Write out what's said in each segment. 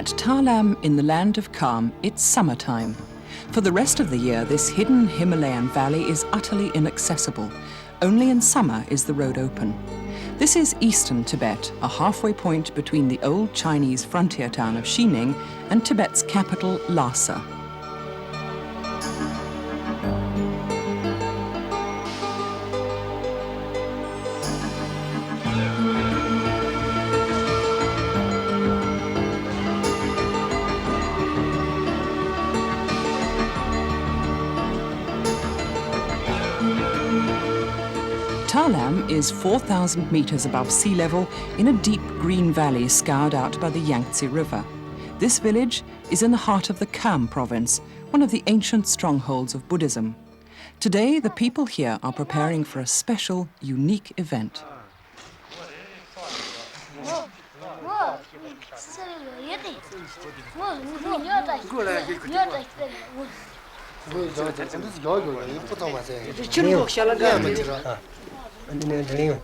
At Ta Lam in the land of Kham, it's summertime. For the rest of the year, this hidden Himalayan valley is utterly inaccessible. Only in summer is the road open. This is eastern Tibet, a halfway point between the old Chinese frontier town of Xining and Tibet's capital, Lhasa. Ta Lam is 4,000 meters above sea level in a deep green valley scoured out by the Yangtze River. This village is in the heart of the Kham province, one of the ancient strongholds of Buddhism. Today, the people here are preparing for a special, unique event.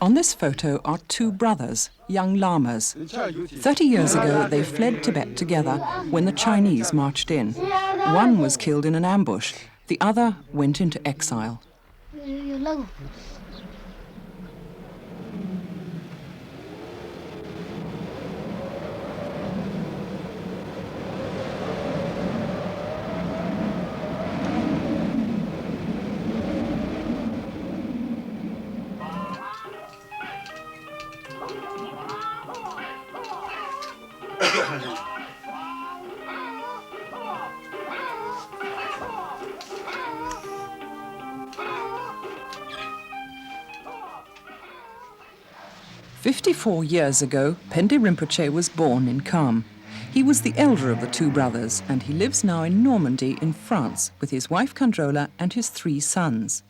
On this photo are two brothers, young lamas. 30 years ago, they fled Tibet together when the Chinese marched in. One was killed in an ambush, the other went into exile. "54 years ago, Phendé Rinpoche was born in Kham. He was the elder of the two brothers, and he lives now in Normandy in France with his wife Kandrola and his 3 sons.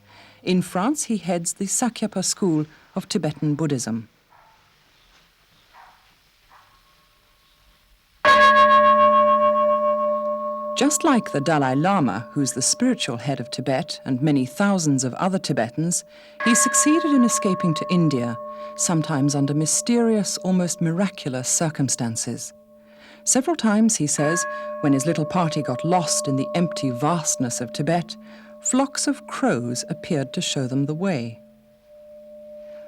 In France, he heads the Sakyapa school of Tibetan Buddhism. Just like the Dalai Lama, who's the spiritual head of Tibet, and many thousands of other Tibetans, he succeeded in escaping to India, sometimes under mysterious, almost miraculous circumstances. Several times, he says, when his little party got lost in the empty vastness of Tibet, flocks of crows appeared to show them the way.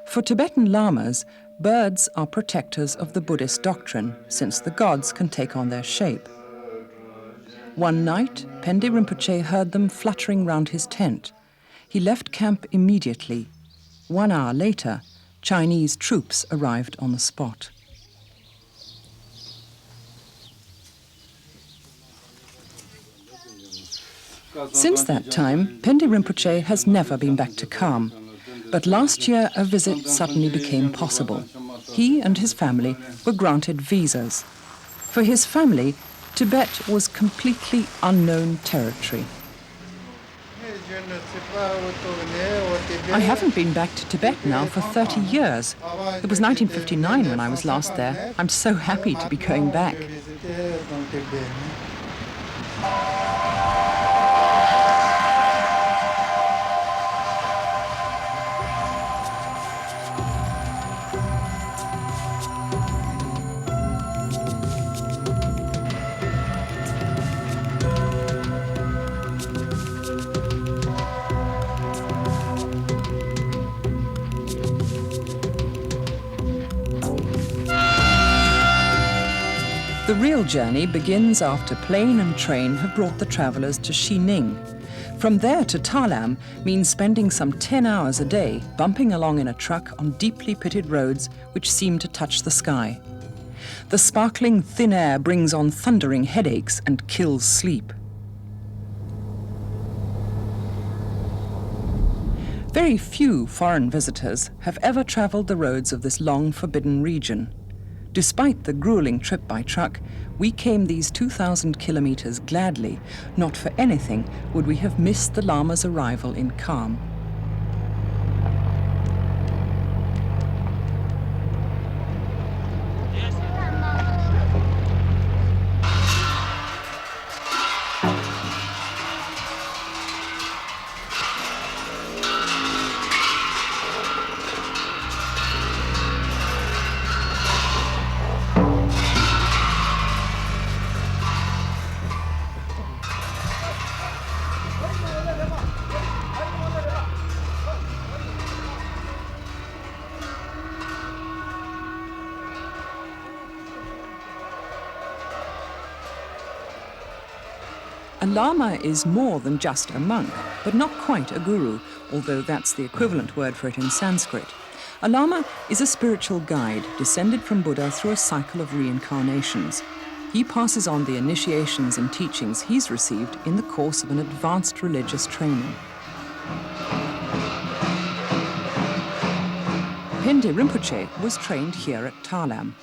For Tibetan lamas, birds are protectors of the Buddhist doctrine, since the gods can take on their shape. One night, Phendé Rinpoche heard them fluttering round his tent. He left camp immediately. 1 hour later, Chinese troops arrived on the spot. Since that time, Phendé Rinpoche has never been back to Kham. But last year, a visit suddenly became possible. He and his family were granted visas. For his family, Tibet was completely unknown territory. I haven't been back to Tibet now for 30 years. It was 1959 when I was last there. I'm so happy to be going back. The real journey begins after plane and train have brought the travelers to Xining. From there to Ta Lam means spending some 10 hours a day bumping along in a truck on deeply pitted roads which seem to touch the sky. The sparkling thin air brings on thundering headaches and kills sleep. Very few foreign visitors have ever traveled the roads of this long forbidden region. Despite the grueling trip by truck, we came these 2,000 kilometers gladly. Not for anything would we have missed the Lama's arrival in Kham. A Lama is more than just a monk, but not quite a guru, although that's the equivalent word for it in Sanskrit. A Lama is a spiritual guide descended from Buddha through a cycle of reincarnations. He passes on the initiations and teachings he's received in the course of an advanced religious training. Phendé Rinpoche was trained here at Talam.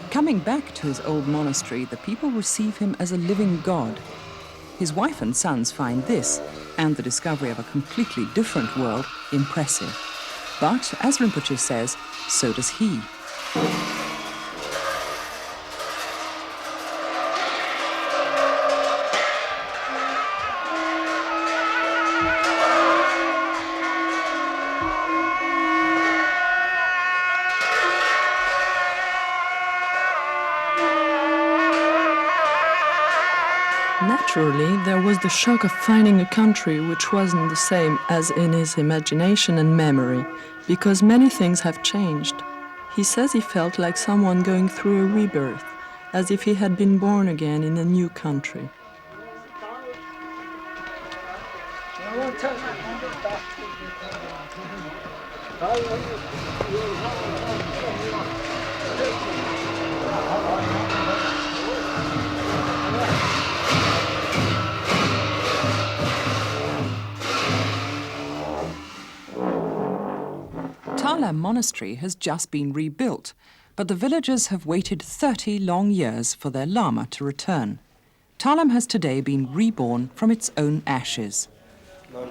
Coming back to his old monastery, the people receive him as a living god. His wife and sons find this, and the discovery of a completely different world, impressive. But, as Rinpoche says, so does he. Naturally, there was the shock of finding a country which wasn't the same as in his imagination and memory, because many things have changed. He says he felt like someone going through a rebirth, as if he had been born again in a new country. Talam Monastery has just been rebuilt, but the villagers have waited 30 long years for their Lama to return. Talam has today been reborn from its own ashes. When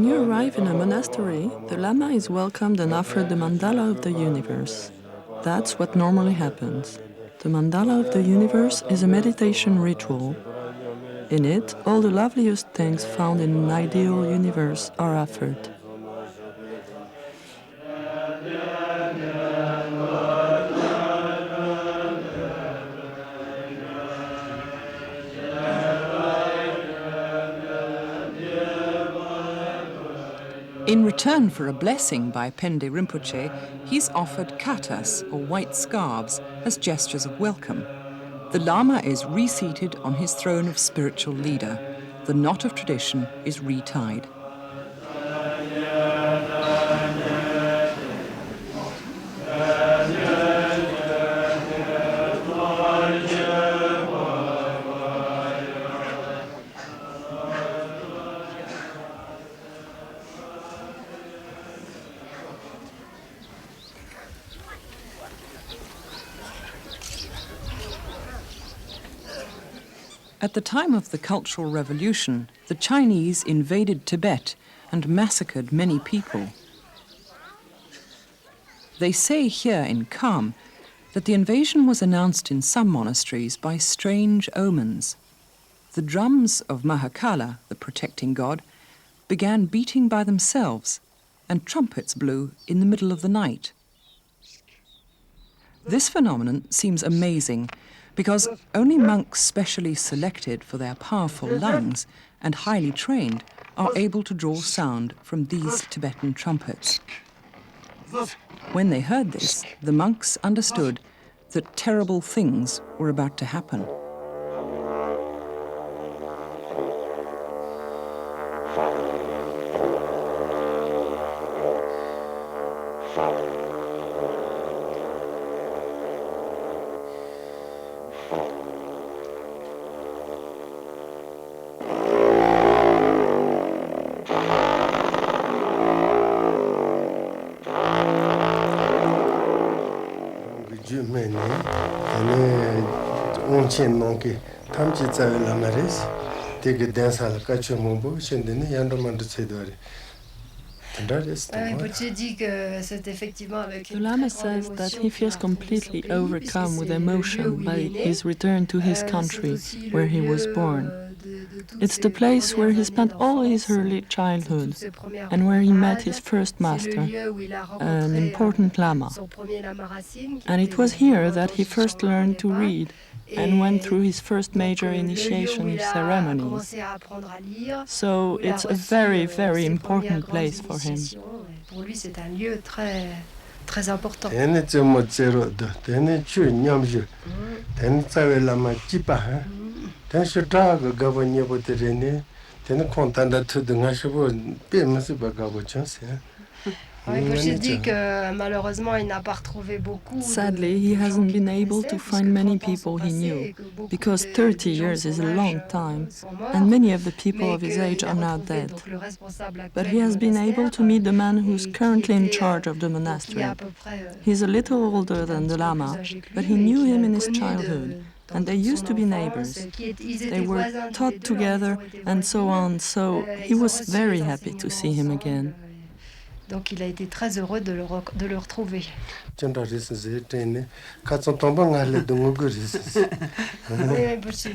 you arrive in a monastery, the Lama is welcomed and offered the mandala of the universe. That's what normally happens. The mandala of the universe is a meditation ritual. In it, all the loveliest things found in an ideal universe are offered. In return for a blessing by Phendé Rinpoche, he's offered katas, or white scarves, as gestures of welcome. The Lama is reseated on his throne of spiritual leader. The knot of tradition is retied. At the time of the Cultural Revolution, the Chinese invaded Tibet and massacred many people. They say here in Kham that the invasion was announced in some monasteries by strange omens. The drums of Mahakala, the protecting god, began beating by themselves, and trumpets blew in the middle of the night. This phenomenon seems amazing, because only monks specially selected for their powerful lungs and highly trained are able to draw sound from these Tibetan trumpets. When they heard this, the monks understood that terrible things were about to happen. The Lama says that he feels completely overcome with emotion by his return to his country, where he was born. It's the place where he spent all his early childhood and where he met his first master, an important Lama. And it was here that he first learned to read and went through his first major initiation ceremonies. So it's a very, very important place for him. très important. Rinpoche dit que malheureusement il n'a pas retrouvé beaucoup. Sadly, he hasn't been able to find many people he knew, because 30 years is a long time, and many of the people of his age are now dead. But he has been able to meet the man who's currently in charge of the monastery. He's a little older than the Lama, but he knew him in his childhood, and they used to be neighbors. They were taught together and so on, so he was very happy to see him again. Donc il a été très heureux de le retrouver. Je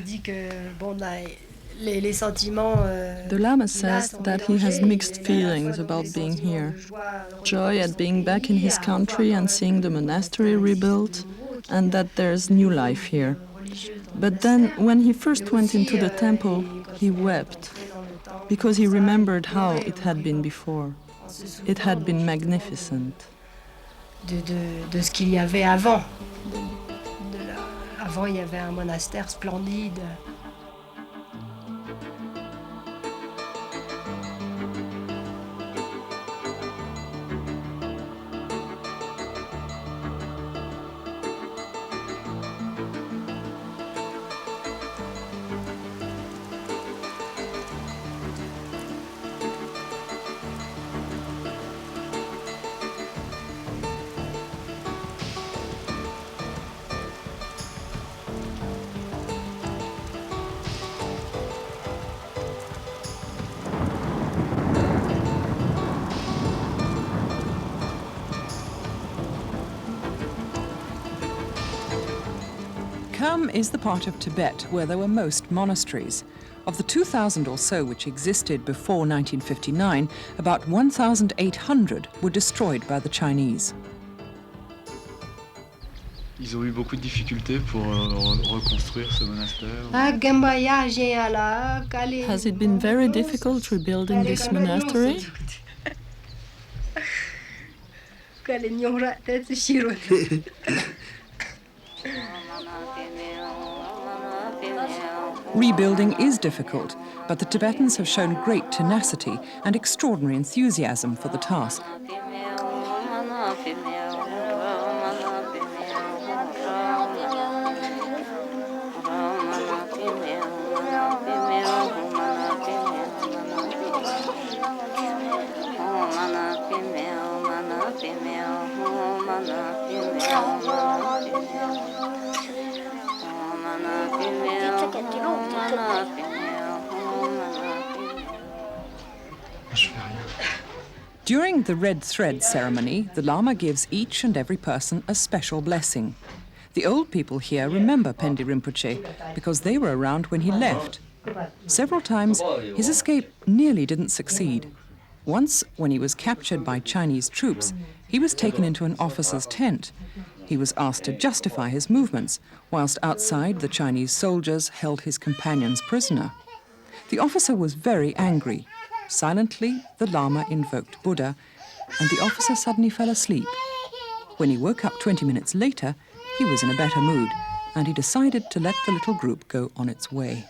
dis que bon, les sentiments. The Lama says that he has mixed feelings about being here. Joy at being back in his country and seeing the monastery rebuilt, and that there's new life here. But then, when he first went into the temple, he wept, because he remembered how it had been before. It had been magnificent. De ce qu'il y avait avant. Avant, il y avait un monastère splendide. Kham is the part of Tibet where there were most monasteries. Of the 2,000 or so which existed before 1959, about 1,800 were destroyed by the Chinese. Ils ont eu beaucoup de difficultés pour reconstruire ce monastère. Has it been very difficult rebuilding this monastery? Rebuilding is difficult, but the Tibetans have shown great tenacity and extraordinary enthusiasm for the task. During the red thread ceremony, the Lama gives each and every person a special blessing. The old people here remember Phendé Rinpoche because they were around when he left. Several times, his escape nearly didn't succeed. Once, when he was captured by Chinese troops, he was taken into an officer's tent. He was asked to justify his movements, whilst outside the Chinese soldiers held his companions prisoner. The officer was very angry. Silently, the Lama invoked Buddha, and the officer suddenly fell asleep. When he woke up 20 minutes later, he was in a better mood, and he decided to let the little group go on its way.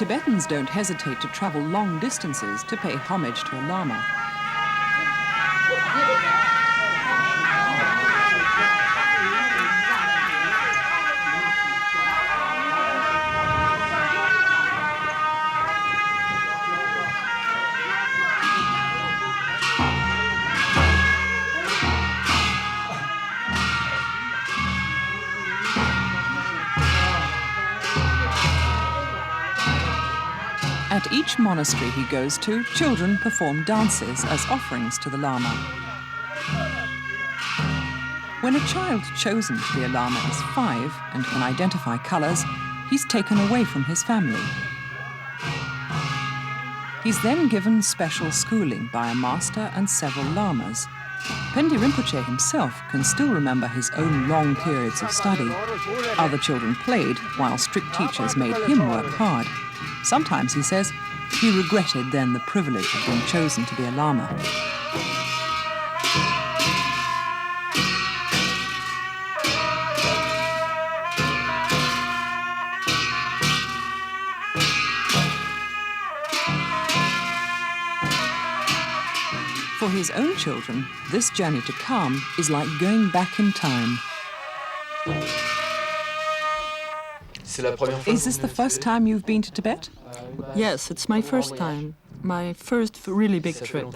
Tibetans don't hesitate to travel long distances to pay homage to a Lama. At each monastery he goes to, children perform dances as offerings to the Lama. When a child chosen to be a Lama is 5 and can identify colors, he's taken away from his family. He's then given special schooling by a master and several Lamas. Phendé Rinpoche himself can still remember his own long periods of study. Other children played, while strict teachers made him work hard. Sometimes, he says, he regretted then the privilege of being chosen to be a Lama. For his own children, this journey to Kham is like going back in time. Is this the first time you've been to Tibet? Yes, it's my first time. My first really big trip.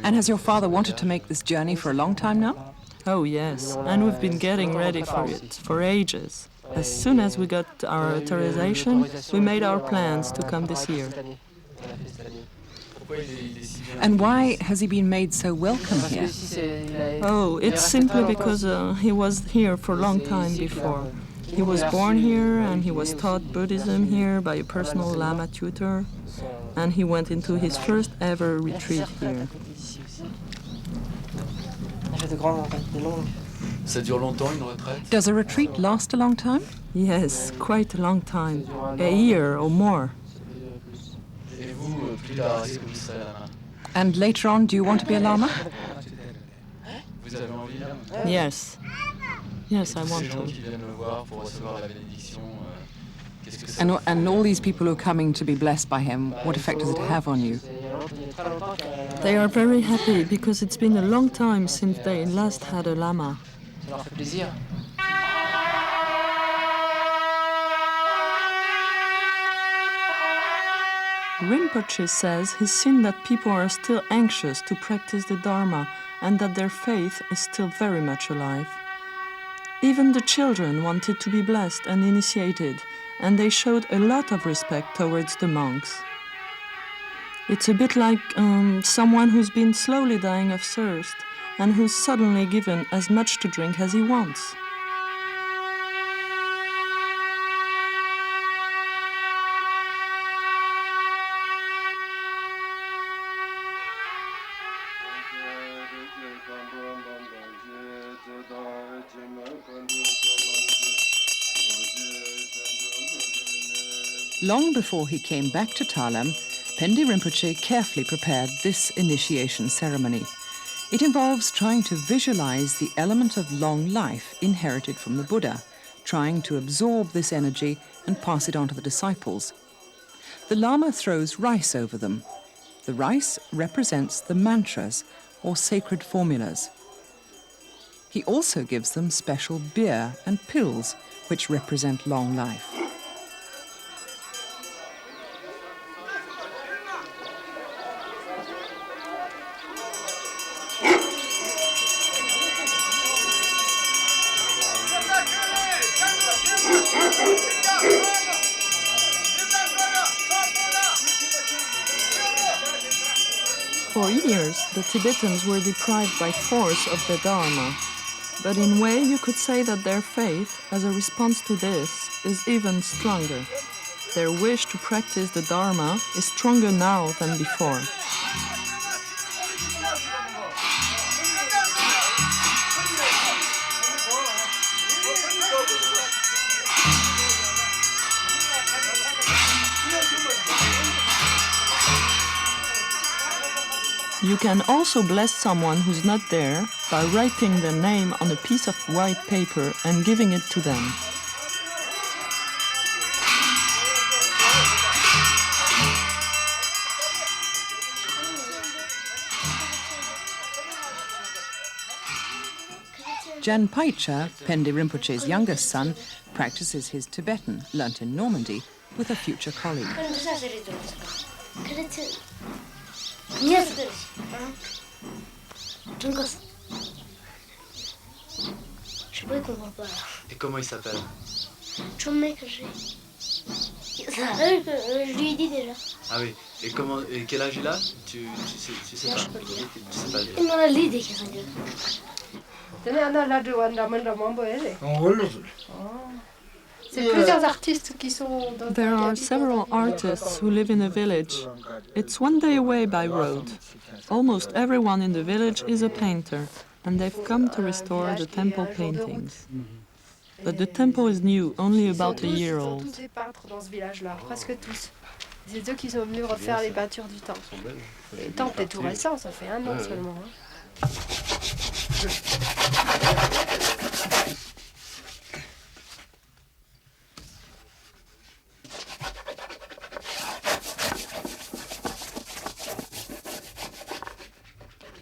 And has your father wanted to make this journey for a long time now? Oh yes, and we've been getting ready for it for ages. As soon as we got our authorization, we made our plans to come this year. And why has he been made so welcome here? Oh, it's simply because he was here for a long time before. He was born here and he was taught Buddhism here by a personal Lama tutor, and he went into his first ever retreat here. Does a retreat last a long time? Yes, quite a long time, a year or more. And later on, do you want to be a Lama? Yes. Yes, I want to. And all these people who are coming to be blessed by him, what effect does it have on you? They are very happy because it's been a long time since they last had a Lama. Rinpoche says he's seen that people are still anxious to practice the Dharma and that their faith is still very much alive. Even the children wanted to be blessed and initiated, and they showed a lot of respect towards the monks. It's a bit like someone who's been slowly dying of thirst and who's suddenly given as much to drink as he wants. Long before he came back to Thalam, Phendé Rinpoche carefully prepared this initiation ceremony. It involves trying to visualize the element of long life inherited from the Buddha, trying to absorb this energy and pass it on to the disciples. The Lama throws rice over them. The rice represents the mantras, or sacred formulas. He also gives them special beer and pills, which represent long life. For years, the Tibetans were deprived by force of the Dharma. But in a way, you could say that their faith, as a response to this, is even stronger. Their wish to practice the Dharma is stronger now than before. You can also bless someone who's not there by writing their name on a piece of white paper and giving it to them. Jan Paicha, Phendé Rinpoche's youngest son, practices his Tibetan, learnt in Normandy, with a future colleague. Et comment il s'appelle? Je lui ai dit déjà. Ah oui. Et quel âge il a? Tu sais Non, pas? je peux le dire. Tu sais pas le dire. Il m'en a dit qu'il y C'est plusieurs artistes qui sont dans There are several artists who live in a village. It's 1 day away by road. Almost everyone in the village is a painter, and they've come to restore the temple paintings. But the temple is new, only about a year Ils sont old. tous des peintres dans ce village-là, presque tous. C'est eux qui sont venus refaire les peintures du temple. Le temple est tout récent, ça fait 1 an seulement. Hein.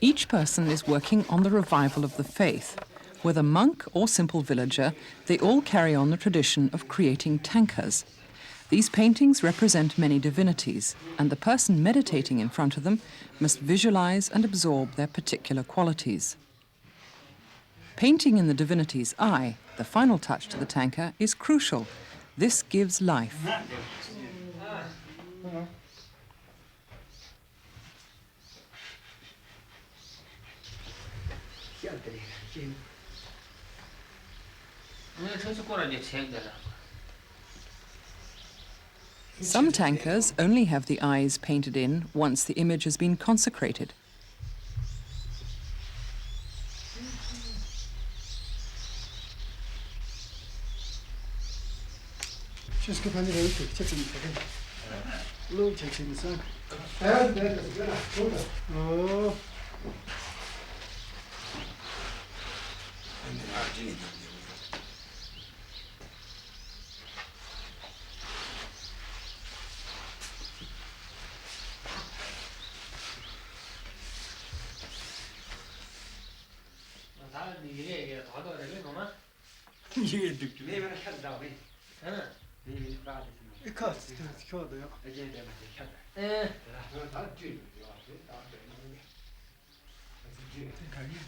Each person is working on the revival of the faith. Whether monk or simple villager, they all carry on the tradition of creating tankas. These paintings represent many divinities, and the person meditating in front of them must visualize and absorb their particular qualities. Painting in the divinity's eye, the final touch to the tanka, is crucial. This gives life. Some tankas only have the eyes painted in once the image has been consecrated.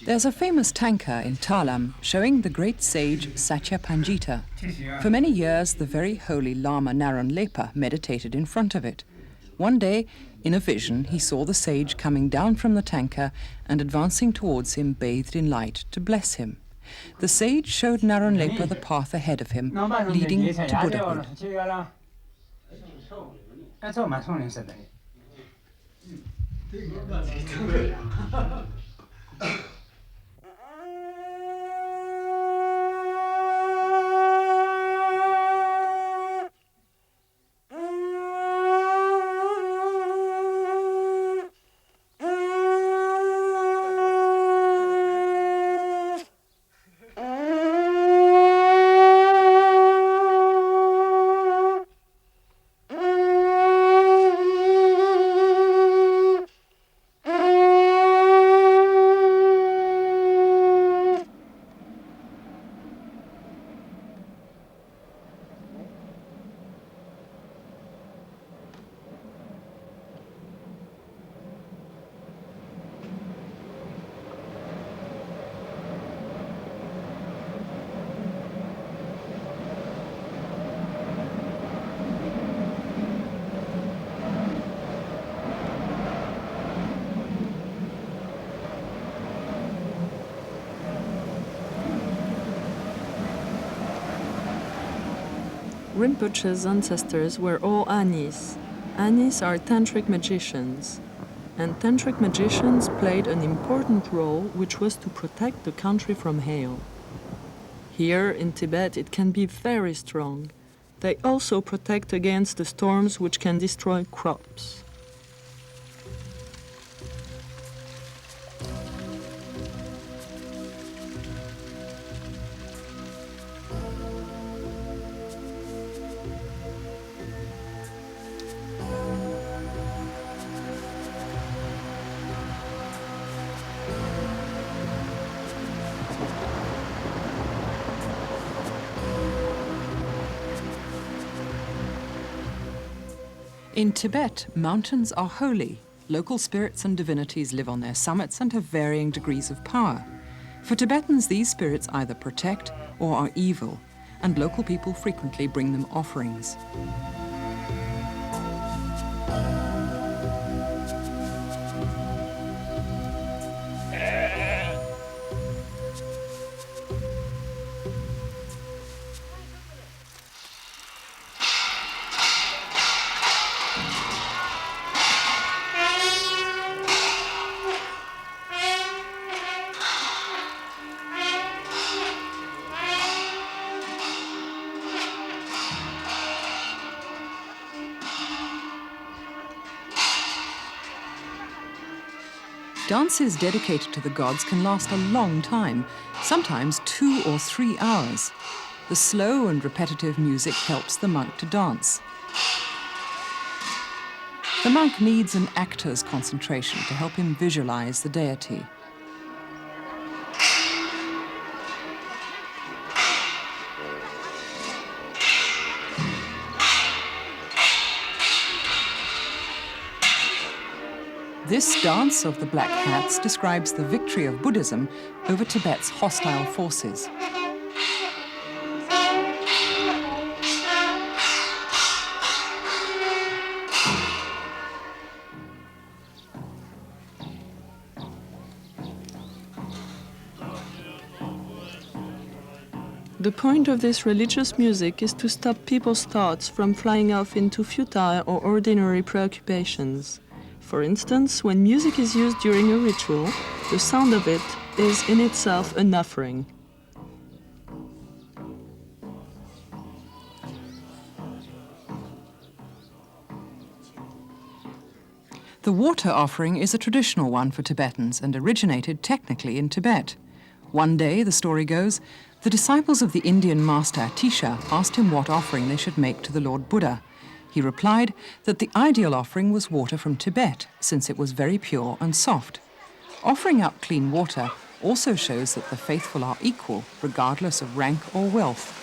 There's a famous tanka in Talam showing the great sage Satyapangita. For many years, the very holy Lama Naron meditated in front of it. One day, in a vision, he saw the sage coming down from the tanka and advancing towards him bathed in light to bless him. The sage showed Naron the path ahead of him, leading to Buddhahood. Rinpoche's ancestors were all Anis. Anis are tantric magicians. And tantric magicians played an important role, which was to protect the country from hail. Here in Tibet it can be very strong. They also protect against the storms which can destroy crops. In Tibet, mountains are holy. Local spirits and divinities live on their summits and have varying degrees of power. For Tibetans, these spirits either protect or are evil, and local people frequently bring them offerings. Dances dedicated to the gods can last a long time, sometimes 2 or 3 hours. The slow and repetitive music helps the monk to dance. The monk needs an actor's concentration to help him visualize the deity. This dance of the black hats describes the victory of Buddhism over Tibet's hostile forces. The point of this religious music is to stop people's thoughts from flying off into futile or ordinary preoccupations. For instance, when music is used during a ritual, the sound of it is in itself an offering. The water offering is a traditional one for Tibetans and originated technically in Tibet. One day, the story goes, the disciples of the Indian master Atisha asked him what offering they should make to the Lord Buddha. He replied that the ideal offering was water from Tibet, since it was very pure and soft. Offering up clean water also shows that the faithful are equal, regardless of rank or wealth.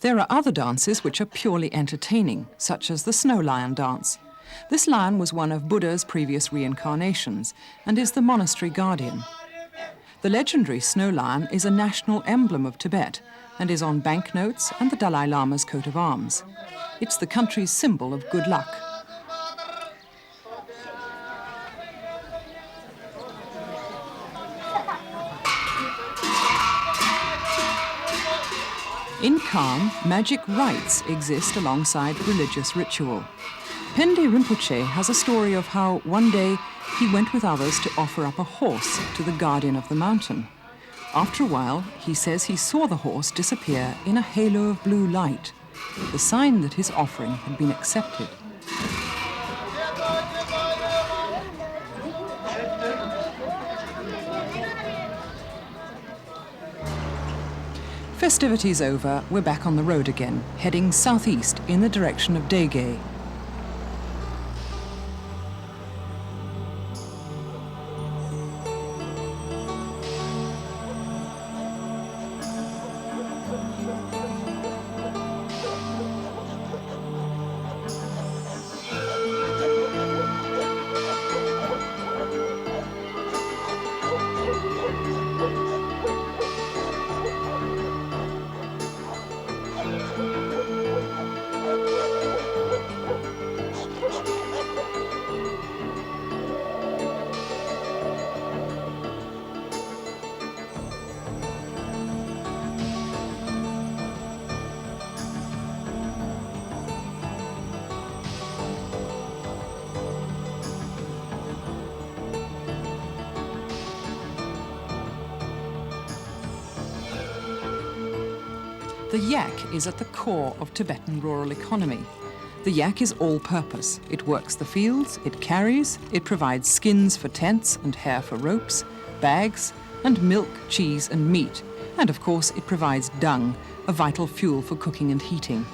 There are other dances which are purely entertaining, such as the snow lion dance. This lion was one of Buddha's previous reincarnations and is the monastery guardian. The legendary snow lion is a national emblem of Tibet and is on banknotes and the Dalai Lama's coat of arms. It's the country's symbol of good luck. In Kham, magic rites exist alongside religious ritual. Phendé Rinpoche has a story of how one day he went with others to offer up a horse to the guardian of the mountain. After a while, he says he saw the horse disappear in a halo of blue light, the sign that his offering had been accepted. Festivities over, we're back on the road again, heading southeast in the direction of Dege. The yak is at the core of Tibetan rural economy. The yak is all-purpose. It works the fields, it carries, it provides skins for tents and hair for ropes, bags, and milk, cheese and meat. And of course it provides dung, a vital fuel for cooking and heating.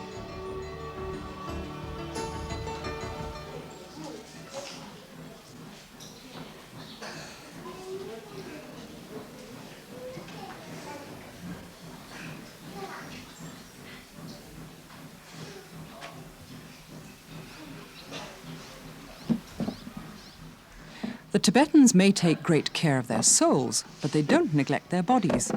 The Tibetans may take great care of their souls, but they don't neglect their bodies.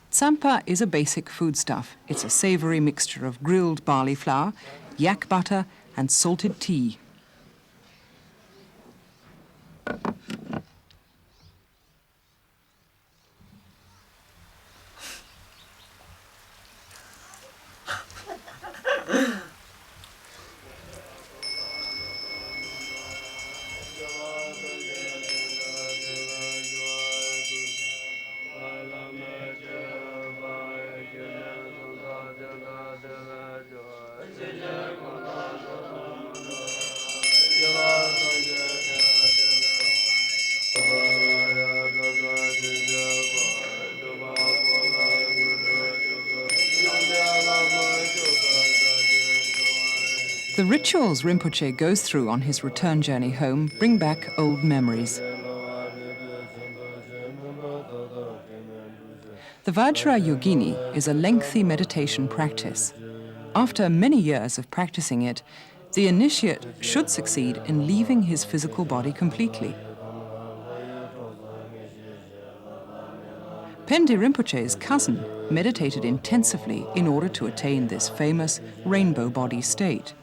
Tsampa is a basic foodstuff. It's a savory mixture of grilled barley flour, yak butter, and salted tea. The rituals Rinpoche goes through on his return journey home bring back old memories. The Vajra Yogini is a lengthy meditation practice. After many years of practicing it, the initiate should succeed in leaving his physical body completely. Phendé Rinpoche's cousin meditated intensively in order to attain this famous rainbow body state.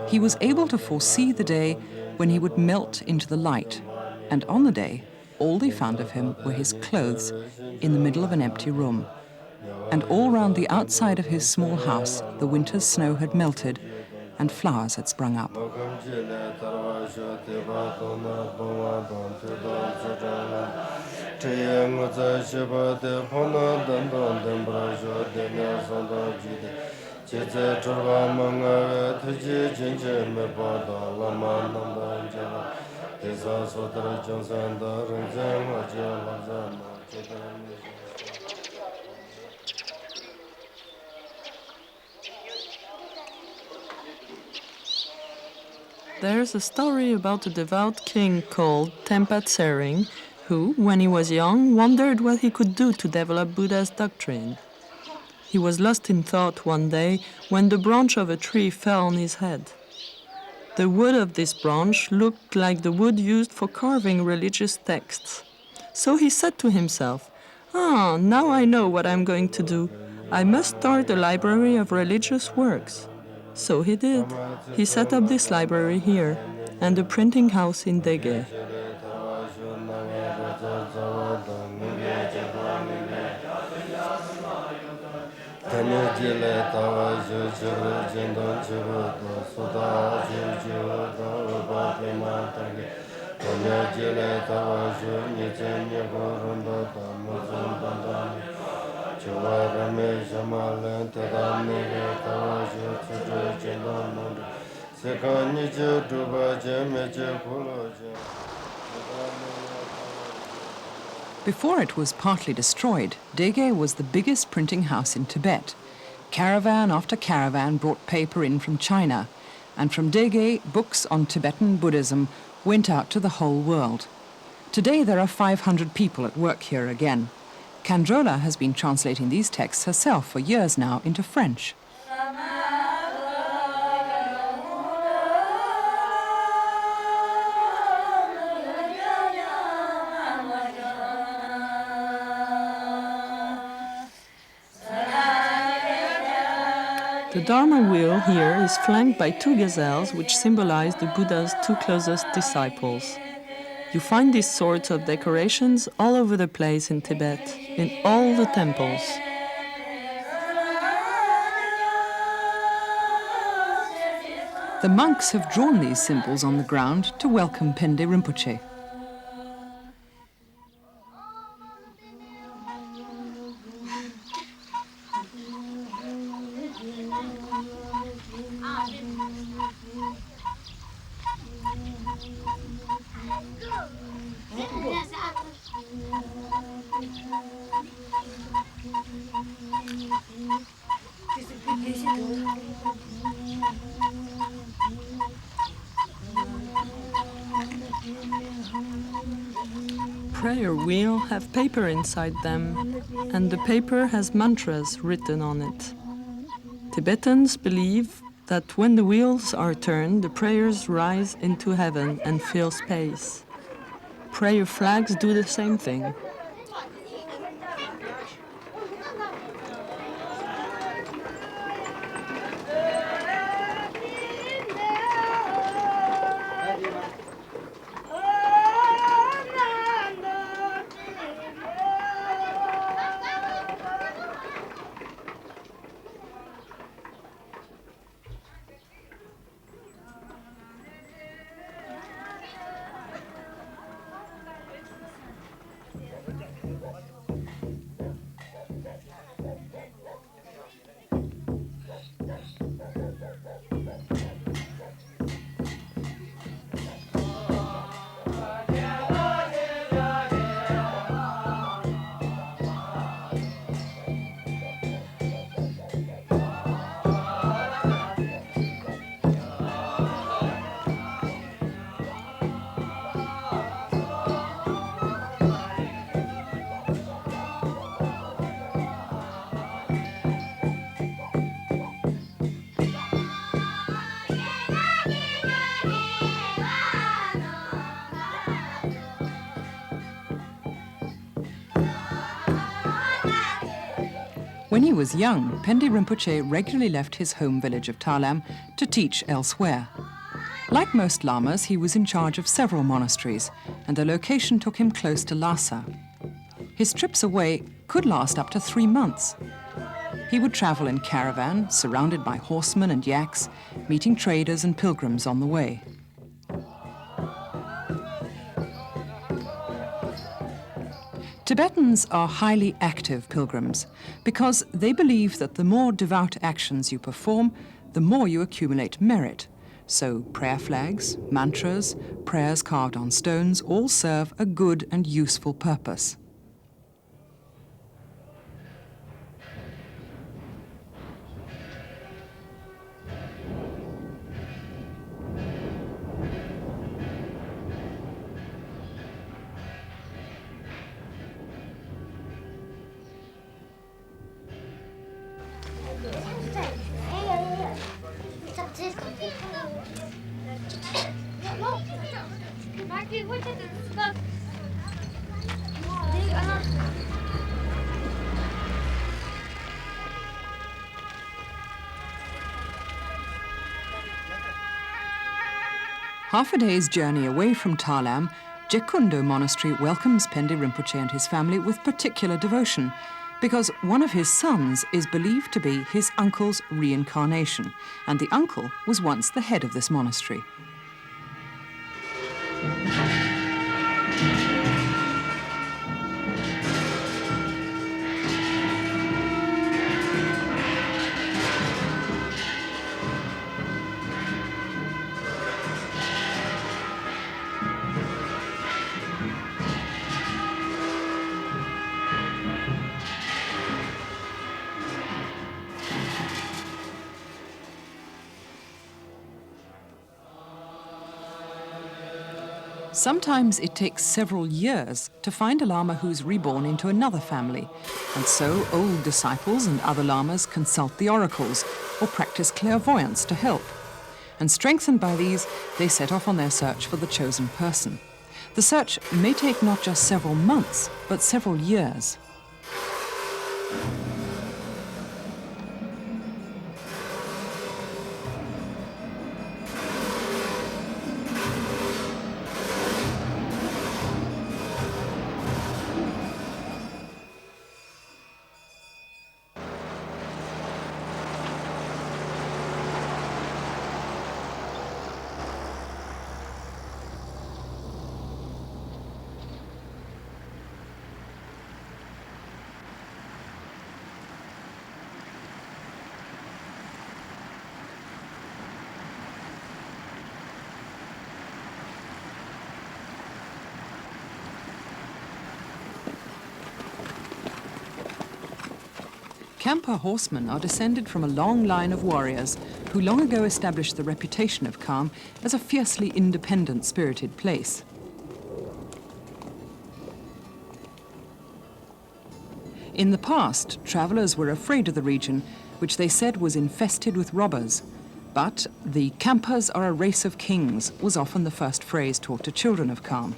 He was able to foresee the day when he would melt into the light, and on the day, all they found of him were his clothes in the middle of an empty room. And all round the outside of his small house, the winter's snow had melted and flowers had sprung up. There's a story about a devout king called Tempa Tsering, who, when he was young, wondered what he could do to develop Buddha's doctrine. He was lost in thought one day when the branch of a tree fell on his head. The wood of this branch looked like the wood used for carving religious texts. So he said to himself, now I know what I'm going to do. I must start a library of religious works. So he did. He set up this library here and a printing house in Dege. Before it was partly destroyed, Dege was the biggest printing house in Tibet. Caravan after caravan brought paper in from China, and from Dege, books on Tibetan Buddhism went out to the whole world. Today there are 500 people at work here again. Kandrola has been translating these texts herself for years now into French. The Dharma wheel here is flanked by 2 gazelles which symbolize the Buddha's 2 closest disciples. You find these sorts of decorations all over the place in Tibet, in all the temples. The monks have drawn these symbols on the ground to welcome Phendé Rinpoche. wheel have paper inside them, and the paper has mantras written on it. Tibetans believe that when the wheels are turned, the prayers rise into heaven and fill space. Prayer flags do the same thing. When he was young, Phendé Rinpoche regularly left his home village of Talam to teach elsewhere. Like most lamas, he was in charge of several monasteries, and their location took him close to Lhasa. His trips away could last up to 3 months. He would travel in caravan, surrounded by horsemen and yaks, meeting traders and pilgrims on the way. Tibetans are highly active pilgrims because they believe that the more devout actions you perform, the more you accumulate merit. So prayer flags, mantras, prayers carved on stones all serve a good and useful purpose. Half a day's journey away from Talam, Jekundo Monastery welcomes Phendé Rinpoche and his family with particular devotion, because one of his sons is believed to be his uncle's reincarnation, and the uncle was once the head of this monastery. Sometimes it takes several years to find a lama who's reborn into another family, and so old disciples and other lamas consult the oracles or practice clairvoyance to help. And strengthened by these, they set off on their search for the chosen person. The search may take not just several months, but several years. Khampa horsemen are descended from a long line of warriors who long ago established the reputation of Kham as a fiercely independent, spirited place. In the past, travelers were afraid of the region, which they said was infested with robbers. But the Khampas are a race of kings was often the first phrase taught to children of Kham.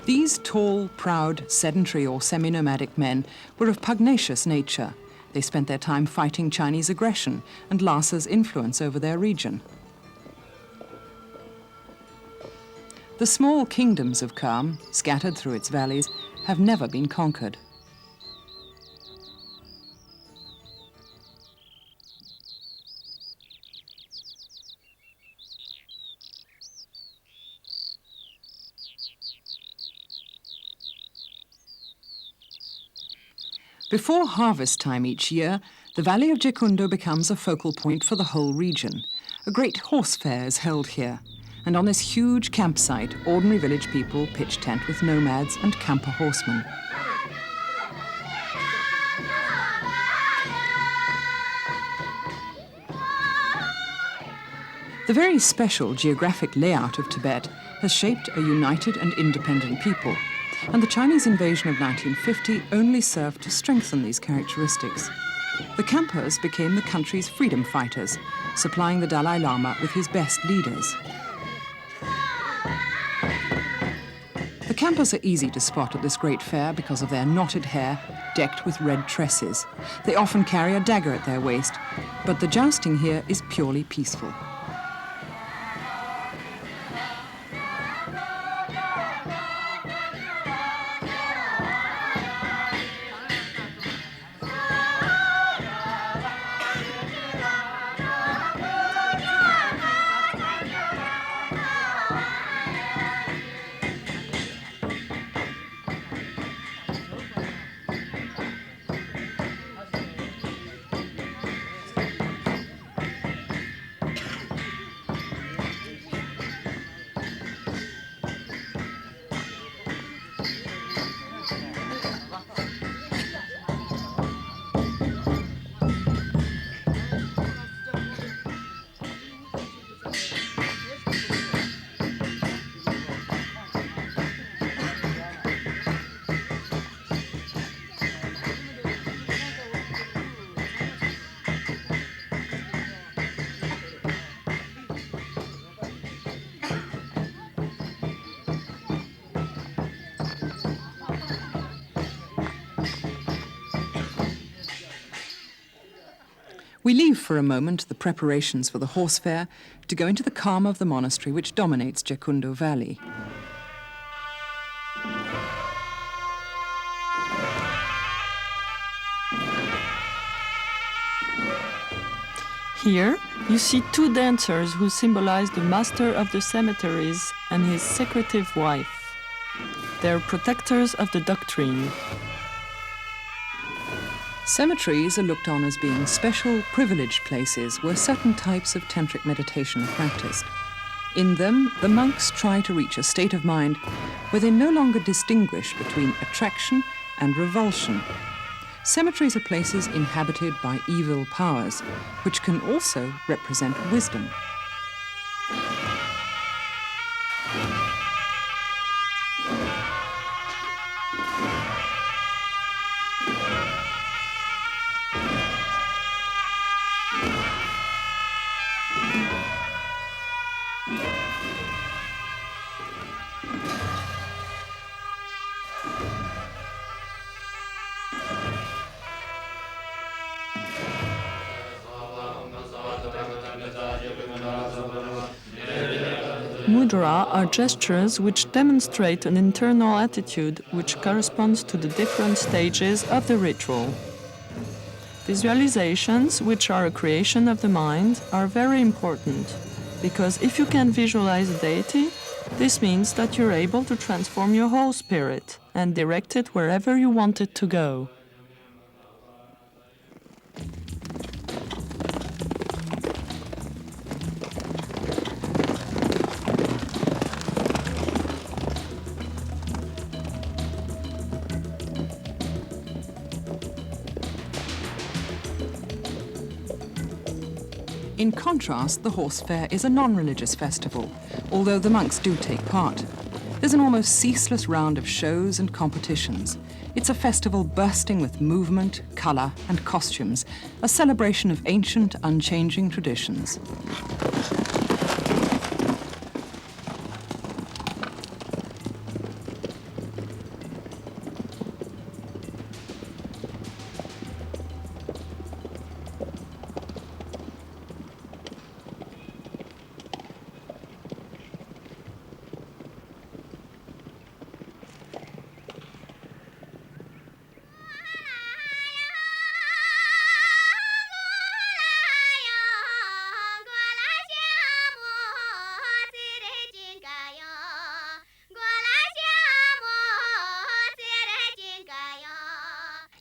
These tall, proud, sedentary or semi-nomadic men were of pugnacious nature. They spent their time fighting Chinese aggression and Lhasa's influence over their region. The small kingdoms of Kham, scattered through its valleys, have never been conquered. Before harvest time each year, the valley of Gekundo becomes a focal point for the whole region. A great horse fair is held here, and on this huge campsite, ordinary village people pitch tent with nomads and Khampa horsemen. The very special geographic layout of Tibet has shaped a united and independent people, and the Chinese invasion of 1950 only served to strengthen these characteristics. The Khampas became the country's freedom fighters, supplying the Dalai Lama with his best leaders. The Khampas are easy to spot at this great fair because of their knotted hair, decked with red tresses. They often carry a dagger at their waist, but the jousting here is purely peaceful. We leave for a moment the preparations for the horse fair to go into the calm of the monastery which dominates Gekundo Valley. Here, you see two dancers who symbolize the master of the cemeteries and his secretive wife. They're protectors of the doctrine. Cemeteries are looked on as being special, privileged places where certain types of tantric meditation are practiced. In them, the monks try to reach a state of mind where they no longer distinguish between attraction and revulsion. Cemeteries are places inhabited by evil powers, which can also represent wisdom. Mudra are gestures which demonstrate an internal attitude which corresponds to the different stages of the ritual. Visualizations, which are a creation of the mind, are very important, because if you can visualize a deity, this means that you're able to transform your whole spirit and direct it wherever you want it to go. In contrast, the horse fair is a non-religious festival, although the monks do take part. There's an almost ceaseless round of shows and competitions. It's a festival bursting with movement, colour and costumes, a celebration of ancient, unchanging traditions.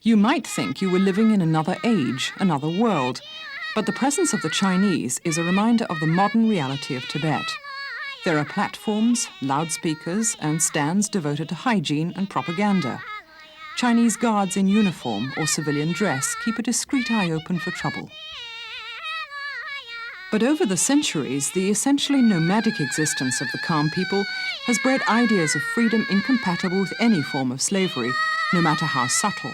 You might think you were living in another age, another world, but the presence of the Chinese is a reminder of the modern reality of Tibet. There are platforms, loudspeakers, and stands devoted to hygiene and propaganda. Chinese guards in uniform or civilian dress keep a discreet eye open for trouble. But over the centuries, the essentially nomadic existence of the Kham people has bred ideas of freedom incompatible with any form of slavery, no matter how subtle.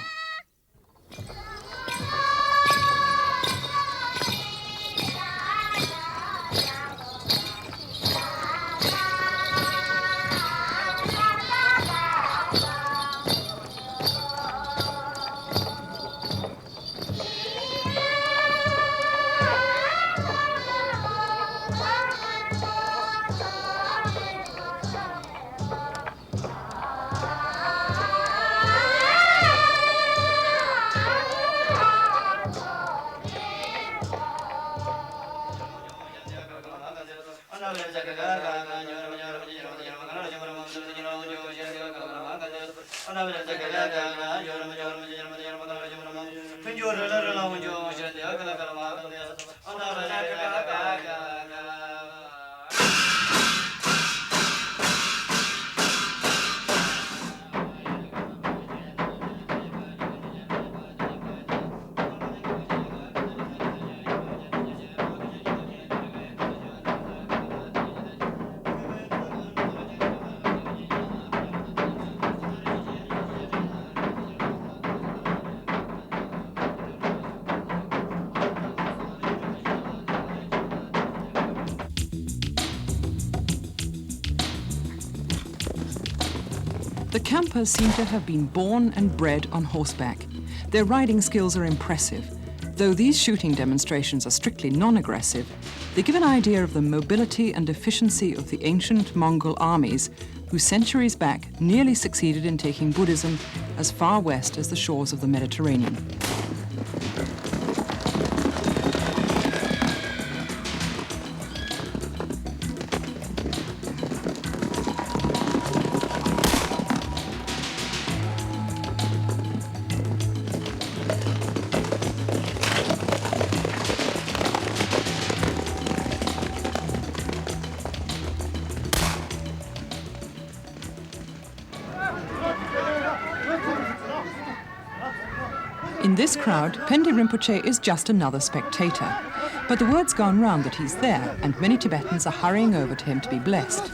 The campers seem to have been born and bred on horseback. Their riding skills are impressive. Though these shooting demonstrations are strictly non-aggressive, they give an idea of the mobility and efficiency of the ancient Mongol armies who centuries back nearly succeeded in taking Buddhism as far west as the shores of the Mediterranean. In this crowd, Phendé Rinpoche is just another spectator. But the word's gone round that he's there, and many Tibetans are hurrying over to him to be blessed.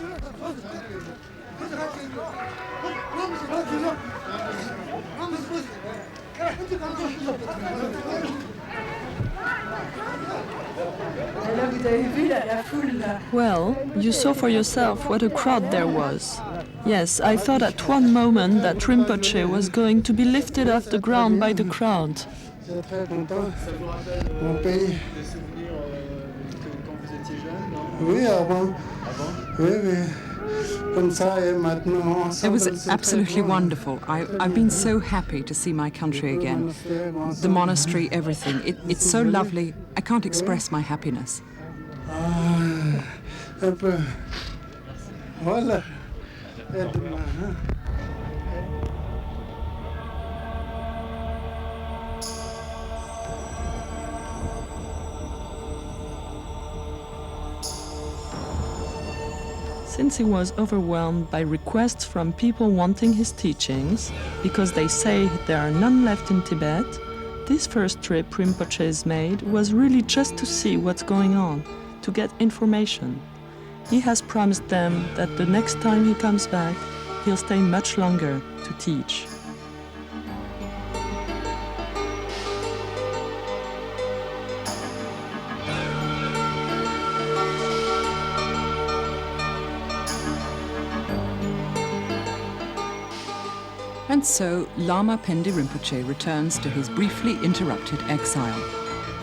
Well, you saw for yourself what a crowd there was. Yes, I thought at one moment that Rinpoche was going to be lifted off the ground by the crowd. It was absolutely wonderful. I've been so happy to see my country again. The monastery, everything. It's so lovely. I can't express my happiness. Since he was overwhelmed by requests from people wanting his teachings, because they say there are none left in Tibet, This first trip Rinpoche's made was really just to see what's going on, to get information. He has promised them that the next time he comes back, he'll stay much longer to teach. And so Lama Phendé Rinpoche returns to his briefly interrupted exile.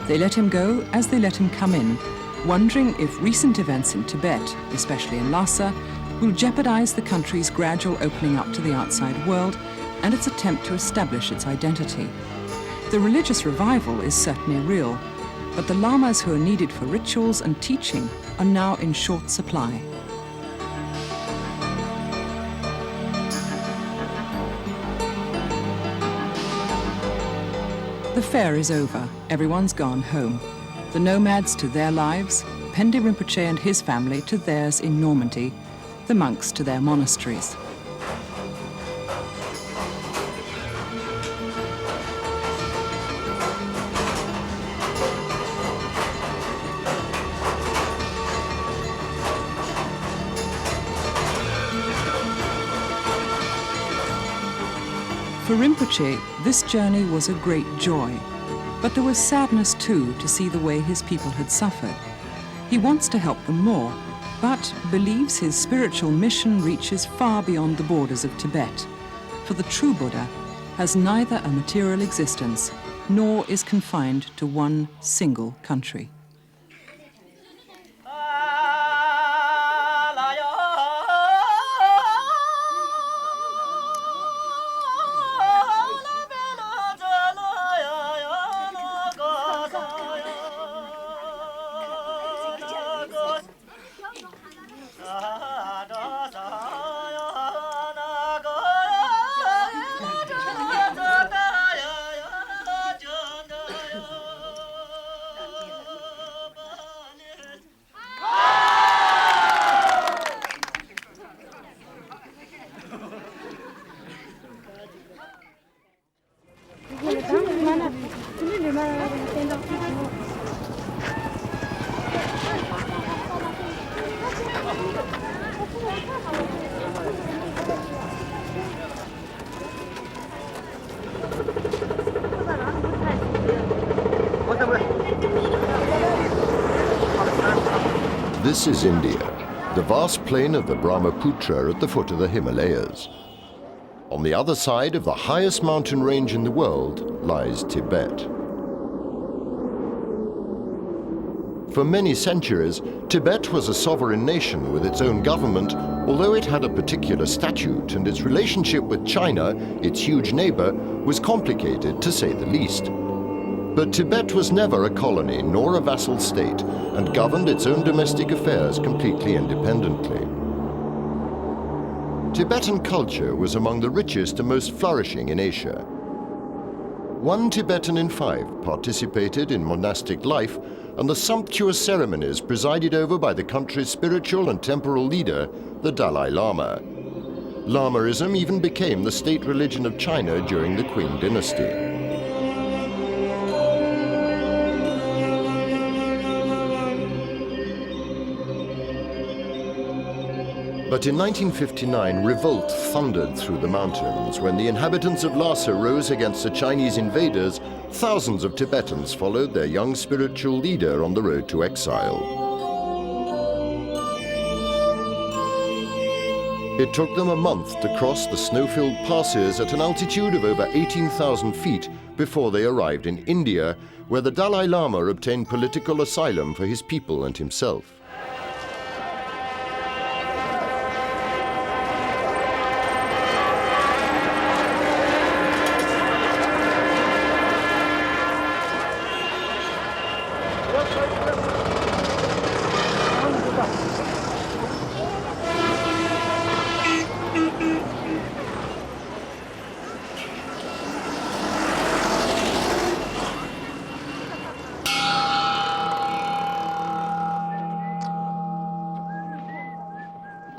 They let him go as they let him come in, wondering if recent events in Tibet, especially in Lhasa, will jeopardize the country's gradual opening up to the outside world and its attempt to establish its identity. The religious revival is certainly real, but the lamas who are needed for rituals and teaching are now in short supply. The fair is over. Everyone's gone home. The nomads to their lives, Phendé Rinpoche and his family to theirs in Normandy, the monks to their monasteries. For Rinpoche, this journey was a great joy, but there was sadness too to see the way his people had suffered. He wants to help them more, but believes his spiritual mission reaches far beyond the borders of Tibet, for the true Buddha has neither a material existence nor is confined to one single country. This is India, the vast plain of the Brahmaputra at the foot of the Himalayas. On the other side of the highest mountain range in the world lies Tibet. For many centuries, Tibet was a sovereign nation with its own government, although it had a particular statute, and its relationship with China, its huge neighbor, was complicated to say the least. But Tibet was never a colony nor a vassal state and governed its own domestic affairs completely independently. Tibetan culture was among the richest and most flourishing in Asia. 1 Tibetan in 5 participated in monastic life, and the sumptuous ceremonies presided over by the country's spiritual and temporal leader, the Dalai Lama. Lamaism even became the state religion of China during the Qing dynasty. But in 1959, revolt thundered through the mountains. When the inhabitants of Lhasa rose against the Chinese invaders, thousands of Tibetans followed their young spiritual leader on the road to exile. It took them a month to cross the snow-filled passes at an altitude of over 18,000 feet before they arrived in India, where the Dalai Lama obtained political asylum for his people and himself.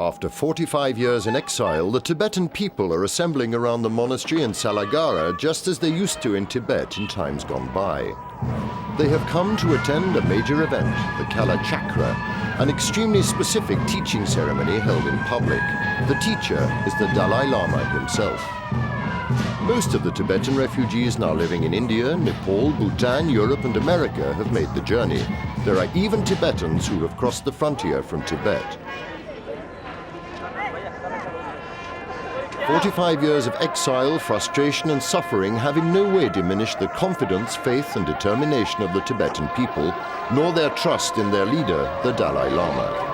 After 45 years in exile, the Tibetan people are assembling around the monastery in Salagara just as they used to in Tibet in times gone by. They have come to attend a major event, the Kalachakara, an extremely specific teaching ceremony held in public. The teacher is the Dalai Lama himself. Most of the Tibetan refugees now living in India, Nepal, Bhutan, Europe and America have made the journey. There are even Tibetans who have crossed the frontier from Tibet. 45 years of exile, frustration and suffering have in no way diminished the confidence, faith and determination of the Tibetan people, nor their trust in their leader, the Dalai Lama.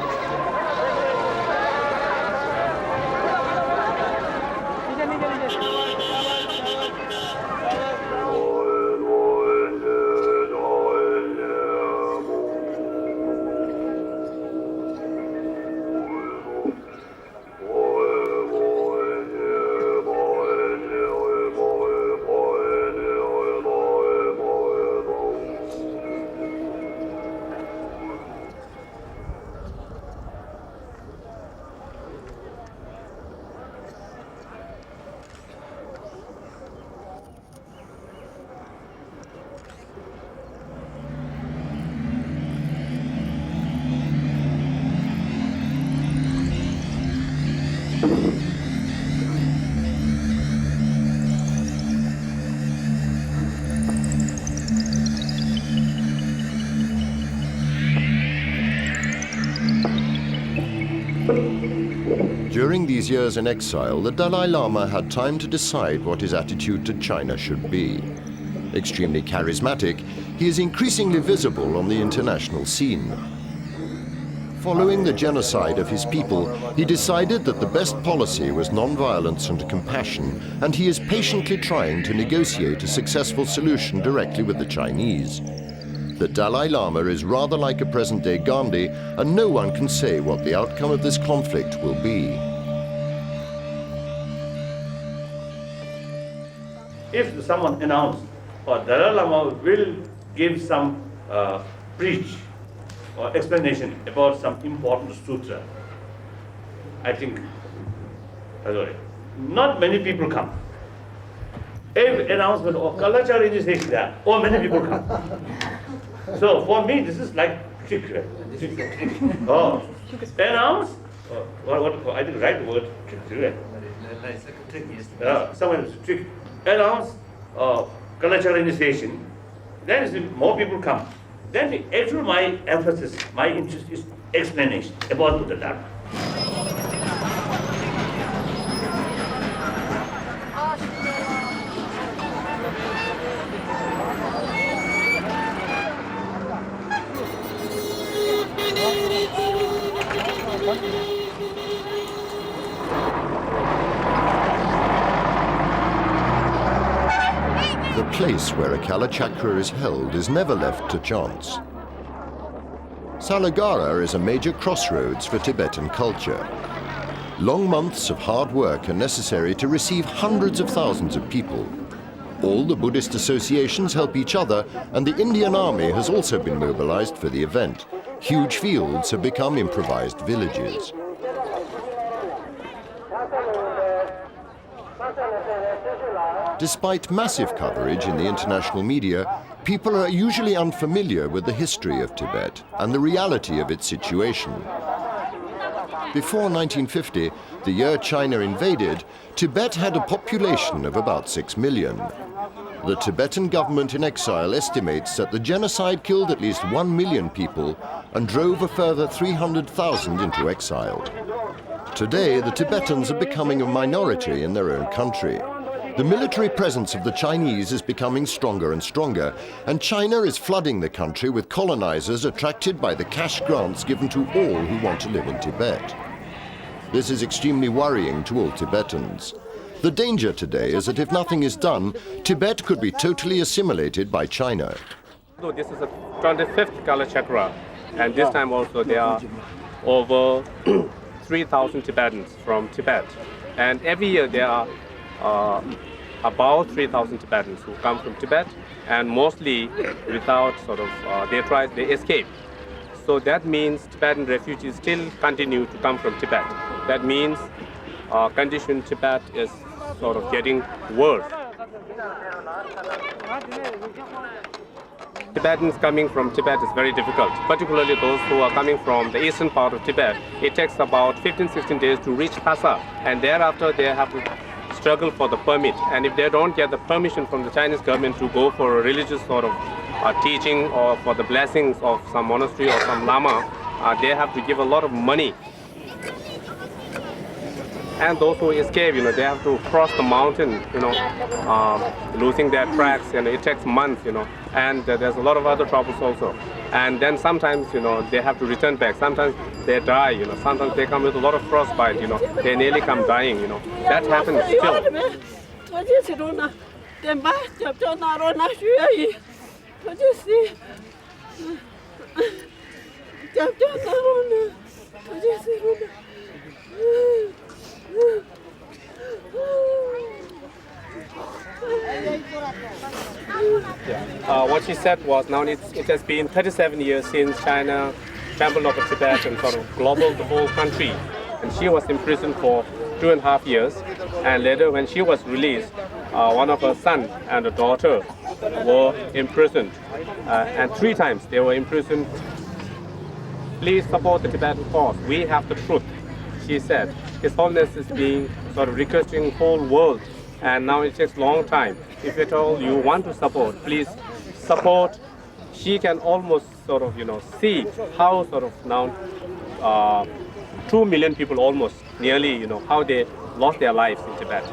During these years in exile, the Dalai Lama had time to decide what his attitude to China should be. Extremely charismatic, he is increasingly visible on the international scene. Following the genocide of his people, he decided that the best policy was non-violence and compassion, and he is patiently trying to negotiate a successful solution directly with the Chinese. The Dalai Lama is rather like a present-day Gandhi, and no one can say what the outcome of this conflict will be. If someone announced, or Dalai Lama will give some preach or explanation about some important sutra, I think not many people come. If announcement or Kalachakara initiation there, oh, many people come. So for me, this is like trick. Oh, announce. What I didn't write the word trick. Someone is trick. Announce Kalachakara initiation. Then more people come. Then actually my emphasis, my interest is explanation about the Dharma. The place where a Kalachakara is held is never left to chance. Salagara is a major crossroads for Tibetan culture. Long months of hard work are necessary to receive hundreds of thousands of people. All the Buddhist associations help each other, and the Indian Army has also been mobilized for the event. Huge fields have become improvised villages. Despite massive coverage in the international media, people are usually unfamiliar with the history of Tibet and the reality of its situation. Before 1950, the year China invaded, Tibet had a population of about 6 million. The Tibetan government in exile estimates that the genocide killed at least 1 million people and drove a further 300,000 into exile. Today, the Tibetans are becoming a minority in their own country. The military presence of the Chinese is becoming stronger and stronger, and China is flooding the country with colonizers attracted by the cash grants given to all who want to live in Tibet. This is extremely worrying to all Tibetans. The danger today is that if nothing is done, Tibet could be totally assimilated by China. This is the 25th Kalachakara, and this time also there are over 3,000 Tibetans from Tibet. And every year there are about 3,000 Tibetans who come from Tibet, and mostly without they escape. So that means Tibetan refugees still continue to come from Tibet. That means condition in Tibet is sort of getting worse. Tibetans coming from Tibet is very difficult, particularly those who are coming from the eastern part of Tibet. It takes about 15-16 days to reach Lhasa, and thereafter they have to struggle for the permit. And if they don't get the permission from the Chinese government to go for a religious sort of teaching or for the blessings of some monastery or some Lama, they have to give a lot of money. And those who escape, they have to cross the mountain, losing their tracks, it takes months, and there's a lot of other troubles also. And then sometimes, they have to return back. Sometimes they die, sometimes they come with a lot of frostbite, they nearly come dying, That happens still. What she said was, now it has been 37 years since China trampled over Tibet and sort of globaled the whole country. And she was imprisoned for 2.5 years. And later, when she was released, one of her son and a daughter were imprisoned. And 3 times they were imprisoned. Please support the Tibetan cause. We have the truth, she said. His Holiness is being sort of requesting the whole world, and now it takes a long time. If at all you want to support, please support. She can almost sort of, see how sort of now 2 million people almost, nearly, how they lost their lives in Tibet.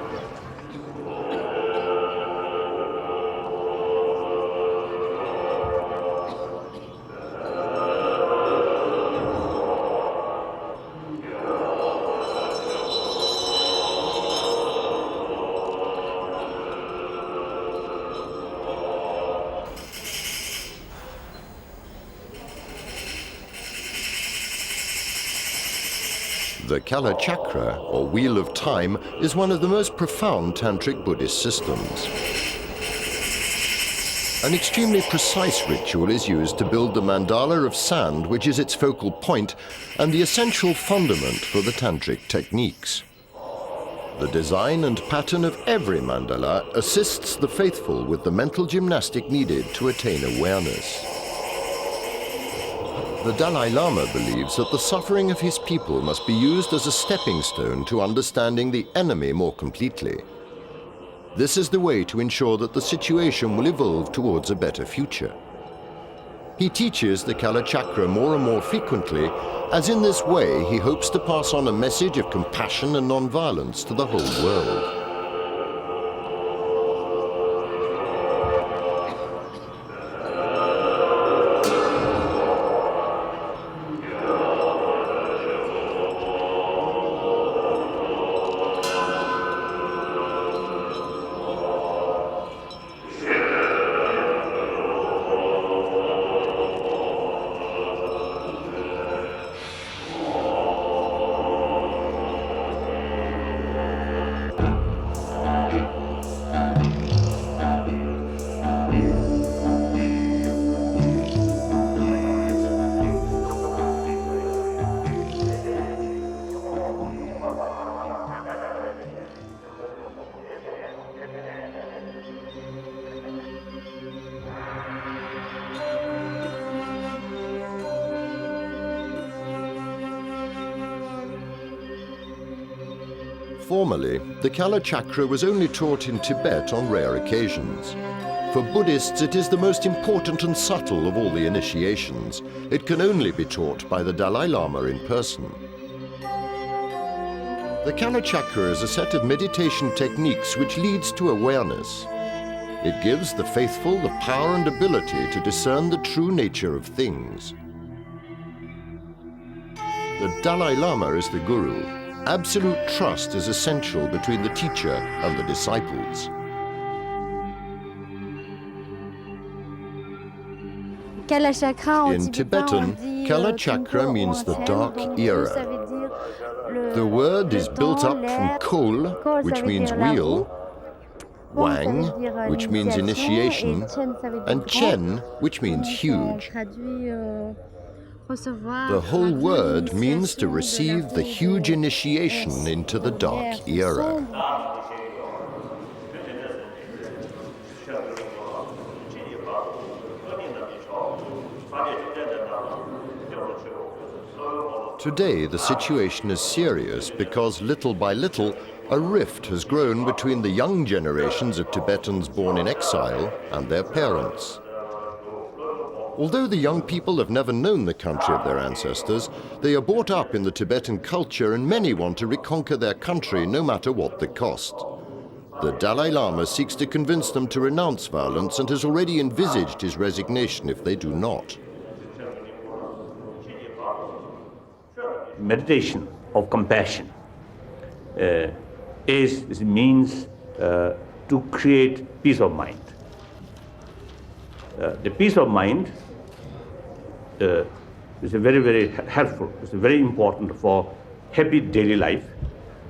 The Kalachakara, or Wheel of Time, is one of the most profound tantric Buddhist systems. An extremely precise ritual is used to build the mandala of sand, which is its focal point and the essential fundament for the tantric techniques. The design and pattern of every mandala assists the faithful with the mental gymnastic needed to attain awareness. The Dalai Lama believes that the suffering of his people must be used as a stepping stone to understanding the enemy more completely. This is the way to ensure that the situation will evolve towards a better future. He teaches the Kalachakara more and more frequently, as in this way he hopes to pass on a message of compassion and non-violence to the whole world. Formerly, the Kalachakara was only taught in Tibet on rare occasions. For Buddhists, it is the most important and subtle of all the initiations. It can only be taught by the Dalai Lama in person. The Kalachakara is a set of meditation techniques which leads to awareness. It gives the faithful the power and ability to discern the true nature of things. The Dalai Lama is the guru. Absolute trust is essential between the teacher and the disciples. In Tibetan, Kalachakara means the dark era. The word is built up from kol, which means wheel, wang, which means initiation, and chen, which means huge. The whole word means to receive the huge initiation into the dark era. Today, the situation is serious because little by little, a rift has grown between the young generations of Tibetans born in exile and their parents. Although the young people have never known the country of their ancestors, they are brought up in the Tibetan culture and many want to reconquer their country no matter what the cost. The Dalai Lama seeks to convince them to renounce violence and has already envisaged his resignation if they do not. Meditation of compassion means to create peace of mind. The peace of mind is very, very helpful. It's very important for happy daily life,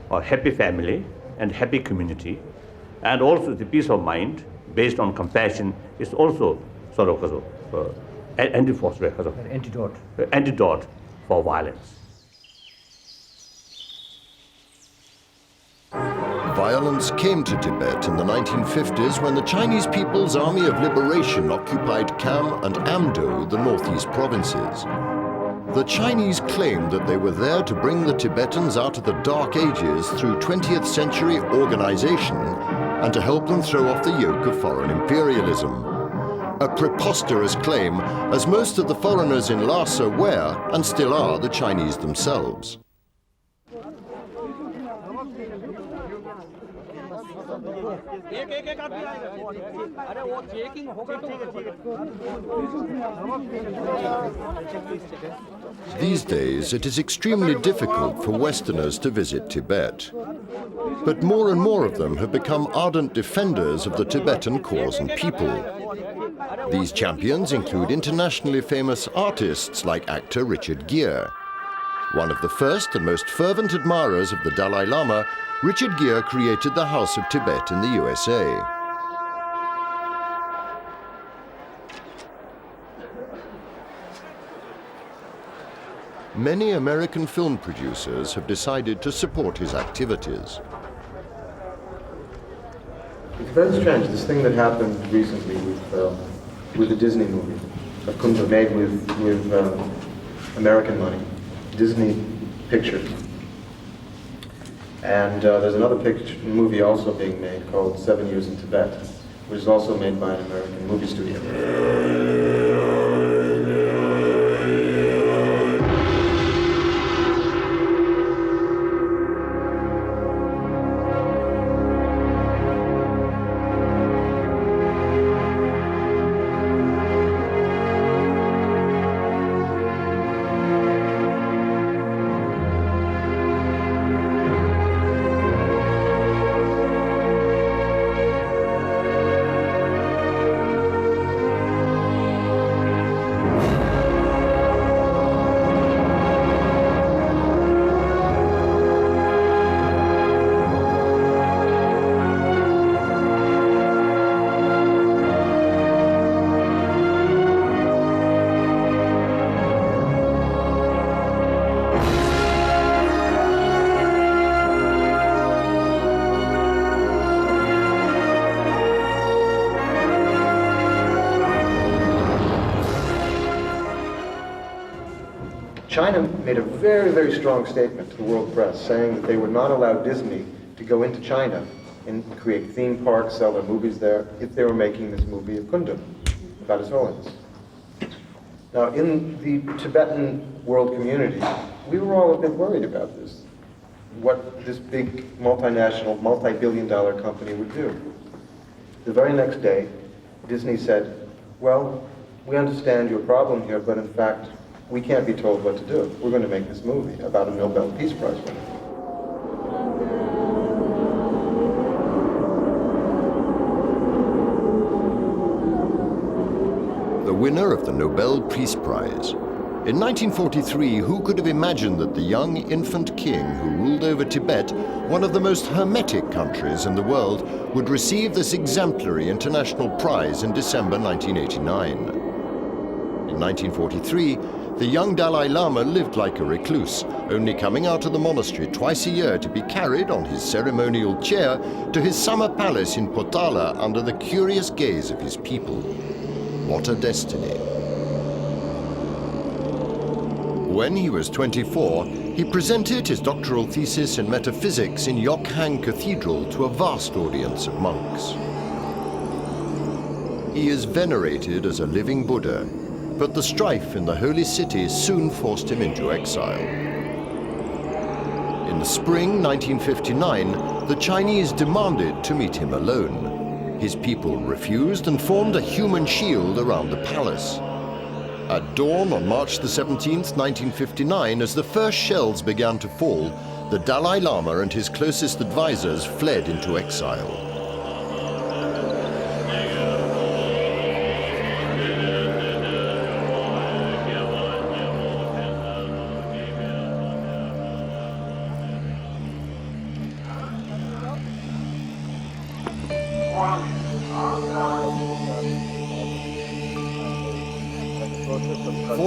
or happy family, and happy community. And also the peace of mind based on compassion is also sort of antidote for violence. Violence came to Tibet in the 1950s when the Chinese People's Army of Liberation occupied Kham and Amdo, the northeast provinces. The Chinese claimed that they were there to bring the Tibetans out of the Dark Ages through 20th century organization and to help them throw off the yoke of foreign imperialism. A preposterous claim, as most of the foreigners in Lhasa were and still are the Chinese themselves. These days, it is extremely difficult for Westerners to visit Tibet. But more and more of them have become ardent defenders of the Tibetan cause and people. These champions include internationally famous artists like actor Richard Gere. One of the first and most fervent admirers of the Dalai Lama, Richard Gere created the House of Tibet in the USA. Many American film producers have decided to support his activities. It's very strange, this thing that happened recently with the Disney movie, of Kundra, made with American money, Disney Pictures. And there's another movie also being made called 7 Years in Tibet, which is also made by an American movie studio. China made a very, very strong statement to the world press saying that they would not allow Disney to go into China and create theme parks, sell their movies there, if they were making this movie of Kundum, about His Holiness. Now, in the Tibetan world community, we were all a bit worried about this, what this big multinational, multi-billion-dollar company would do. The very next day, Disney said, well, we understand your problem here, but in fact, we can't be told what to do. We're going to make this movie about a Nobel Peace Prize winner. The winner of the Nobel Peace Prize. In 1943, who could have imagined that the young infant king who ruled over Tibet, one of the most hermetic countries in the world, would receive this exemplary international prize in December 1989. In 1943, the young Dalai Lama lived like a recluse, only coming out of the monastery twice a year to be carried on his ceremonial chair to his summer palace in Potala under the curious gaze of his people. What a destiny. When he was 24, he presented his doctoral thesis in metaphysics in Yokhang Cathedral to a vast audience of monks. He is venerated as a living Buddha, but the strife in the holy city soon forced him into exile. In the spring 1959, the Chinese demanded to meet him alone. His people refused and formed a human shield around the palace. At dawn on March the 17th, 1959, as the first shells began to fall, the Dalai Lama and his closest advisors fled into exile.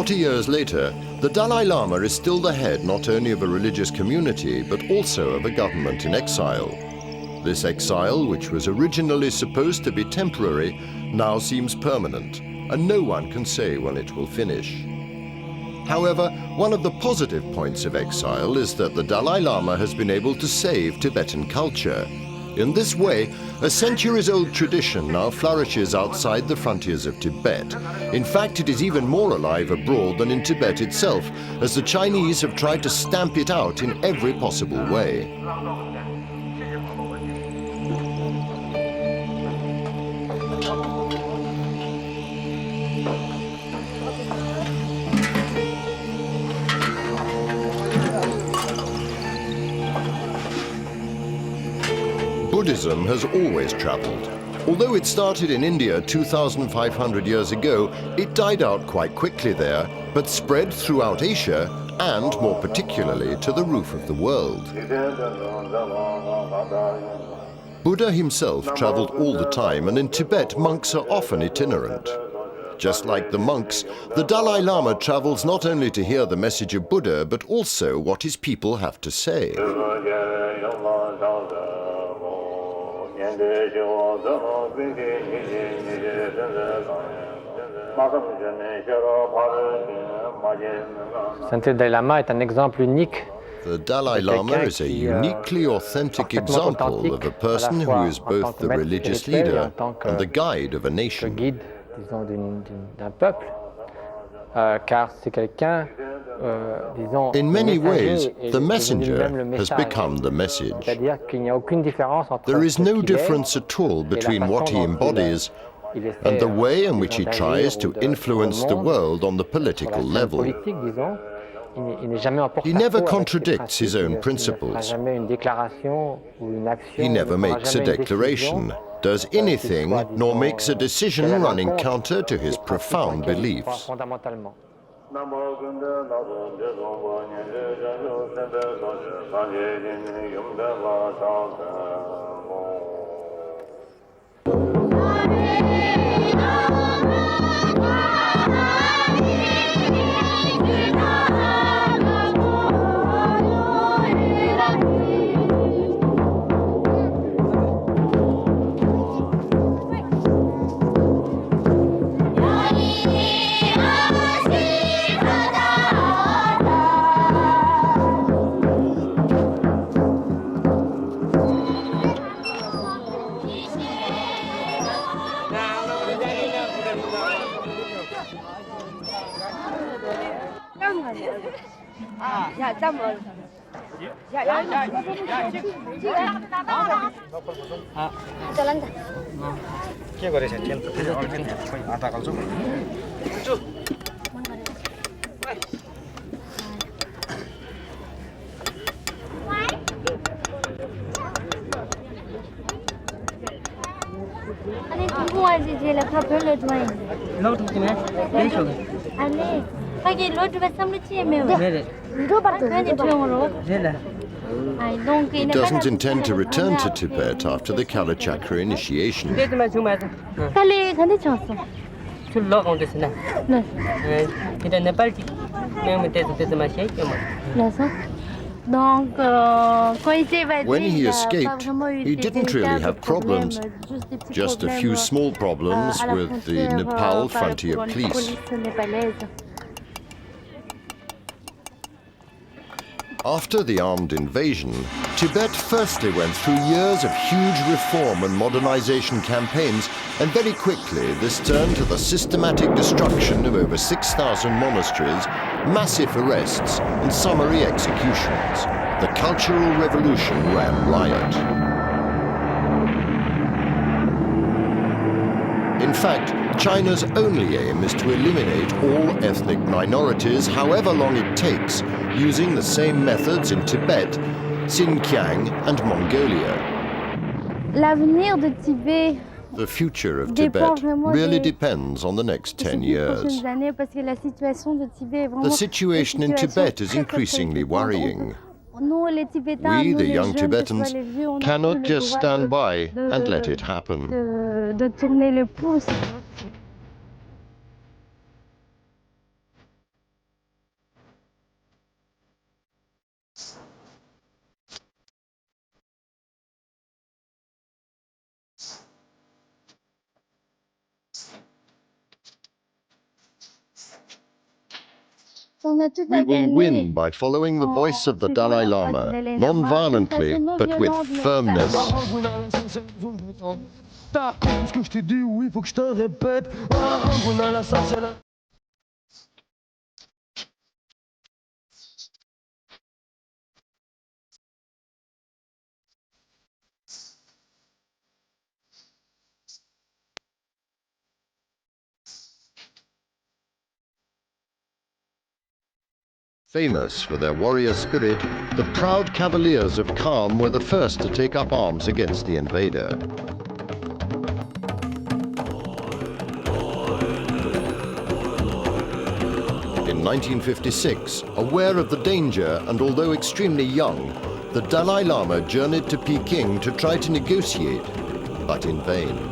Years later, the Dalai Lama is still the head not only of a religious community, but also of a government in exile. This exile, which was originally supposed to be temporary, now seems permanent, and no one can say when it will finish. However, one of the positive points of exile is that the Dalai Lama has been able to save Tibetan culture. In this way, a centuries-old tradition now flourishes outside the frontiers of Tibet. In fact, it is even more alive abroad than in Tibet itself, as the Chinese have tried to stamp it out in every possible way. Buddhism has always traveled. Although it started in India 2,500 years ago, it died out quite quickly there, but spread throughout Asia and, more particularly, to the roof of the world. Buddha himself traveled all the time, and in Tibet, monks are often itinerant. Just like the monks, the Dalai Lama travels not only to hear the message of Buddha, but also what his people have to say. The Dalai Lama est un exemple unique. The Dalai Lama is a uniquely authentic example of a person who is both the religious leader and the guide of a nation. Guide, disons, d'un peuple, car c'est quelqu'un, disons, in many ways, the messenger has become the message. C'est-à-dire qu'il n'y a aucune différence entre There is ce no qu'il est difference at all between what he embodies and the way in which he tries to influence the world on the political level. He never contradicts his own principles. He never makes a declaration, does anything, nor makes a decision running counter to his profound beliefs. He doesn't intend to return to Tibet after the Kalachakara initiation. When he escaped, he didn't really have problems, just a few small problems with the Nepal frontier police. After the armed invasion, Tibet firstly went through years of huge reform and modernization campaigns, and very quickly this turned to the systematic destruction of over 6,000 monasteries, massive arrests, and summary executions. The Cultural Revolution ran riot. In fact, China's only aim is to eliminate all ethnic minorities, however long it takes, using the same methods in Tibet, Xinjiang, and Mongolia. The future of Tibet really depends on the next 10 years. The situation in Tibet is increasingly worrying. We, the young Tibetans, cannot just stand by and let it happen. We will win by following the voice of the Dalai Lama, non-violently, but with firmness. Famous for their warrior spirit, the proud cavaliers of Kham were the first to take up arms against the invader. In 1956, aware of the danger and although extremely young, the Dalai Lama journeyed to Peking to try to negotiate, but in vain.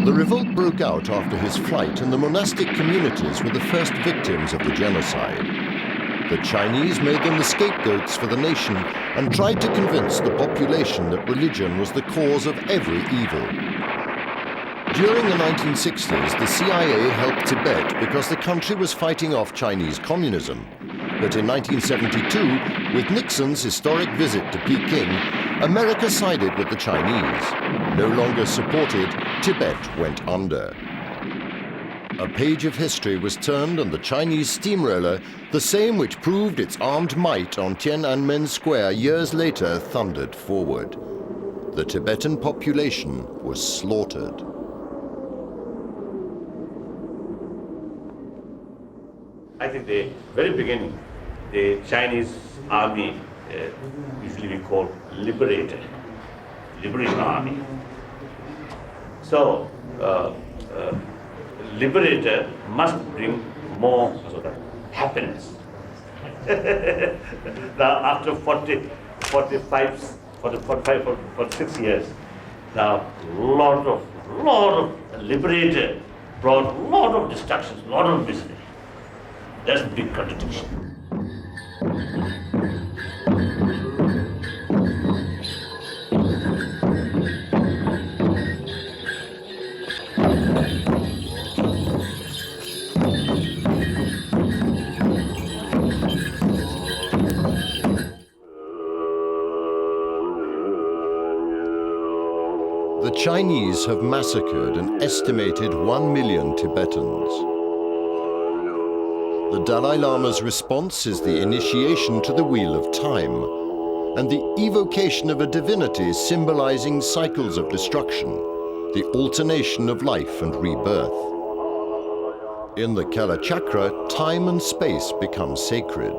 The revolt broke out after his flight, and the monastic communities were the first victims of the genocide. The Chinese made them the scapegoats for the nation and tried to convince the population that religion was the cause of every evil. During the 1960s, the CIA helped Tibet because the country was fighting off Chinese communism. But in 1972, with Nixon's historic visit to Peking, America sided with the Chinese. No longer supported, Tibet went under. A page of history was turned and the Chinese steamroller, the same which proved its armed might on Tiananmen Square years later, thundered forward. The Tibetan population was slaughtered. I think the very beginning, the Chinese army, usually we call liberation army. So, liberator must bring more sort of happiness. Now, after 46 years, now lot of liberator brought a lot of destructions, a lot of misery. That's a big contradiction. The Chinese have massacred an estimated 1 million Tibetans. The Dalai Lama's response is the initiation to the Wheel of Time and the evocation of a divinity symbolizing cycles of destruction, the alternation of life and rebirth. In the Kalachakara, time and space become sacred.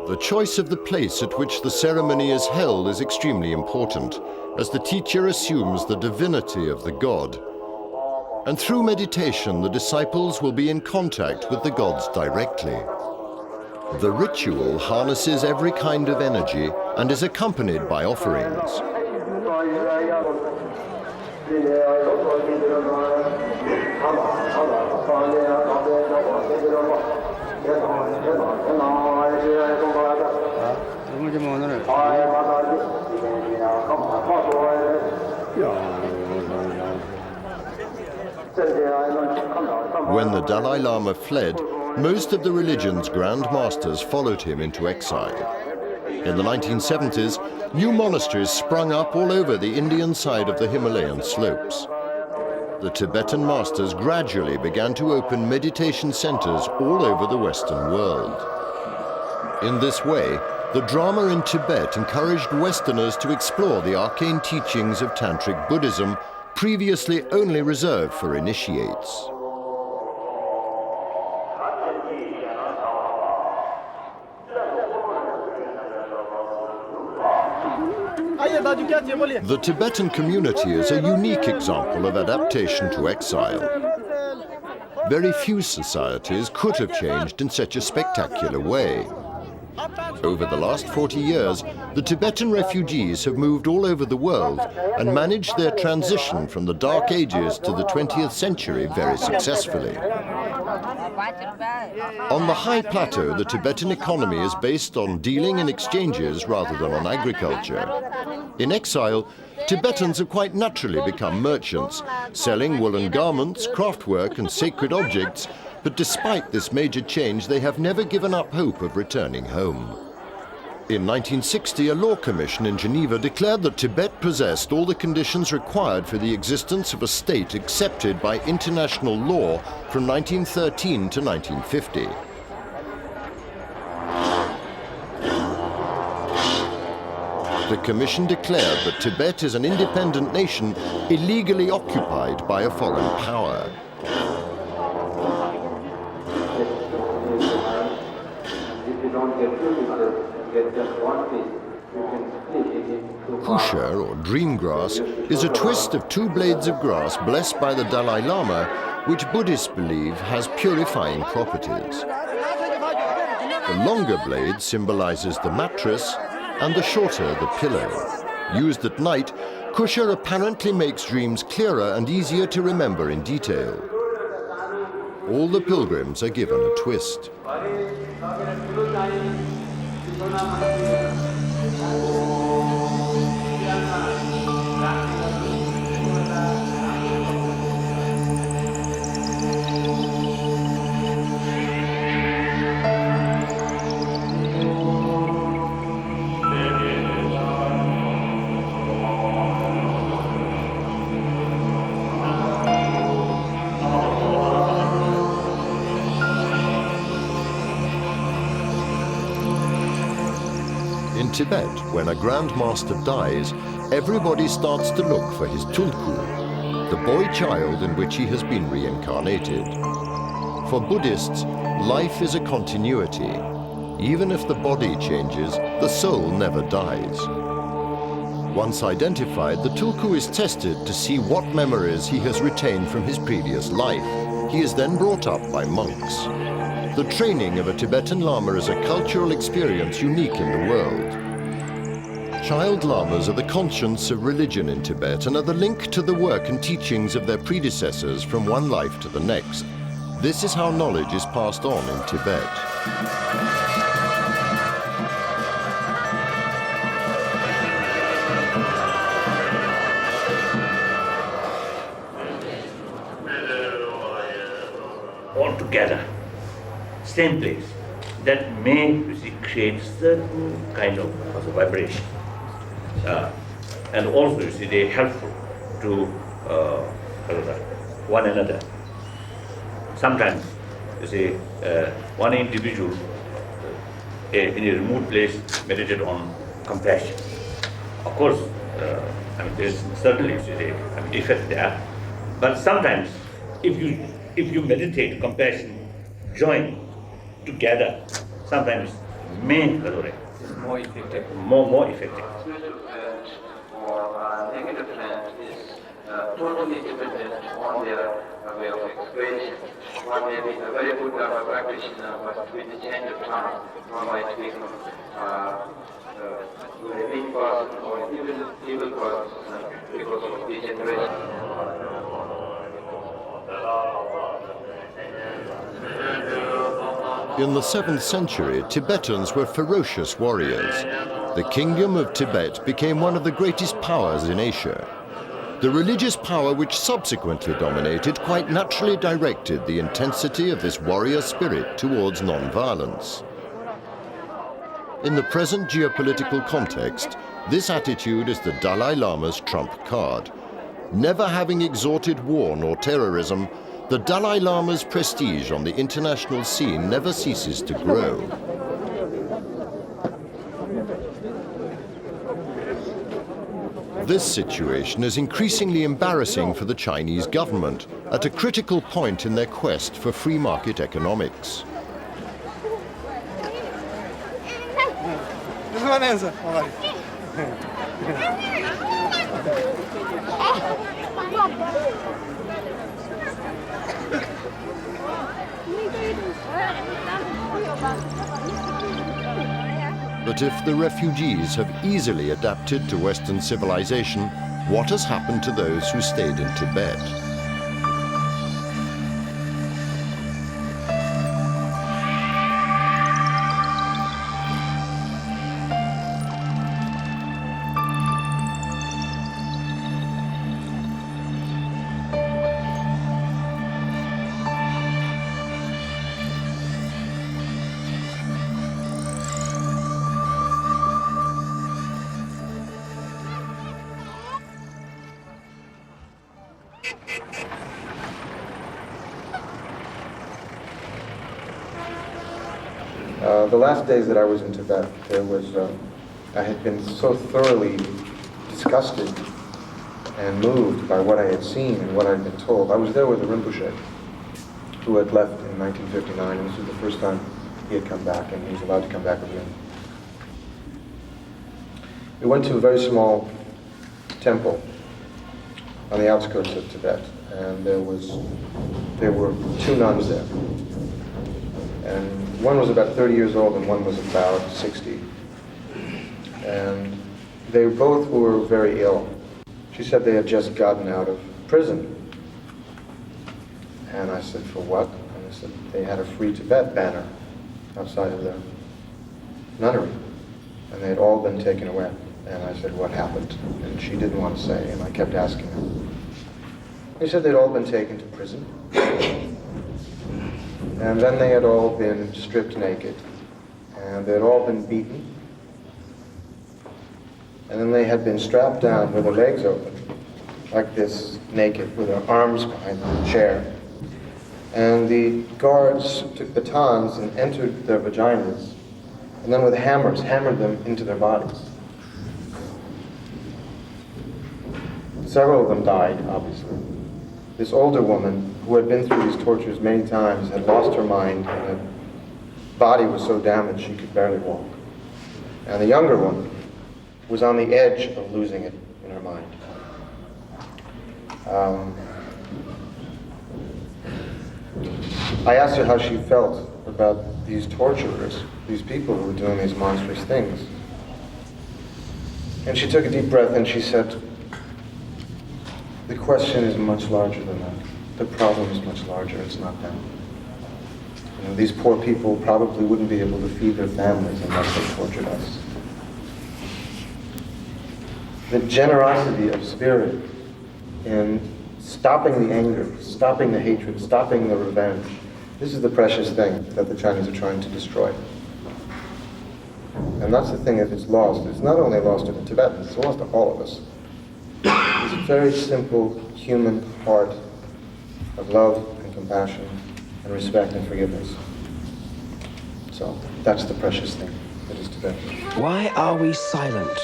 The choice of the place at which the ceremony is held is extremely important, as the teacher assumes the divinity of the god. And through meditation, the disciples will be in contact with the gods directly. The ritual harnesses every kind of energy and is accompanied by offerings. When the Dalai Lama fled, most of the religion's grand masters followed him into exile. In the 1970s, new monasteries sprung up all over the Indian side of the Himalayan slopes. The Tibetan masters gradually began to open meditation centers all over the Western world. In this way, the drama in Tibet encouraged Westerners to explore the arcane teachings of Tantric Buddhism, previously only reserved for initiates. The Tibetan community is a unique example of adaptation to exile. Very few societies could have changed in such a spectacular way. Over the last 40 years, the Tibetan refugees have moved all over the world and managed their transition from the Dark Ages to the 20th century very successfully. On the high plateau, the Tibetan economy is based on dealing and exchanges rather than on agriculture. In exile, Tibetans have quite naturally become merchants, selling woolen garments, craftwork and sacred objects, but despite this major change, they have never given up hope of returning home. In 1960, a law commission in Geneva declared that Tibet possessed all the conditions required for the existence of a state accepted by international law from 1913 to 1950. The commission declared that Tibet is an independent nation illegally occupied by a foreign power. Kusha, or dream grass, is a twist of two blades of grass blessed by the Dalai Lama, which Buddhists believe has purifying properties. The longer blade symbolizes the mattress and the shorter the pillow. Used at night, Kusha apparently makes dreams clearer and easier to remember in detail. All the pilgrims are given a twist. In Tibet, when a Grand Master dies, everybody starts to look for his tulku, the boy child in which he has been reincarnated. For Buddhists, life is a continuity. Even if the body changes, the soul never dies. Once identified, the tulku is tested to see what memories he has retained from his previous life. He is then brought up by monks. The training of a Tibetan Lama is a cultural experience unique in the world. Child Lamas are the conscience of religion in Tibet and are the link to the work and teachings of their predecessors from one life to the next. This is how knowledge is passed on in Tibet. All together, same place, that may create certain kind of vibration. And also, you see, they're helpful to one another. Sometimes, you see, one individual in a remote place meditate on compassion. Of course, there's certainly, you see, effect there. But sometimes, if you meditate compassion, join together, sometimes may more effective. More effective. Negative trend is totally dependent on their way of expression. One may be a very good practitioner, but with the change of time, one might become a weak person or even evil person because of degeneration. In the 7th century, Tibetans were ferocious warriors. The Kingdom of Tibet became one of the greatest powers in Asia. The religious power which subsequently dominated quite naturally directed the intensity of this warrior spirit towards non-violence. In the present geopolitical context, this attitude is the Dalai Lama's trump card. Never having exhorted war nor terrorism, the Dalai Lama's prestige on the international scene never ceases to grow. This situation is increasingly embarrassing for the Chinese government at a critical point in their quest for free market economics. But if the refugees have easily adapted to Western civilization, what has happened to those who stayed in Tibet? The last days that I was in Tibet, I had been so thoroughly disgusted and moved by what I had seen and what I'd been told. I was there with a Rinpoche who had left in 1959, and this was the first time he had come back, and he was allowed to come back with me. We went to a very small temple on the outskirts of Tibet, and there were two nuns there. And one was about 30 years old and one was about 60. And they both were very ill. She said they had just gotten out of prison. And I said, for what? And they said they had a Free Tibet banner outside of their nunnery. And they had all been taken away. And I said, what happened? And she didn't want to say, and I kept asking her. They said they'd all been taken to prison. And then they had all been stripped naked, and they had all been beaten. And then they had been strapped down with their legs open, like this, naked, with their arms behind the chair. And the guards took batons and entered their vaginas, and then with hammers, hammered them into their bodies. Several of them died, obviously. This older woman, who had been through these tortures many times, had lost her mind, and her body was so damaged she could barely walk. And the younger one was on the edge of losing it in her mind. I asked her how she felt about these torturers, these people who were doing these monstrous things. And she took a deep breath and she said, the question is much larger than that. The problem is much larger. It's not them. You know, these poor people probably wouldn't be able to feed their families unless they tortured us. The generosity of spirit in stopping the anger, stopping the hatred, stopping the revenge, this is the precious thing that the Chinese are trying to destroy. And that's the thing, if it's lost, it's not only lost to the Tibetans, it's lost to all of us. This very simple human heart of love and compassion and respect and forgiveness. So that's the precious thing that is Tibet. Why are we silent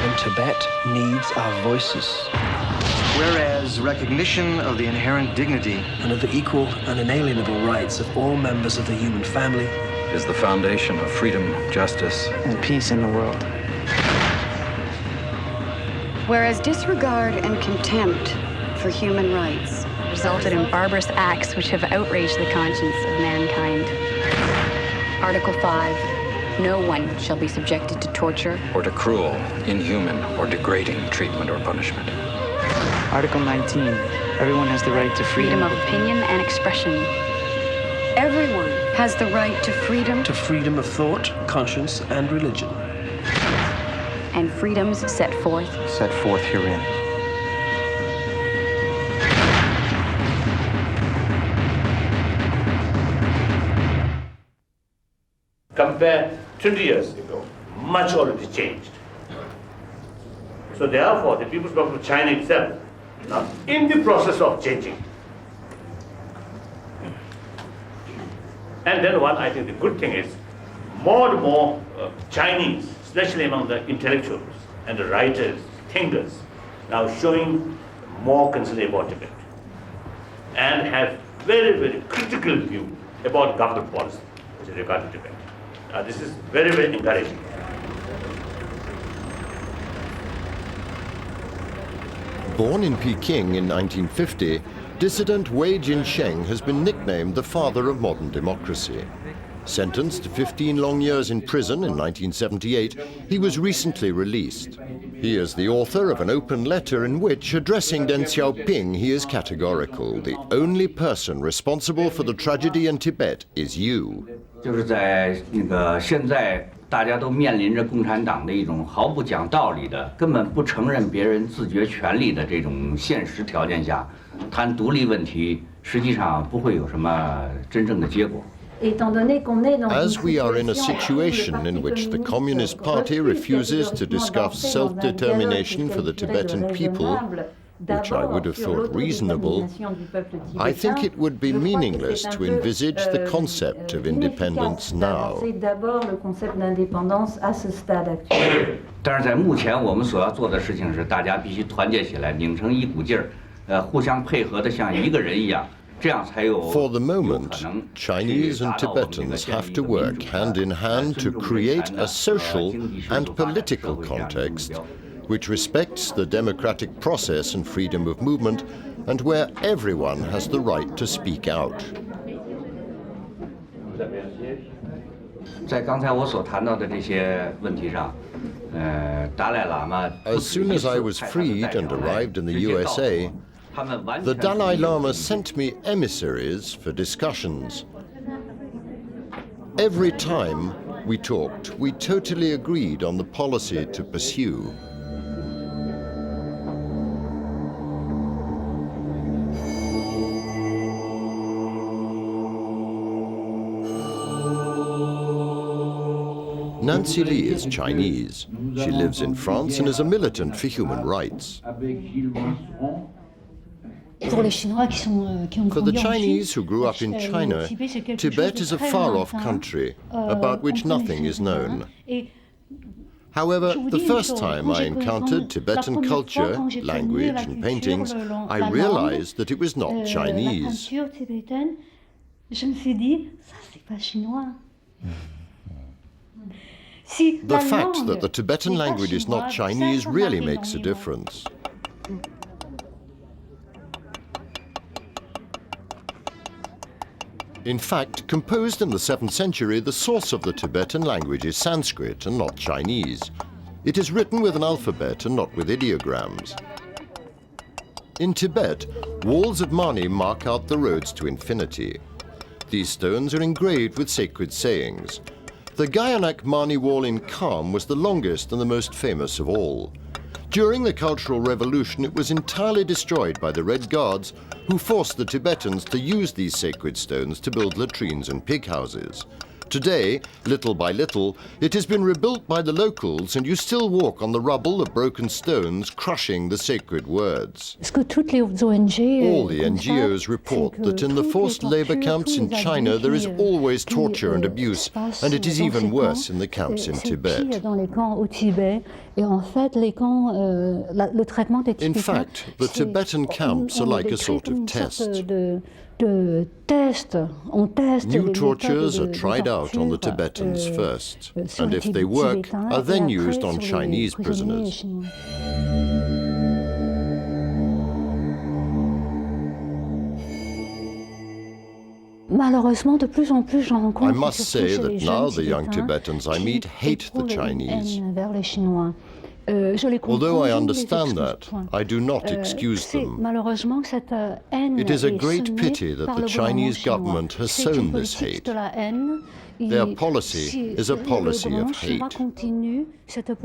when Tibet needs our voices? Whereas recognition of the inherent dignity and of the equal and inalienable rights of all members of the human family is the foundation of freedom, justice, and peace in the world. Whereas disregard and contempt for human rights resulted in barbarous acts which have outraged the conscience of mankind. Article 5, no one shall be subjected to torture or to cruel, inhuman, or degrading treatment or punishment. Article 19, everyone has the right to freedom of opinion and expression. Everyone has the right to freedom. To freedom of thought, conscience, and religion. And freedoms set forth. Set forth herein. Compare 20 years ago, much already changed. So therefore, the People's Republic of China itself now in the process of changing. And then I think the good thing is more and more Chinese, especially among the intellectuals and the writers, thinkers, now showing more concern about Tibet and have very, very critical view about government policy with regard to Tibet. This is very, very encouraging. Born in Peking in 1950, dissident Wei Jinsheng has been nicknamed the father of modern democracy. Sentenced to 15 long years in prison in 1978, he was recently released. He is the author of an open letter in which, addressing Deng Xiaoping, he is categorical. The only person responsible for the tragedy in Tibet is you. 就是在那个现在大家都面临着共产党的一种毫不讲道理的、根本不承认别人自决权利的这种现实条件下，谈独立问题，实际上不会有什么真正的结果。 As we are in a situation in which the Communist Party refuses to discuss self-determination for the Tibetan people, which I would have thought reasonable, I think it would be meaningless to envisage the concept of independence now. 但是在目前我们所要做的事情是，大家必须团结起来，拧成一股劲儿，互相配合的像一个人一样。 For the moment, Chinese and Tibetans have to work hand in hand to create a social and political context which respects the democratic process and freedom of movement, and where everyone has the right to speak out. 在刚才我所谈到的这些问题上，达赖喇嘛 As soon as I was freed and arrived in the USA, the Dalai Lama sent me emissaries for discussions. Every time we talked, we totally agreed on the policy to pursue. Nancy Lee is Chinese. She lives in France and is a militant for human rights. For the Chinese who grew up in China, Tibet is a far-off country about which nothing is known. However, the first time I encountered Tibetan culture, language and paintings, I realized that it was not Chinese. The fact that the Tibetan language is not Chinese really makes a difference. In fact, composed in the 7th century, the source of the Tibetan language is Sanskrit and not Chinese. It is written with an alphabet and not with ideograms. In Tibet, walls of mani mark out the roads to infinity. These stones are engraved with sacred sayings. The Gyanak Mani wall in Kham was the longest and the most famous of all. During the Cultural Revolution, it was entirely destroyed by the Red Guards, who forced the Tibetans to use these sacred stones to build latrines and pig houses. Today, little by little, it has been rebuilt by the locals, and you still walk on the rubble of broken stones, crushing the sacred words. All the NGOs report that in the forced labor camps in China there is always torture and abuse, and it is even worse in the camps in Tibet. In fact, the Tibetan camps are like a sort of test. New tortures are tried out on the Tibetans first, and if they work, are then used on Chinese prisoners. I must say that now the young Tibetans I meet hate the Chinese. Although I understand that, I do not excuse them. It is a great pity that the Chinese government has sown this hate. Their policy is a policy of hate.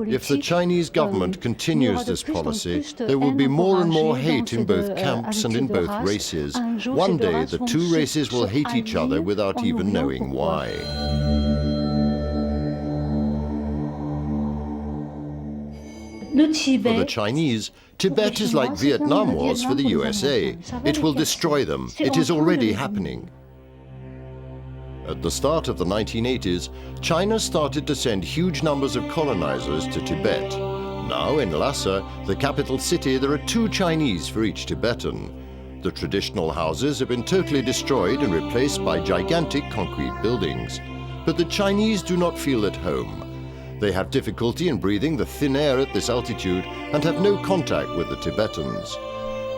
If the Chinese government continues this policy, there will be more and more hate in both camps and in both races. One day, the two races will hate each other without even knowing why. For the Chinese, Tibet is like Vietnam was for the USA. It will destroy them. It is already happening. At the start of the 1980s, China started to send huge numbers of colonizers to Tibet. Now in Lhasa, the capital city, there are 2 Chinese for each Tibetan. The traditional houses have been totally destroyed and replaced by gigantic concrete buildings. But the Chinese do not feel at home. They have difficulty in breathing the thin air at this altitude and have no contact with the Tibetans.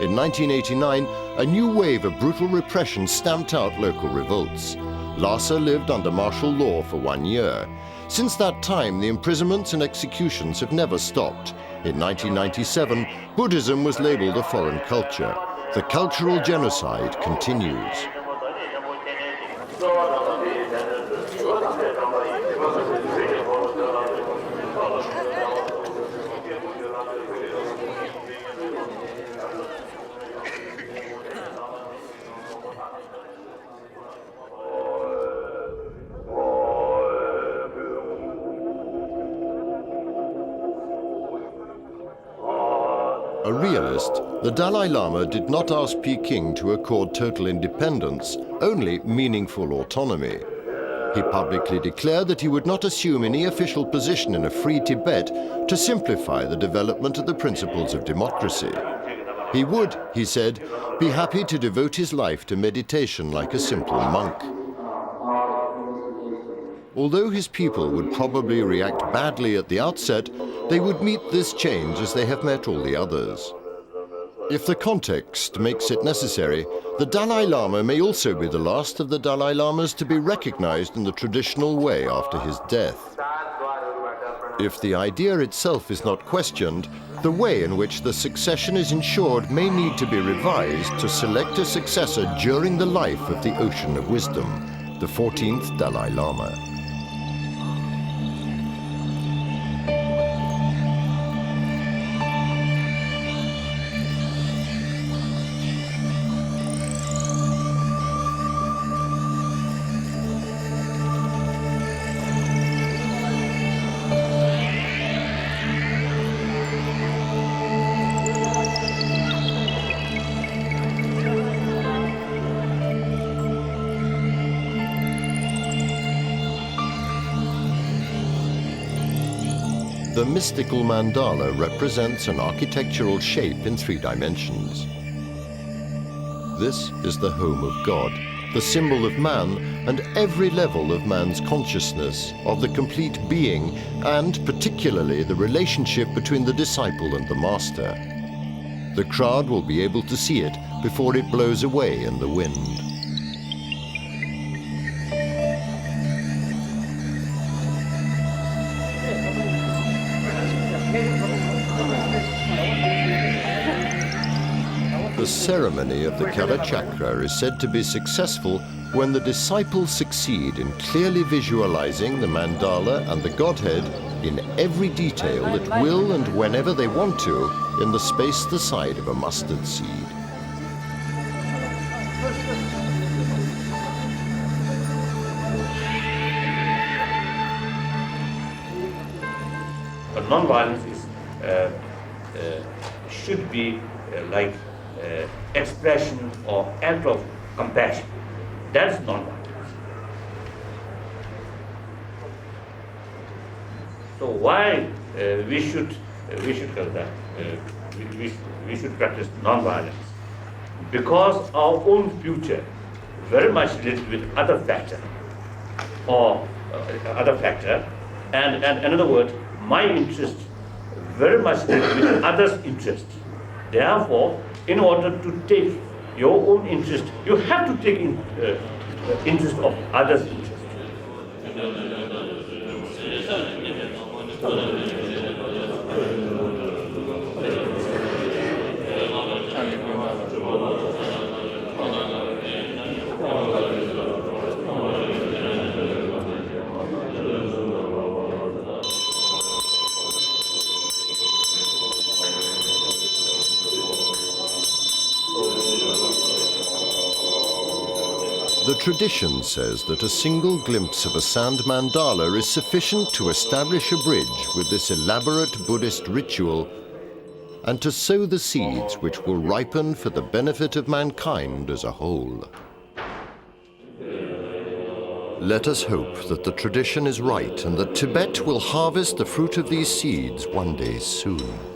In 1989, a new wave of brutal repression stamped out local revolts. Lhasa lived under martial law for 1 year. Since that time, the imprisonments and executions have never stopped. In 1997, Buddhism was labeled a foreign culture. The cultural genocide continues. A realist, the Dalai Lama did not ask Peking to accord total independence, only meaningful autonomy. He publicly declared that he would not assume any official position in a free Tibet to simplify the development of the principles of democracy. He would, he said, be happy to devote his life to meditation like a simple monk. Although his people would probably react badly at the outset, they would meet this change as they have met all the others. If the context makes it necessary, the Dalai Lama may also be the last of the Dalai Lamas to be recognized in the traditional way after his death. If the idea itself is not questioned, the way in which the succession is ensured may need to be revised to select a successor during the life of the Ocean of Wisdom, the 14th Dalai Lama. The mystical mandala represents an architectural shape in 3 dimensions. This is the home of God, the symbol of man and every level of man's consciousness, of the complete being, and particularly the relationship between the disciple and the master. The crowd will be able to see it before it blows away in the wind. The ceremony of the Kalachakara is said to be successful when the disciples succeed in clearly visualizing the mandala and the Godhead in every detail at will and whenever they want to in the space the size of a mustard seed. But non-violence is, should be like expression or act of compassion. That's non-violence. So why we should call that we should practice non-violence? Because our own future very much related with other factor and another word, my interest very much related with others' interest. Therefore, in order to take your own interest, you have to take interest of others' interest. the tradition says that a single glimpse of a sand mandala is sufficient to establish a bridge with this elaborate Buddhist ritual and to sow the seeds which will ripen for the benefit of mankind as a whole. Let us hope that the tradition is right and that Tibet will harvest the fruit of these seeds one day soon.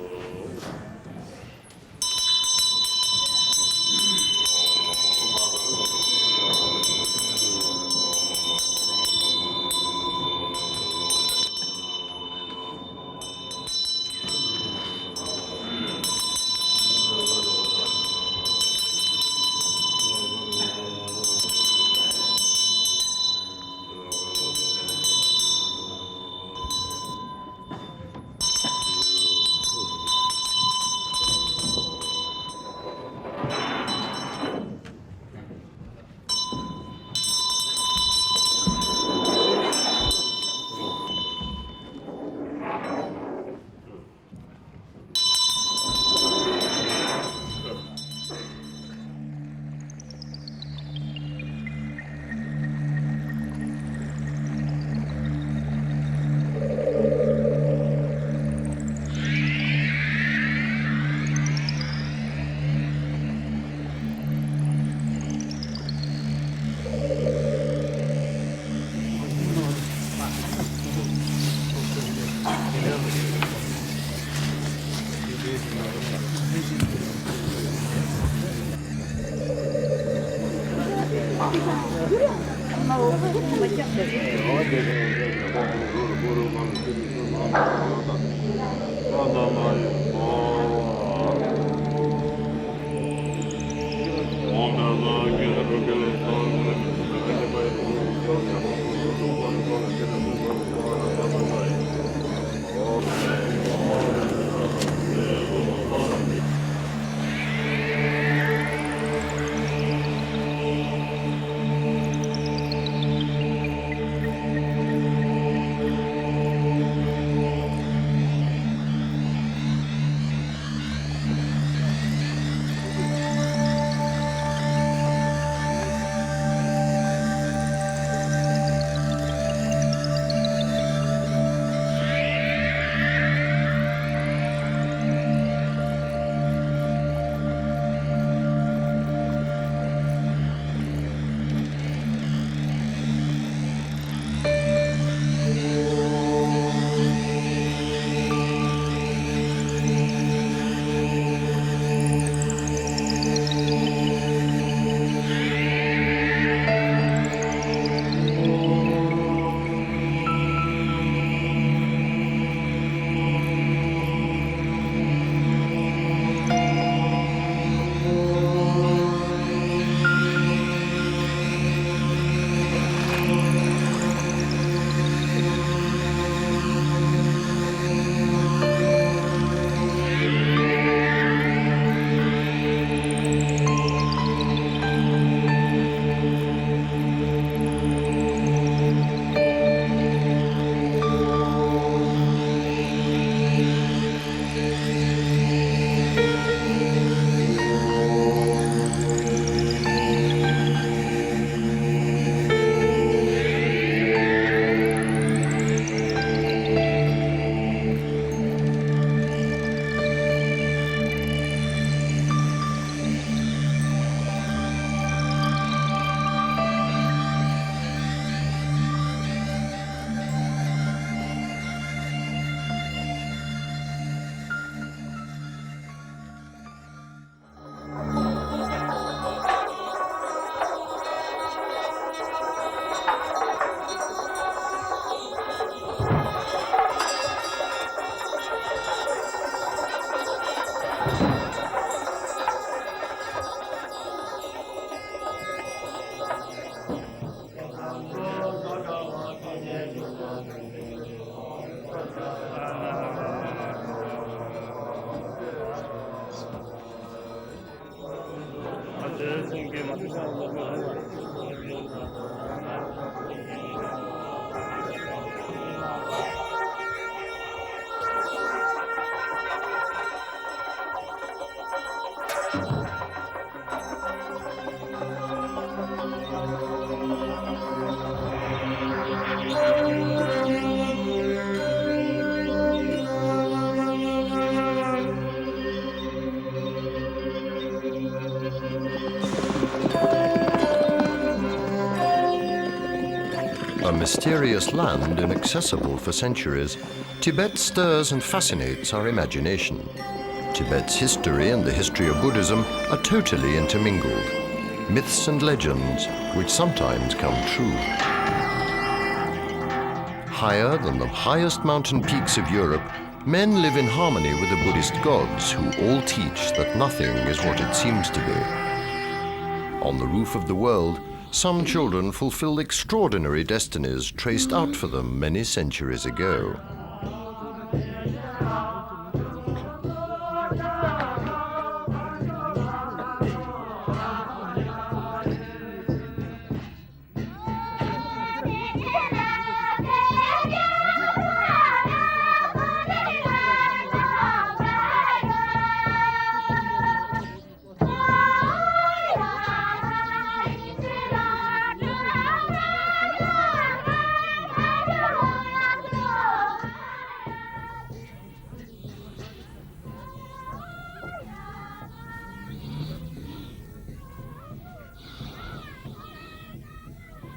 mysterious land inaccessible for centuries, Tibet stirs and fascinates our imagination. Tibet's history and the history of Buddhism are totally intermingled. Myths and legends which sometimes come true. Higher than the highest mountain peaks of Europe, men live in harmony with the Buddhist gods who all teach that nothing is what it seems to be. On the roof of the world, some children fulfill extraordinary destinies traced out for them many centuries ago.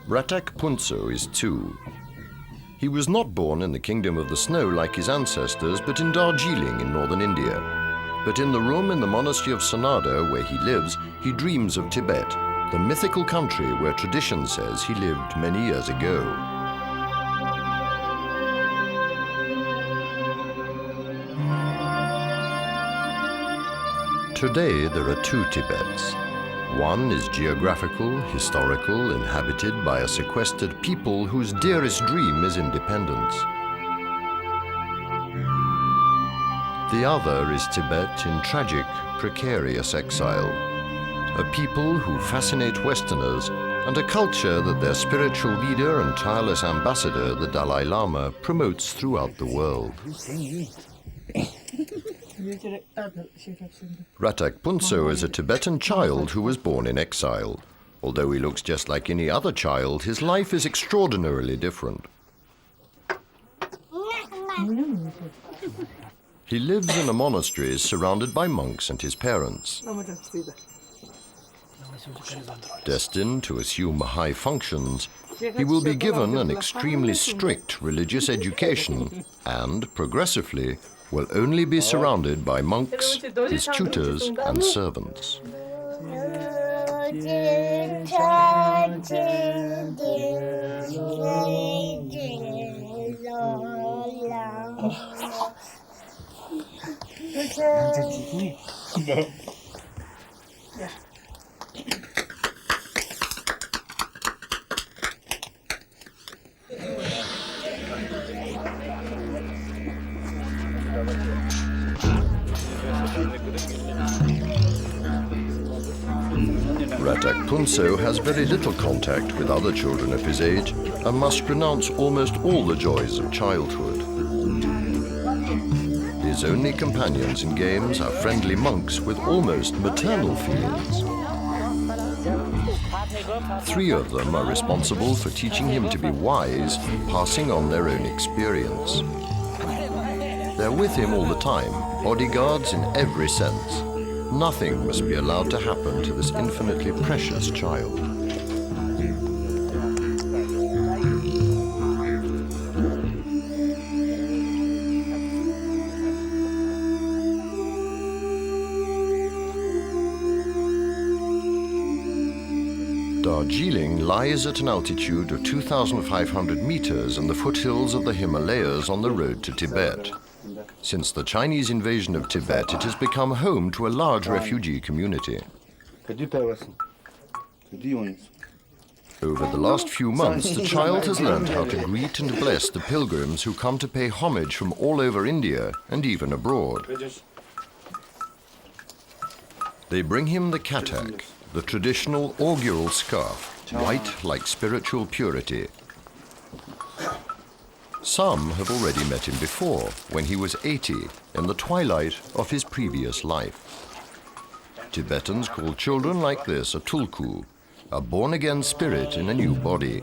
Ratak Punso is 2. He was not born in the kingdom of the snow like his ancestors, but in Darjeeling in northern India. But in the room in the monastery of Sanada where he lives, he dreams of Tibet, the mythical country where tradition says he lived many years ago. Today there are 2 Tibets. One is geographical, historical, inhabited by a sequestered people whose dearest dream is independence. The other is Tibet in tragic, precarious exile. A people who fascinate Westerners and a culture that their spiritual leader and tireless ambassador, the Dalai Lama, promotes throughout the world. Ratak Punso is a Tibetan child who was born in exile. Although he looks just like any other child, his life is extraordinarily different. He lives in a monastery surrounded by monks and his parents. Destined to assume high functions, he will be given an extremely strict religious education and, progressively, will only be surrounded by monks, his tutors and servants. Ratak Punso has very little contact with other children of his age and must renounce almost all the joys of childhood. His only companions in games are friendly monks with almost maternal feelings. 3 of them are responsible for teaching him to be wise, passing on their own experience. They're with him all the time, bodyguards in every sense. Nothing must be allowed to happen to this infinitely precious child. Darjeeling lies at an altitude of 2,500 meters in the foothills of the Himalayas on the road to Tibet. Since the Chinese invasion of Tibet, it has become home to a large refugee community. Over the last few months, the child has learned how to greet and bless the pilgrims who come to pay homage from all over India and even abroad. They bring him the katak, the traditional augural scarf, white like spiritual purity. Some have already met him before, when he was 80, in the twilight of his previous life. Tibetans call children like this a tulku, a born-again spirit in a new body.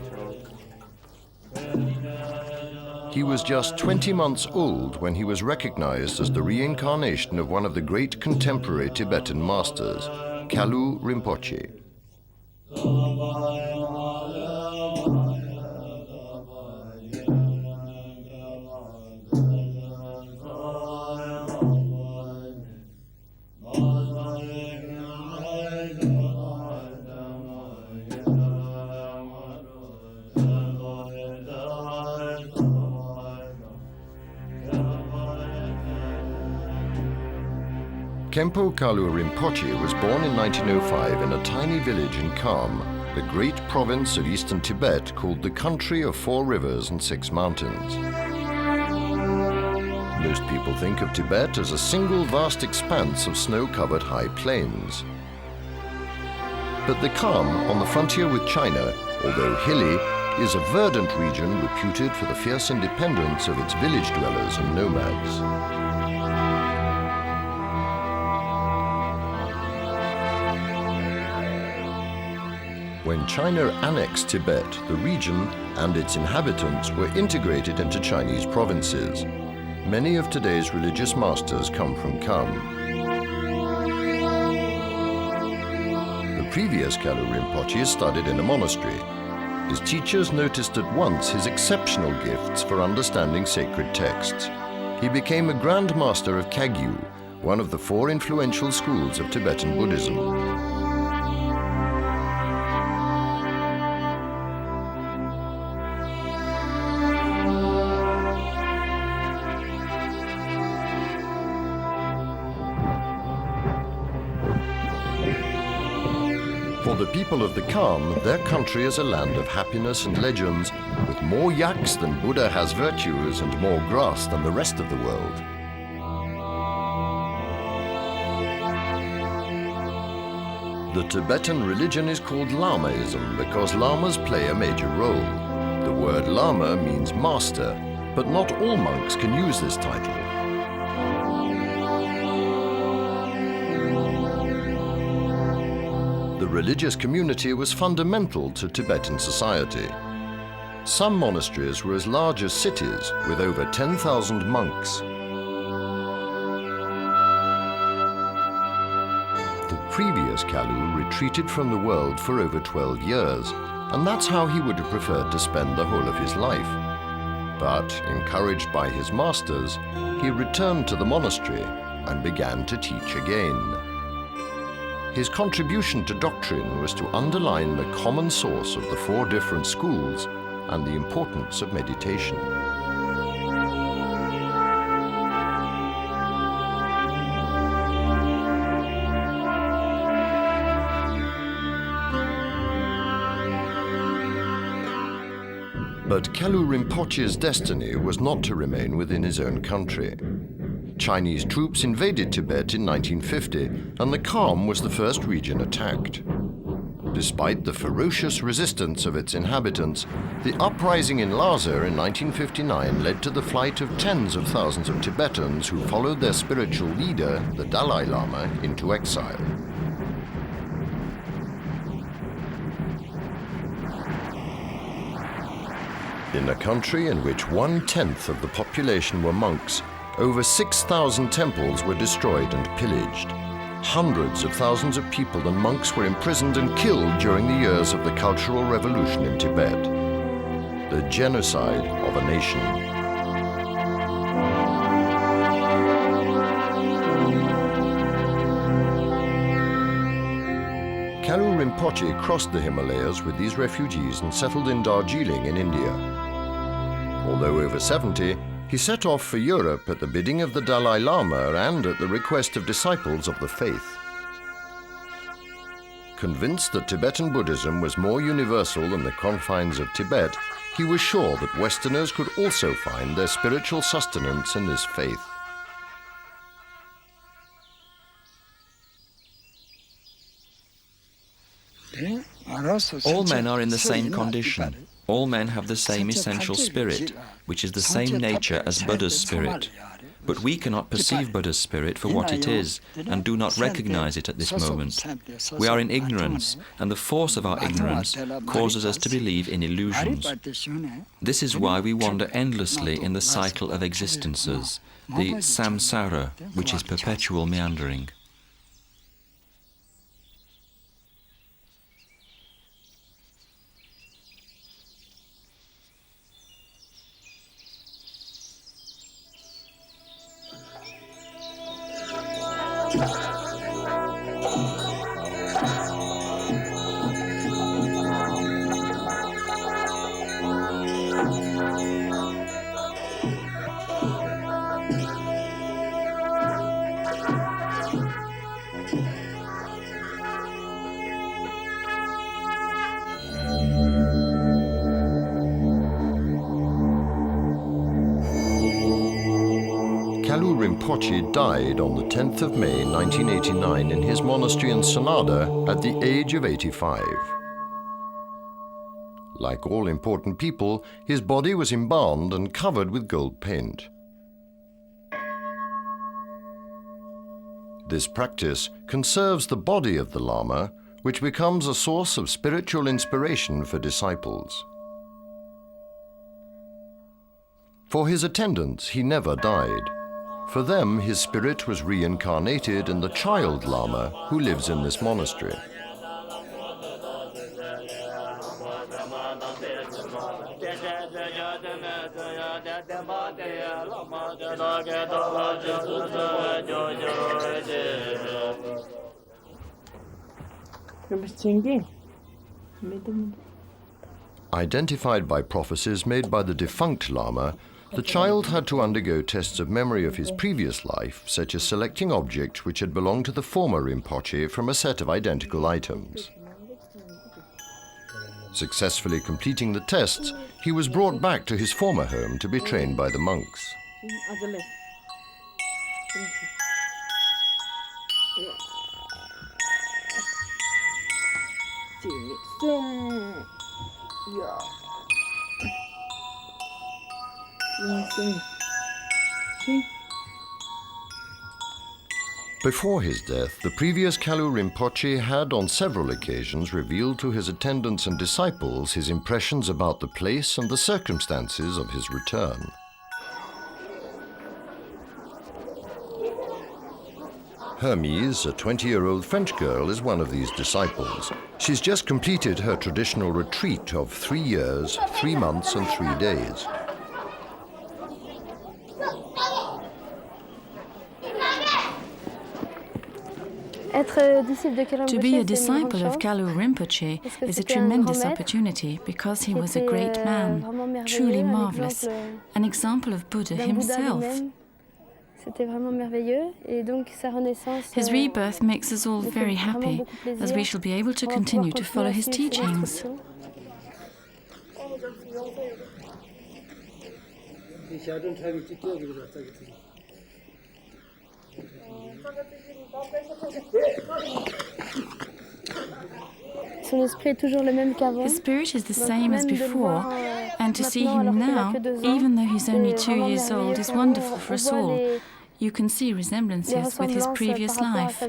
He was just 20 months old when he was recognized as the reincarnation of one of the great contemporary Tibetan masters, Phendé Rinpoche. Khenpo Kalu Rinpoche was born in 1905 in a tiny village in Kham, the great province of eastern Tibet called the country of 4 rivers and 6 mountains. Most people think of Tibet as a single vast expanse of snow-covered high plains. But the Kham, on the frontier with China, although hilly, is a verdant region reputed for the fierce independence of its village dwellers and nomads. When China annexed Tibet, the region and its inhabitants were integrated into Chinese provinces. Many of today's religious masters come from Kham. The previous Kalu Rinpoche studied in a monastery. His teachers noticed at once his exceptional gifts for understanding sacred texts. He became a Grand Master of Kagyu, one of the 4 influential schools of Tibetan Buddhism. For the people of the Kham, their country is a land of happiness and legends, with more yaks than Buddha has virtues and more grass than the rest of the world. The Tibetan religion is called Lamaism because lamas play a major role. The word Lama means master, but not all monks can use this title. The religious community was fundamental to Tibetan society. Some monasteries were as large as cities, with over 10,000 monks. The previous Kalu retreated from the world for over 12 years, and that's how he would have preferred to spend the whole of his life. But, encouraged by his masters, he returned to the monastery and began to teach again. His contribution to doctrine was to underline the common source of the 4 different schools and the importance of meditation. But Kalu Rinpoche's destiny was not to remain within his own country. Chinese troops invaded Tibet in 1950, and the Kham was the first region attacked. Despite the ferocious resistance of its inhabitants, the uprising in Lhasa in 1959 led to the flight of tens of thousands of Tibetans who followed their spiritual leader, the Dalai Lama, into exile. In a country in which 1/10 of the population were monks, over 6,000 temples were destroyed and pillaged. Hundreds of thousands of people and monks were imprisoned and killed during the years of the Cultural Revolution in Tibet. The genocide of a nation. Kalu Rinpoche crossed the Himalayas with these refugees and settled in Darjeeling in India. Although over 70, he set off for Europe at the bidding of the Dalai Lama and at the request of disciples of the faith. Convinced that Tibetan Buddhism was more universal than the confines of Tibet, he was sure that Westerners could also find their spiritual sustenance in this faith. All men are in the same condition. All men have the same essential spirit, which is the same nature as Buddha's spirit. But we cannot perceive Buddha's spirit for what it is, and do not recognize it at this moment. We are in ignorance, and the force of our ignorance causes us to believe in illusions. This is why we wander endlessly in the cycle of existences, the samsara, which is perpetual meandering. Kalu Rinpoche died on the 10th of May 1989 in his monastery in Sonada at the age of 85. Like all important people, his body was embalmed and covered with gold paint. This practice conserves the body of the Lama, which becomes a source of spiritual inspiration for disciples. For his attendants, he never died. For them, his spirit was reincarnated in the child Lama who lives in this monastery. Identified by prophecies made by the defunct Lama, the child had to undergo tests of memory of his previous life, such as selecting objects which had belonged to the former Rinpoche from a set of identical items. Successfully completing the tests, he was brought back to his former home to be trained by the monks. Before his death, the previous Kalu Rinpoche had on several occasions revealed to his attendants and disciples his impressions about the place and the circumstances of his return. Hermes, a 20-year-old French girl, is one of these disciples. She's just completed her traditional retreat of 3 years, 3 months and 3 days. To be a disciple of Kalu Rinpoche is a tremendous opportunity because he was a great man, truly marvelous, an example of Buddha himself. His rebirth makes us all very happy, as we shall be able to continue to follow his teachings. His spirit is the same as before, and to see him now, even though he's only 2 years old, is wonderful for us all. You can see resemblances with his previous life.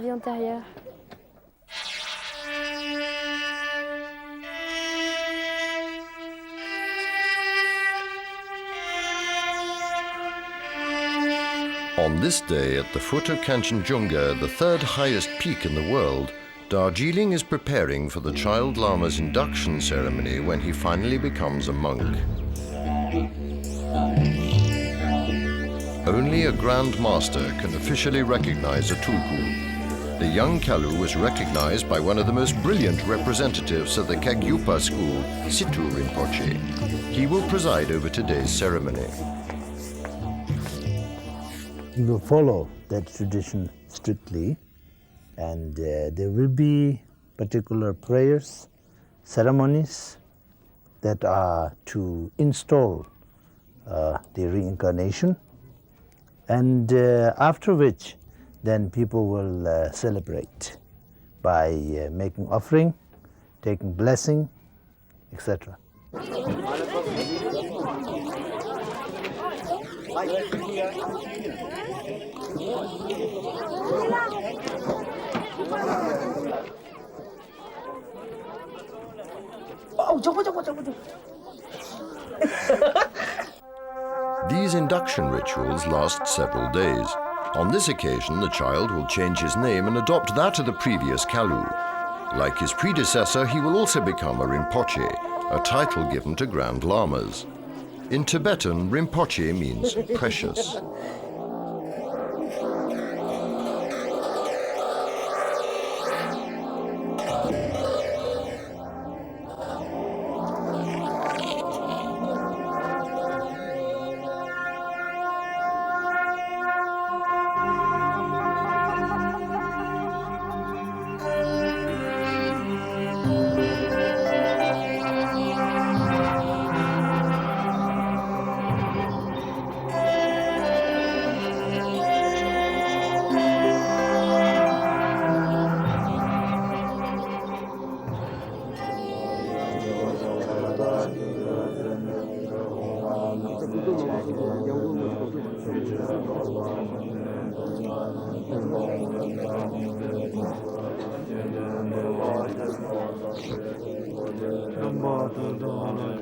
On this day, at the foot of Kanchenjunga, the third highest peak in the world, Darjeeling is preparing for the child Lama's induction ceremony when he finally becomes a monk. Only a Grand Master can officially recognize a tulku. The young Kalu was recognized by one of the most brilliant representatives of the Kagyupa school, Situ Rinpoche. He will preside over today's ceremony. We will follow that tradition strictly, and there will be particular prayers, ceremonies that are to install the reincarnation, and after which then people will celebrate by making offering, taking blessing, etc. These induction rituals last several days. On this occasion, the child will change his name and adopt that of the previous Kalu. Like his predecessor, he will also become a Rinpoche, a title given to Grand Lamas. In Tibetan, Rinpoche means precious.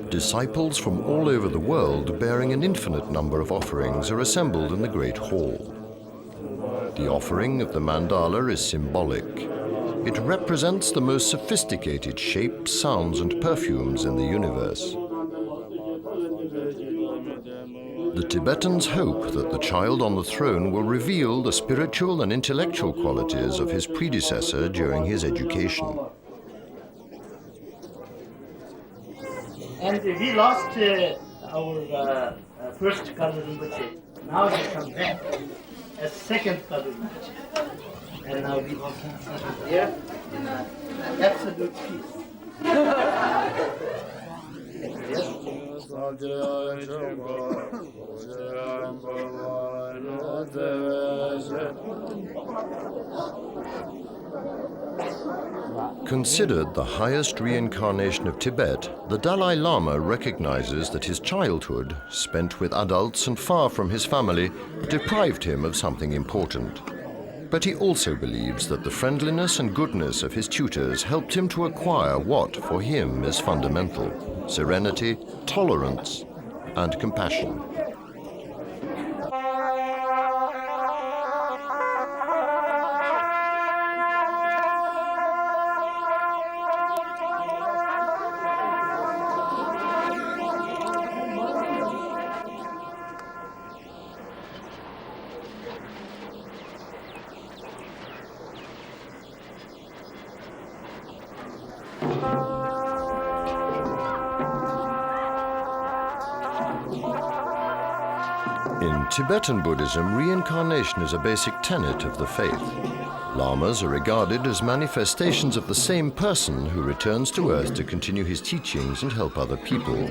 Disciples from all over the world bearing an infinite number of offerings are assembled in the Great Hall. The offering of the mandala is symbolic. It represents the most sophisticated shapes, sounds, and perfumes in the universe. The Tibetans hope that the child on the throne will reveal the spiritual and intellectual qualities of his predecessor during his education. And we lost our first cradle Rinpoche. Now he comes back as second cradle Rinpoche. And now we all can see here in absolute peace. Considered the highest reincarnation of Tibet, the Dalai Lama recognizes that his childhood, spent with adults and far from his family, deprived him of something important. But he also believes that the friendliness and goodness of his tutors helped him to acquire what, for him, is fundamental: serenity, tolerance, and compassion. In Tibetan Buddhism, reincarnation is a basic tenet of the faith. Lamas are regarded as manifestations of the same person who returns to earth to continue his teachings and help other people.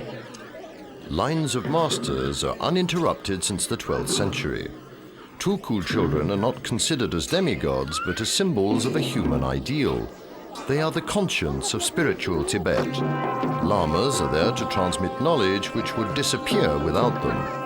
Lines of masters are uninterrupted since the 12th century. Tulku children are not considered as demigods, but as symbols of a human ideal. They are the conscience of spiritual Tibet. Lamas are there to transmit knowledge which would disappear without them.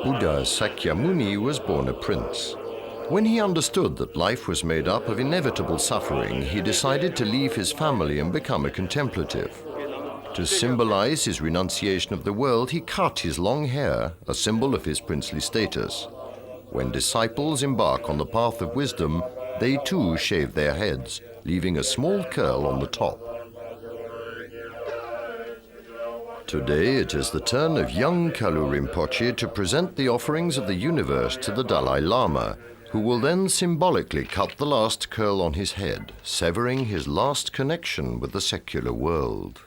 Buddha Sakyamuni was born a prince. When he understood that life was made up of inevitable suffering, he decided to leave his family and become a contemplative. To symbolize his renunciation of the world, he cut his long hair, a symbol of his princely status. When disciples embark on the path of wisdom, they too shave their heads, leaving a small curl on the top. Today it is the turn of young Kalu Rinpoche to present the offerings of the universe to the Dalai Lama, who will then symbolically cut the last curl on his head, severing his last connection with the secular world.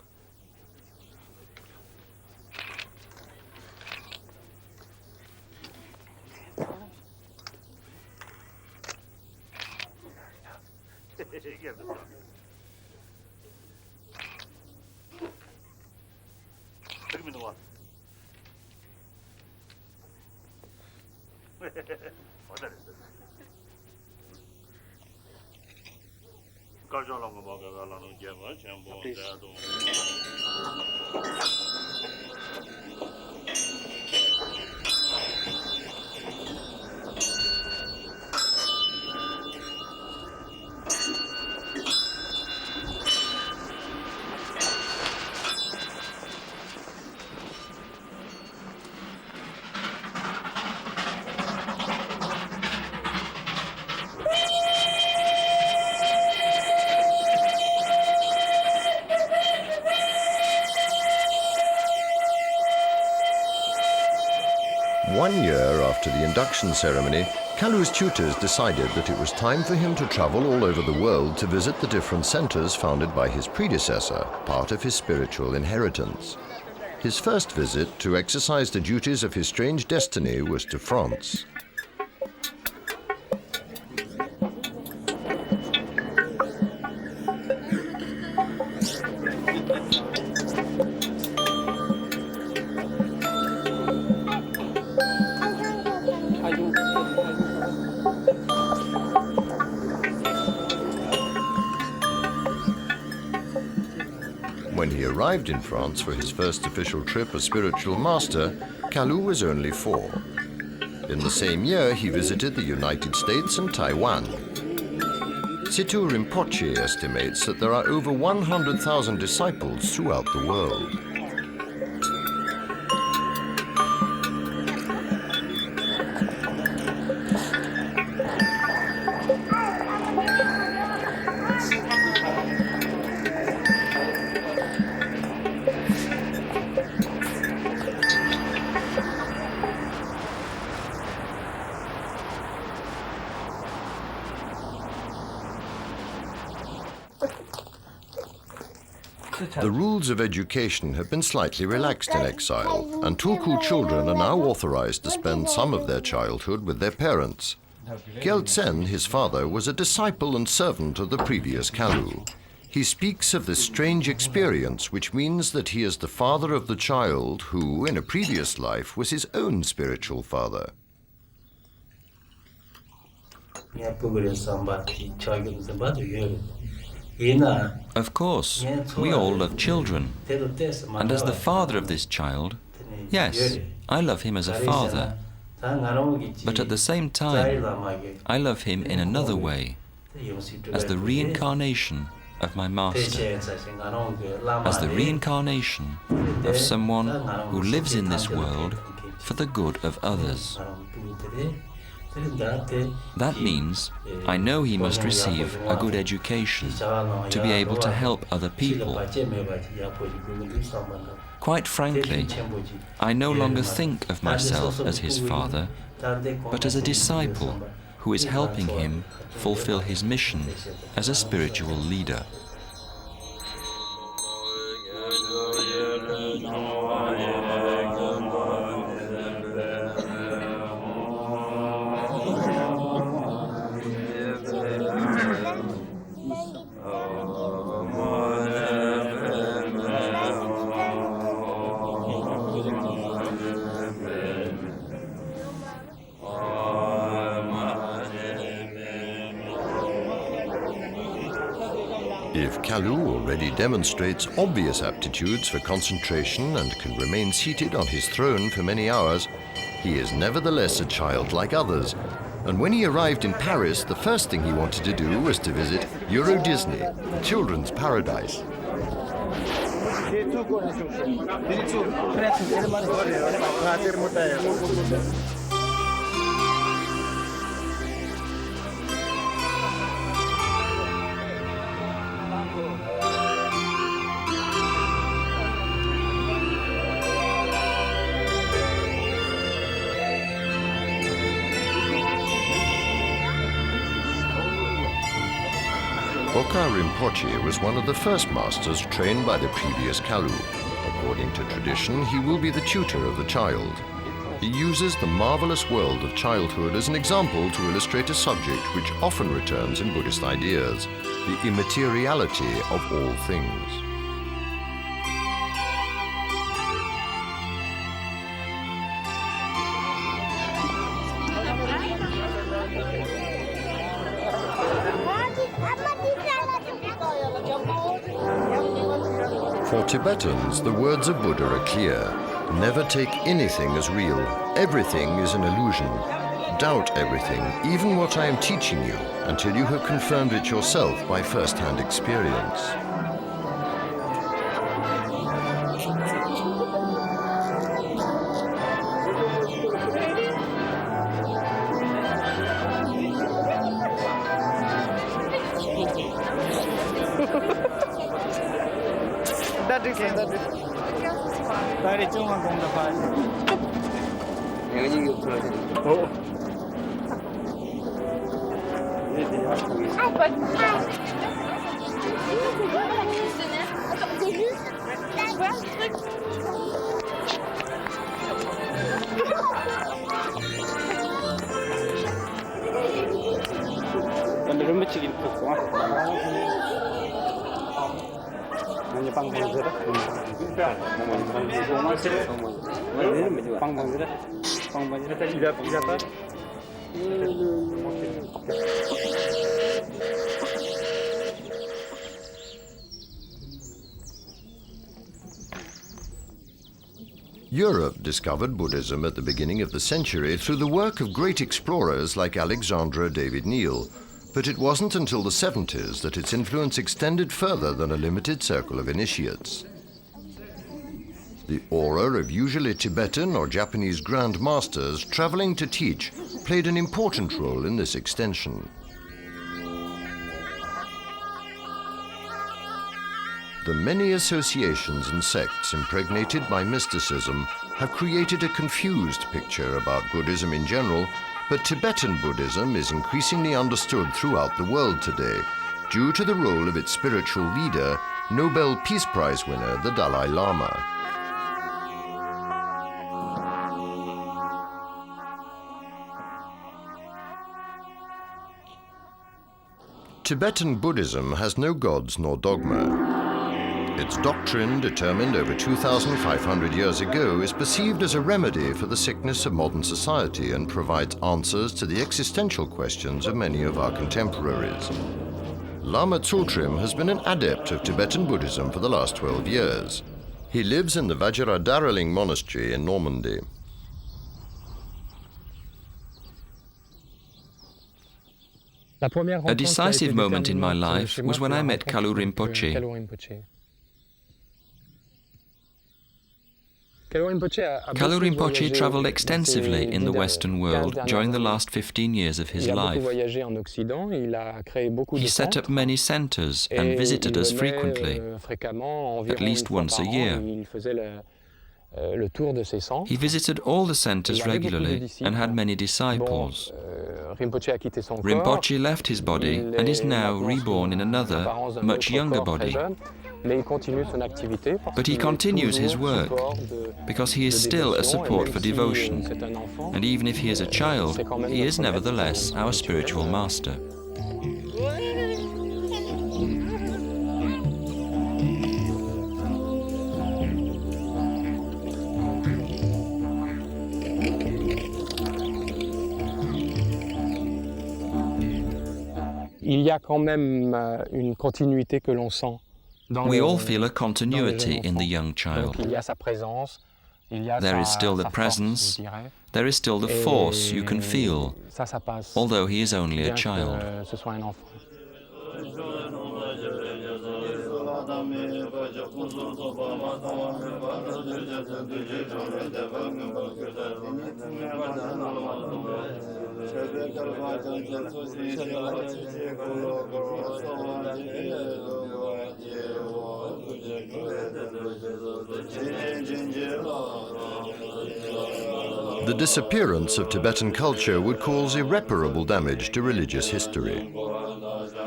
One year after the induction ceremony, Kalu's tutors decided that it was time for him to travel all over the world to visit the different centers founded by his predecessor, part of his spiritual inheritance. His first visit to exercise the duties of his strange destiny was to France. When he arrived in France for his first official trip as spiritual master, Kalu was only 4. In the same year, he visited the United States and Taiwan. Phendé Rinpoche estimates that there are over 100,000 disciples throughout the world. The rules of education have been slightly relaxed in exile, and Tulku children are now authorized to spend some of their childhood with their parents. Gyaltsen, his father, was a disciple and servant of the previous Kalu. He speaks of this strange experience, which means that he is the father of the child who, in a previous life, was his own spiritual father. Of course, we all love children. And as the father of this child, yes, I love him as a father. But at the same time, I love him in another way, as the reincarnation of my master, as the reincarnation of someone who lives in this world for the good of others. That means I know he must receive a good education to be able to help other people. Quite frankly, I no longer think of myself as his father, but as a disciple who is helping him fulfill his mission as a spiritual leader. If Kalu already demonstrates obvious aptitudes for concentration and can remain seated on his throne for many hours, he is nevertheless a child like others. And when he arrived in Paris, the first thing he wanted to do was to visit Euro Disney, the children's paradise. Rinpoche was one of the first masters trained by the previous Kalu. According to tradition, he will be the tutor of the child. He uses the marvelous world of childhood as an example to illustrate a subject which often returns in Buddhist ideas, the immateriality of all things. For Tibetans, the words of Buddha are clear. Never take anything as real. Everything is an illusion. Doubt everything, even what I am teaching you, until you have confirmed it yourself by first-hand experience. Europe discovered Buddhism at the beginning of the century through the work of great explorers like Alexandra David Neal, but it wasn't until the 70s that its influence extended further than a limited circle of initiates. The aura of usually Tibetan or Japanese Grand Masters traveling to teach played an important role in this extension. The many associations and sects impregnated by mysticism have created a confused picture about Buddhism in general, but Tibetan Buddhism is increasingly understood throughout the world today due to the role of its spiritual leader, Nobel Peace Prize winner, the Dalai Lama. Tibetan Buddhism has no gods nor dogma. Its doctrine, determined over 2,500 years ago, is perceived as a remedy for the sickness of modern society and provides answers to the existential questions of many of our contemporaries. Lama Child has been an adept of Tibetan Buddhism for the last 12 years. He lives in the Vajradaraling monastery in Normandy. A decisive moment in my life was when I met Kalu Rinpoche. Kalu Rinpoche traveled extensively in the Western world during the last 15 years of his life. He set up many centers and visited us frequently, at least once a year. He visited all the centers regularly and had many disciples. Rinpoche left his body and is now reborn in another, much younger body. But he continues his work because he is still a support for devotion, and even if he is a child, he is nevertheless our spiritual master. Il y a quand même une continuité que l'on sent. We all feel a continuity in the young child. There is still the presence, there is still the force you can feel, although he is only a child. The disappearance of Tibetan culture would cause irreparable damage to religious history.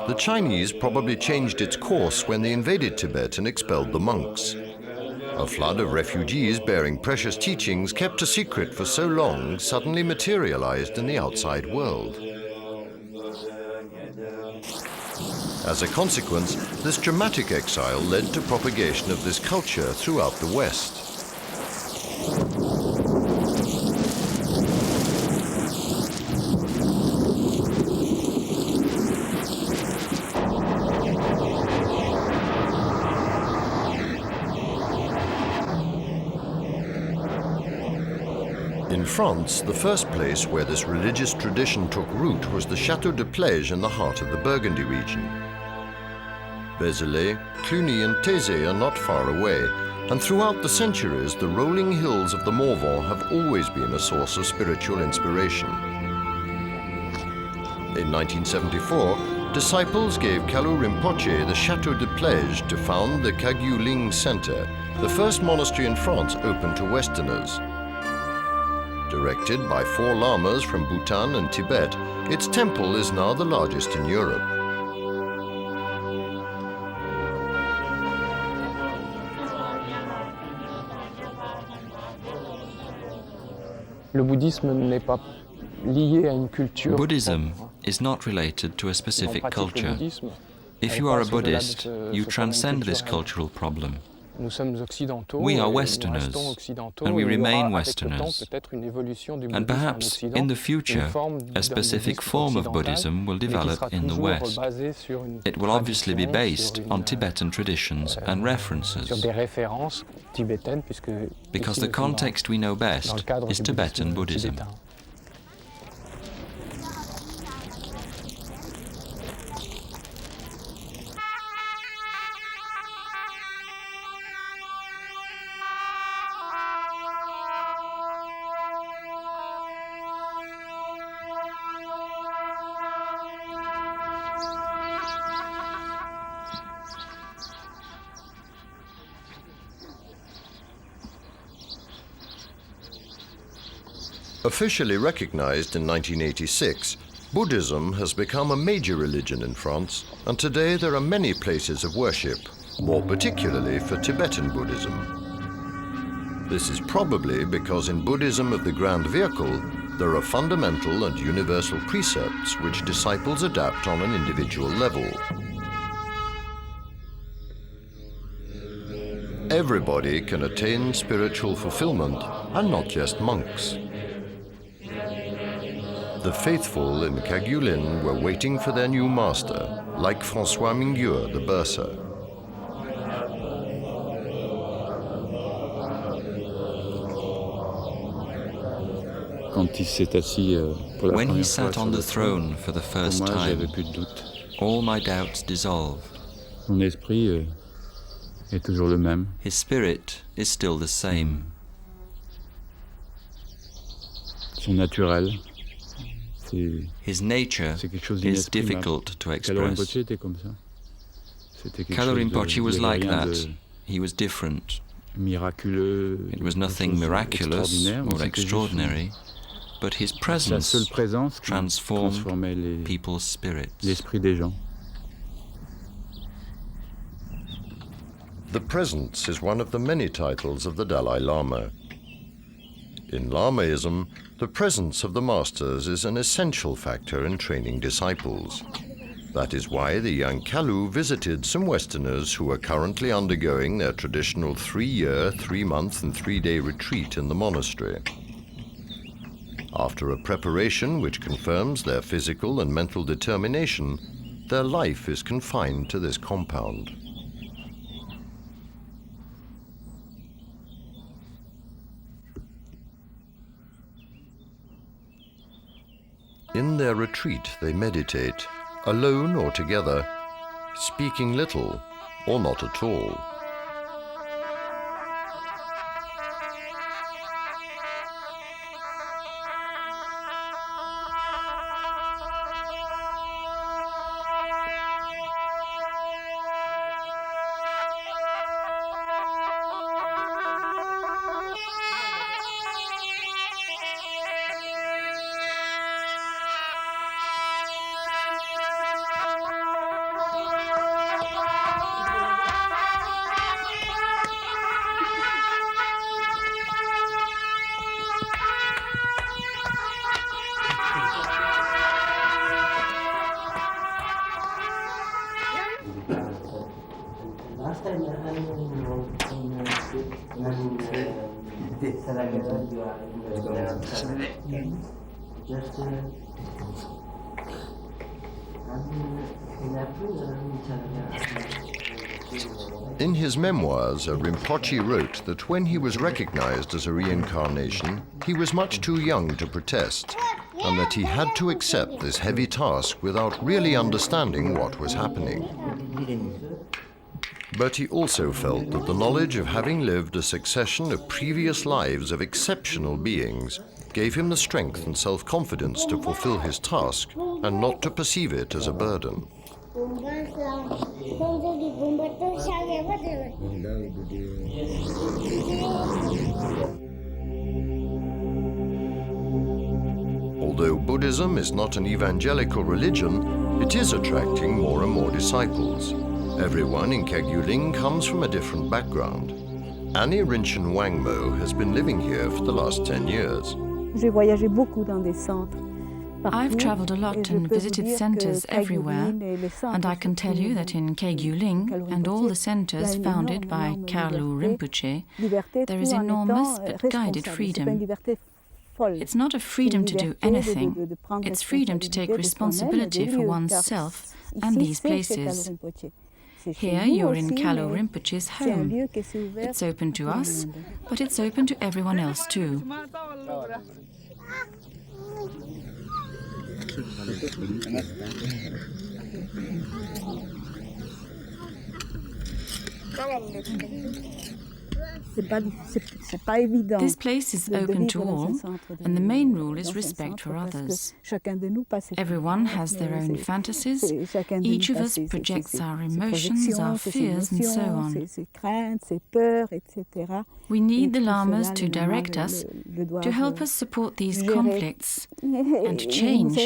The Chinese probably changed its course when they invaded Tibet and expelled the monks. A flood of refugees bearing precious teachings kept a secret for so long suddenly materialized in the outside world. As a consequence, this dramatic exile led to propagation of this culture throughout the West. In France, the first place where this religious tradition took root was the Château de Plège in the heart of the Burgundy region. Vézelay, Cluny and Thésée are not far away, and throughout the centuries, the rolling hills of the Morvan have always been a source of spiritual inspiration. In 1974, disciples gave Kalu Rinpoche the Château de Plège to found the Kagyu Ling Center, the first monastery in France open to Westerners. Directed by 4 lamas from Bhutan and Tibet, its temple is now the largest in Europe. Buddhism is not related to a specific culture. If you are a Buddhist, you transcend this cultural problem. We are Westerners, and we remain Westerners. And perhaps in the future, a specific form of Buddhism will develop in the West. It will obviously be based on Tibetan traditions and references, because the context we know best is Tibetan Buddhism. Officially recognized in 1986, Buddhism has become a major religion in France, and today there are many places of worship, more particularly for Tibetan Buddhism. This is probably because in Buddhism of the Grand Vehicle, there are fundamental and universal precepts which disciples adapt on an individual level. Everybody can attain spiritual fulfillment, and not just monks. The faithful in Kagulin were waiting for their new master, like François Mingyur, the bursar. When he sat on the throne for the first time, all my doubts dissolved. His spirit is still the same. His nature is difficult to express. Kalachakara Rinpoche was like that. He was different. It was nothing miraculous or extraordinary, but his presence transformed people's spirits. The presence is one of the many titles of the Dalai Lama. In Lamaism, the presence of the masters is an essential factor in training disciples. That is why the young Kalu visited some Westerners who are currently undergoing their traditional 3-year, 3-month and 3-day retreat in the monastery. After a preparation which confirms their physical and mental determination, their life is confined to this compound. In their retreat, they meditate, alone or together, speaking little or not at all. In his memoirs, Rinpoche wrote that when he was recognized as a reincarnation, he was much too young to protest, and that he had to accept this heavy task without really understanding what was happening. But he also felt that the knowledge of having lived a succession of previous lives of exceptional beings gave him the strength and self-confidence to fulfill his task and not to perceive it as a burden. Although Buddhism is not an evangelical religion, it is attracting more and more disciples. Everyone in Kagulin comes from a different background. Annie Rinchen Wangmo has been living here for the last 10 years. J'ai voyagé beaucoup dans des centres I've traveled a lot and visited centers everywhere, and I can tell you that in Kegyuling and all the centers founded by Karlu Rinpoche, there is enormous but guided freedom. It's not a freedom to do anything, it's freedom to take responsibility for oneself and these places. Here you're in Karlu Rinpoche's home. It's open to us, but it's open to everyone else too. This place is open to all, and the main rule is respect for others. Everyone has their own fantasies, each of us projects our emotions, our fears, and so on. We need the lamas to direct us, to help us support these conflicts, and to change.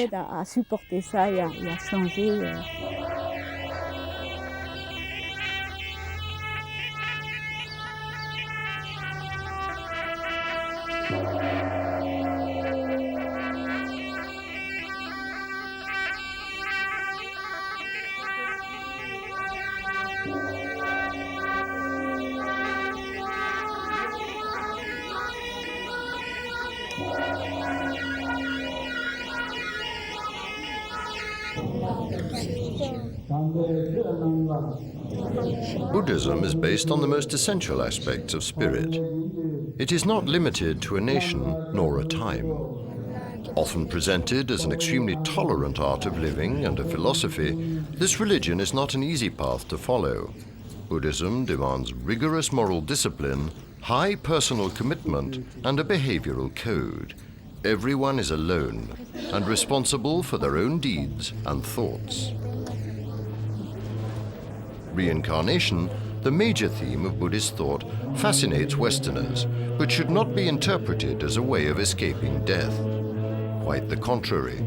Buddhism is based on the most essential aspects of spirit. It is not limited to a nation nor a time. Often presented as an extremely tolerant art of living and a philosophy, this religion is not an easy path to follow. Buddhism demands rigorous moral discipline, high personal commitment, and a behavioral code. Everyone is alone and responsible for their own deeds and thoughts. Reincarnation, the major theme of Buddhist thought, fascinates Westerners, but should not be interpreted as a way of escaping death. Quite the contrary.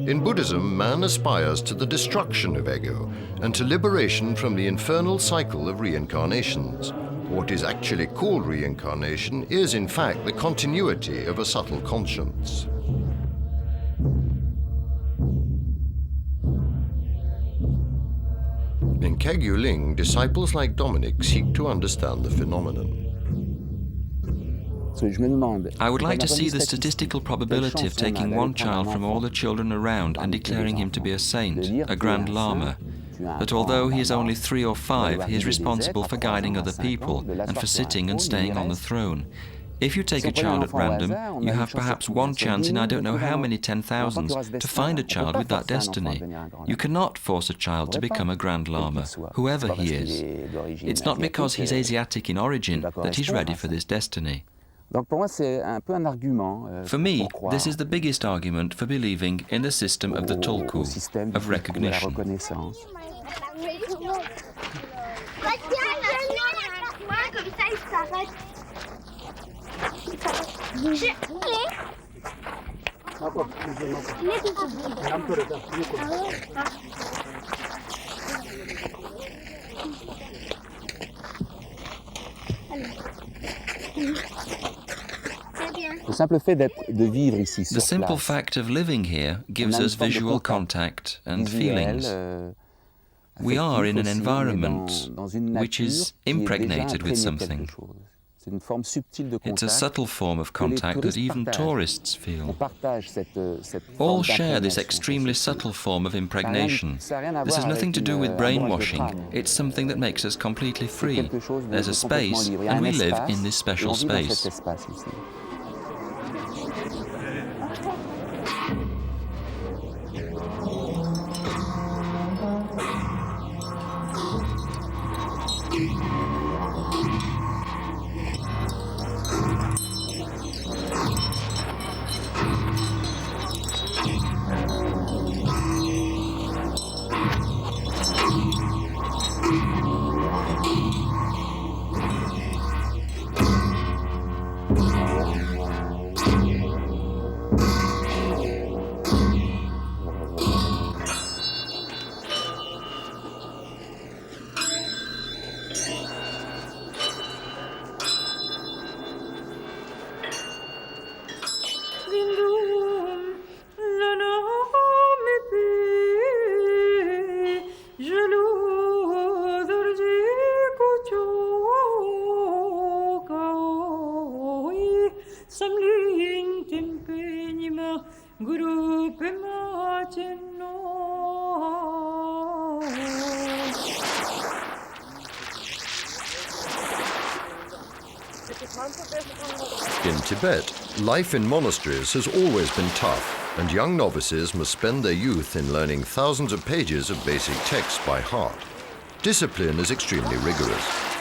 In Buddhism, man aspires to the destruction of ego and to liberation from the infernal cycle of reincarnations. What is actually called reincarnation is, in fact, the continuity of a subtle conscience. In Kegyuling, disciples like Dominic seek to understand the phenomenon. I would like to see the statistical probability of taking one child from all the children around and declaring him to be a saint, a Grand Lama. That although he is only 3 or 5, he is responsible for guiding other people and for sitting and staying on the throne. If you take a child at random, you have perhaps one chance in I don't know how many 10,000s to find a child with that destiny. You cannot force a child to become a Grand Lama, whoever he is. It's not because he's Asiatic in origin that he's ready for this destiny. For me, this is the biggest argument for believing in the system of the Tulku, of recognition. The simple fact of living here gives us visual contact and feelings. We are in an environment which is impregnated with something. It's a subtle form of contact that even tourists feel. All share this extremely subtle form of impregnation. This has nothing to do with brainwashing. It's something that makes us completely free. There's a space, and we live in this special space. In Tibet, life in monasteries has always been tough, and young novices must spend their youth in learning thousands of pages of basic texts by heart. Discipline is extremely rigorous.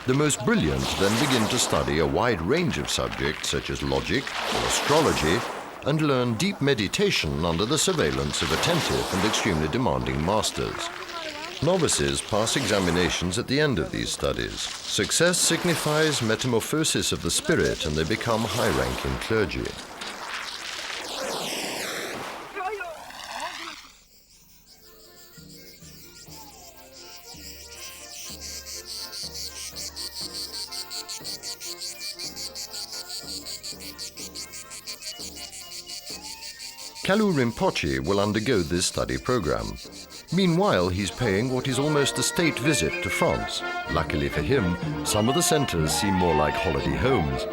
The most brilliant then begin to study a wide range of subjects such as logic or astrology, and learn deep meditation under the surveillance of attentive and extremely demanding masters. Novices pass examinations at the end of these studies. Success signifies metamorphosis of the spirit, and they become high-ranking clergy. Kalu Rinpoche will undergo this study program. Meanwhile, he's paying what is almost a state visit to France. Luckily for him, some of the centers seem more like holiday homes.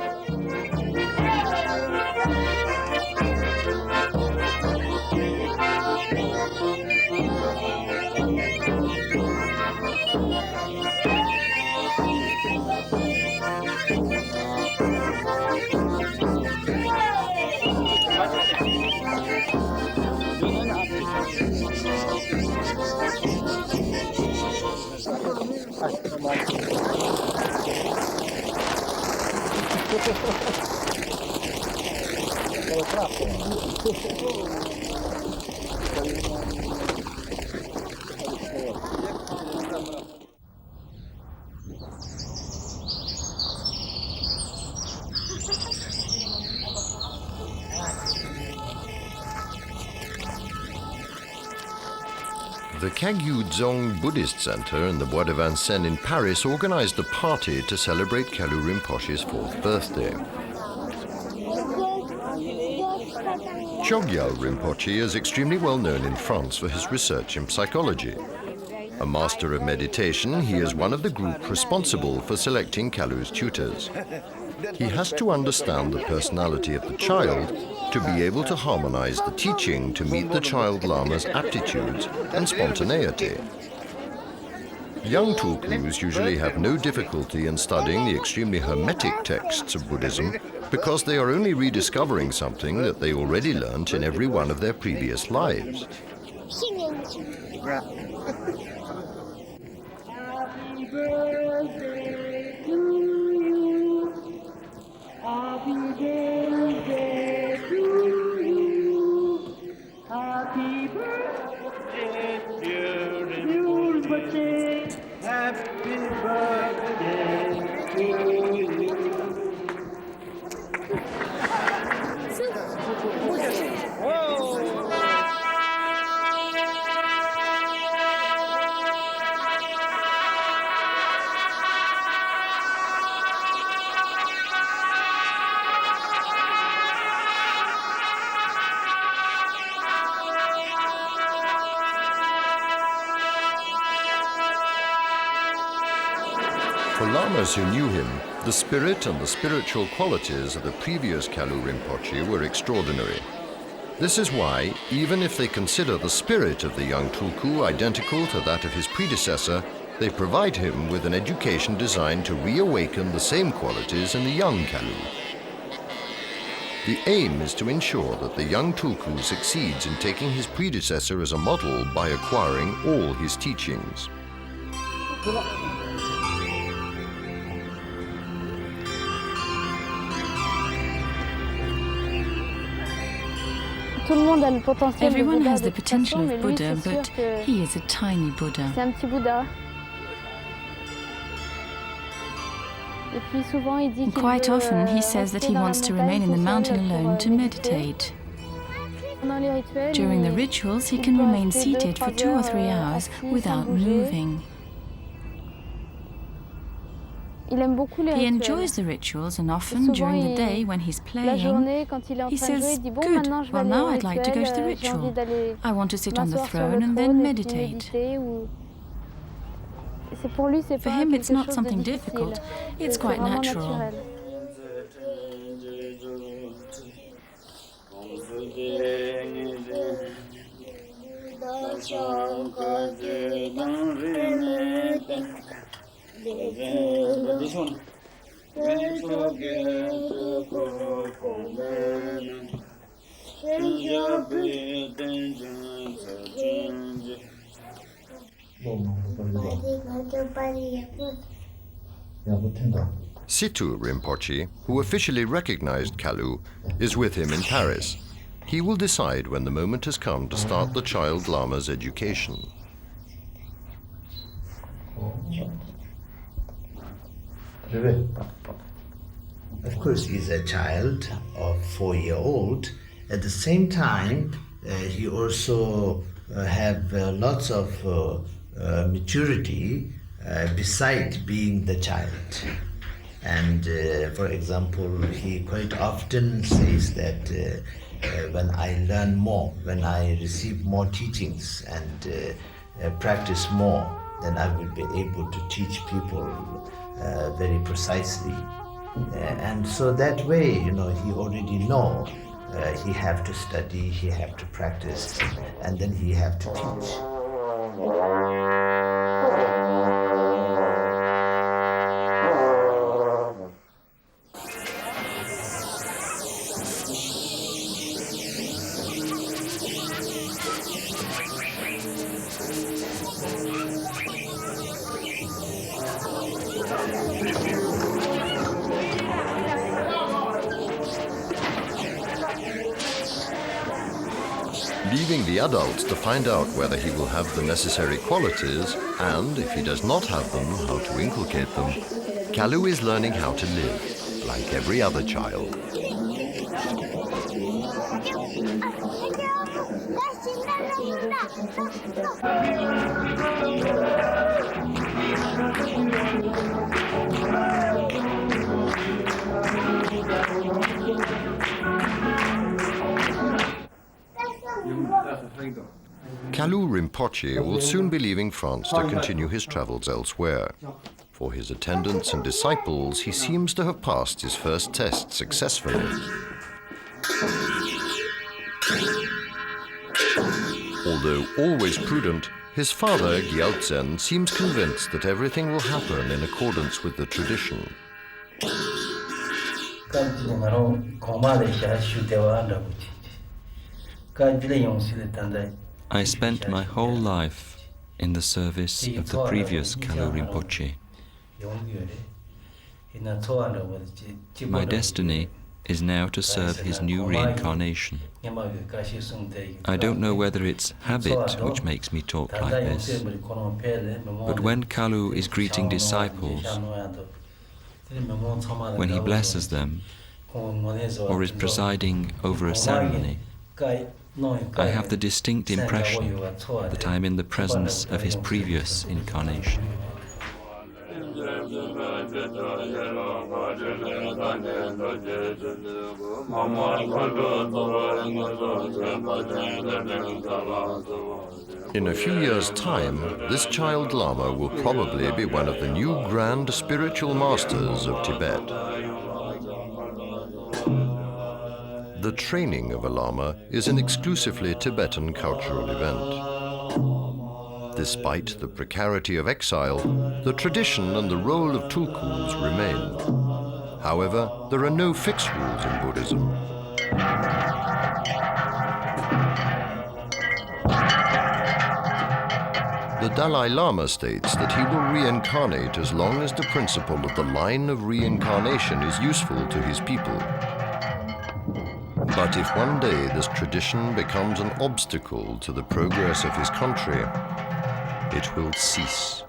The Kagyu Dzong Buddhist Center in the Bois de Vincennes in Paris organized a party to celebrate Kalu Rinpoche's 4th birthday. Chogyal Rinpoche is extremely well known in France for his research in psychology. A master of meditation, he is one of the group responsible for selecting Kalu's tutors. He has to understand the personality of the child to be able to harmonize the teaching to meet the child Lama's aptitudes and spontaneity. Young tulkus usually have no difficulty in studying the extremely hermetic texts of Buddhism because they are only rediscovering something that they already learnt in every one of their previous lives. Happy birthday to you. Happy birthday to you. Happy birthday, dear Rinpoche. Happy birthday to you. For lamas who knew him, the spirit and the spiritual qualities of the previous Kalu Rinpoche were extraordinary. This is why, even if they consider the spirit of the young tulku identical to that of his predecessor, they provide him with an education designed to reawaken the same qualities in the young Kalu. The aim is to ensure that the young tulku succeeds in taking his predecessor as a model by acquiring all his teachings. Everyone has the potential of Buddha, but he is a tiny Buddha. And quite often he says that he wants to remain in the mountain alone to meditate. During the rituals, he can remain seated for 2 or 3 hours without moving. He enjoys the rituals, and often during the day when he's playing, he says, "Good, well now I'd like to go to the ritual. I want to sit on the throne and then meditate." For him it's not something difficult, it's quite natural. Situ Rinpoche, who officially recognized Kalu, is with him in Paris. He will decide when the moment has come to start the child Lama's education. Of course, he's a child of 4-year-old. At the same time, he also have lots of maturity beside being the child. And for example, he quite often says that when I learn more, when I receive more teachings and practice more, then I will be able to teach people very precisely. And so that way, he already know he have to study, he have to practice, and then he have to teach. Leaving the adults to find out whether he will have the necessary qualities and, if he does not have them, how to inculcate them, Kalu is learning how to live, like every other child. Kalu Rinpoche will soon be leaving France to continue his travels elsewhere. For his attendants and disciples, he seems to have passed his first test successfully. Although always prudent, his father, Gyaltsen, seems convinced that everything will happen in accordance with the tradition. I spent my whole life in the service of the previous Kalu Rinpoche. My destiny is now to serve his new reincarnation. I don't know whether it's habit which makes me talk like this, but when Kalu is greeting disciples, when he blesses them, or is presiding over a ceremony, I have the distinct impression that I am in the presence of his previous incarnation. In a few years' time, this child Lama will probably be one of the new grand spiritual masters of Tibet. The training of a Lama is an exclusively Tibetan cultural event. Despite the precarity of exile, the tradition and the role of tulkus remain. However, there are no fixed rules in Buddhism. The Dalai Lama states that he will reincarnate as long as the principle of the line of reincarnation is useful to his people. But if one day this tradition becomes an obstacle to the progress of his country, it will cease.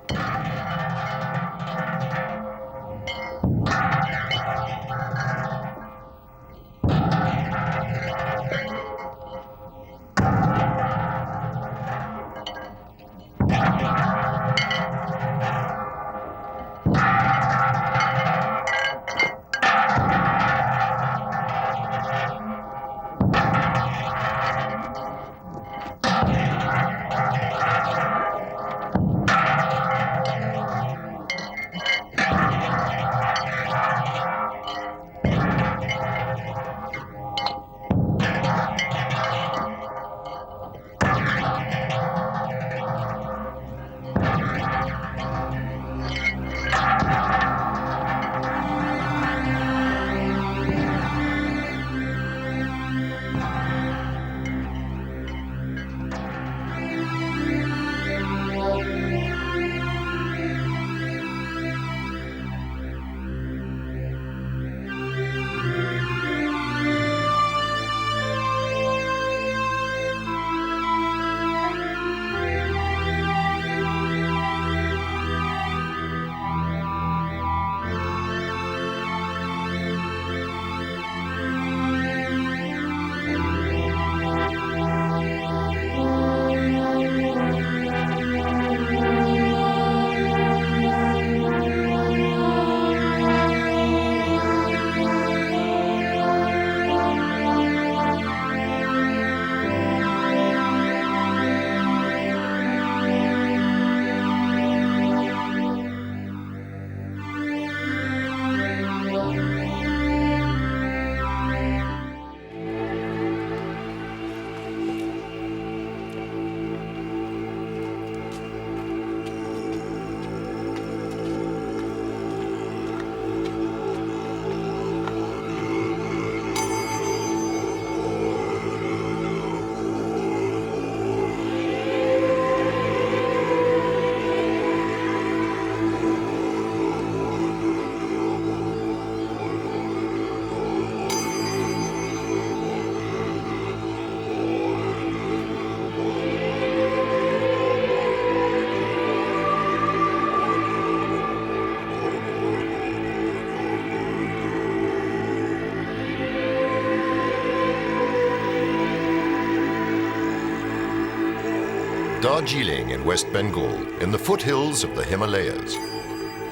Darjeeling in West Bengal, in the foothills of the Himalayas.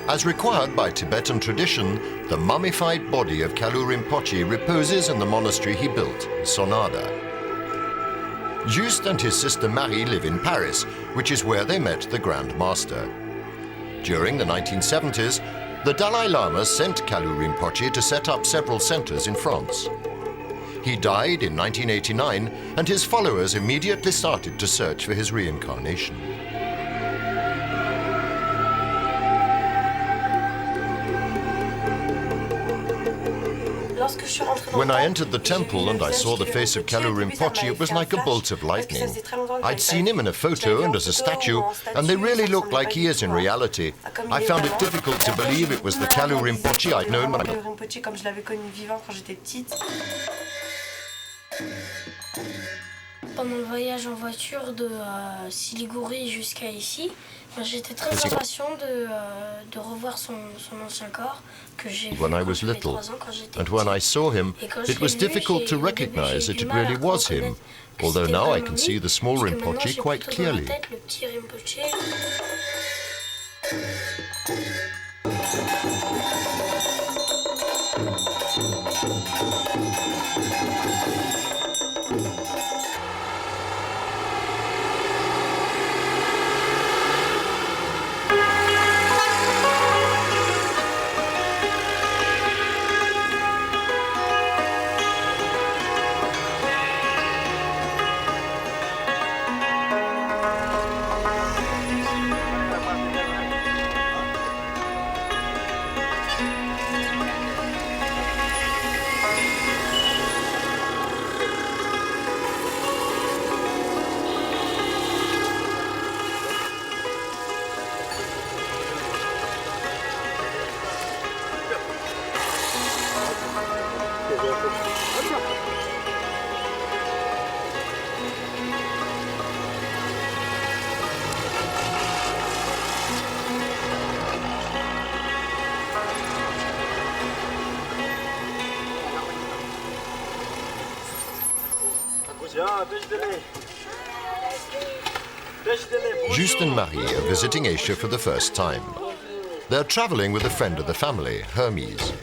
As required by Tibetan tradition, the mummified body of Kalu Rinpoche reposes in the monastery he built, Sonada. Juste and his sister Marie live in Paris, which is where they met the Grand Master. During the 1970s, the Dalai Lama sent Kalu Rinpoche to set up several centers in France. He died in 1989, and his followers immediately started to search for his reincarnation. When I entered the temple and I saw the face of Kalu Rinpoche, it was like a bolt of lightning. I'd seen him in a photo and as a statue, and they really looked like he is in reality. I found it difficult to believe it was the Kalu Rinpoche I'd known. Pendant le voyage en voiture de Siliguri jusqu'à ici, j'étais très impatient de revoir son ancien corps que j'ai vu When I was little, and when I saw him, it was difficult to recognize that it really was him, although now I can see the small Rinpoche quite clearly. Le petit Rinpoche. Juste and Marie are visiting Asia for the first time. They're traveling with a friend of the family, Hermes.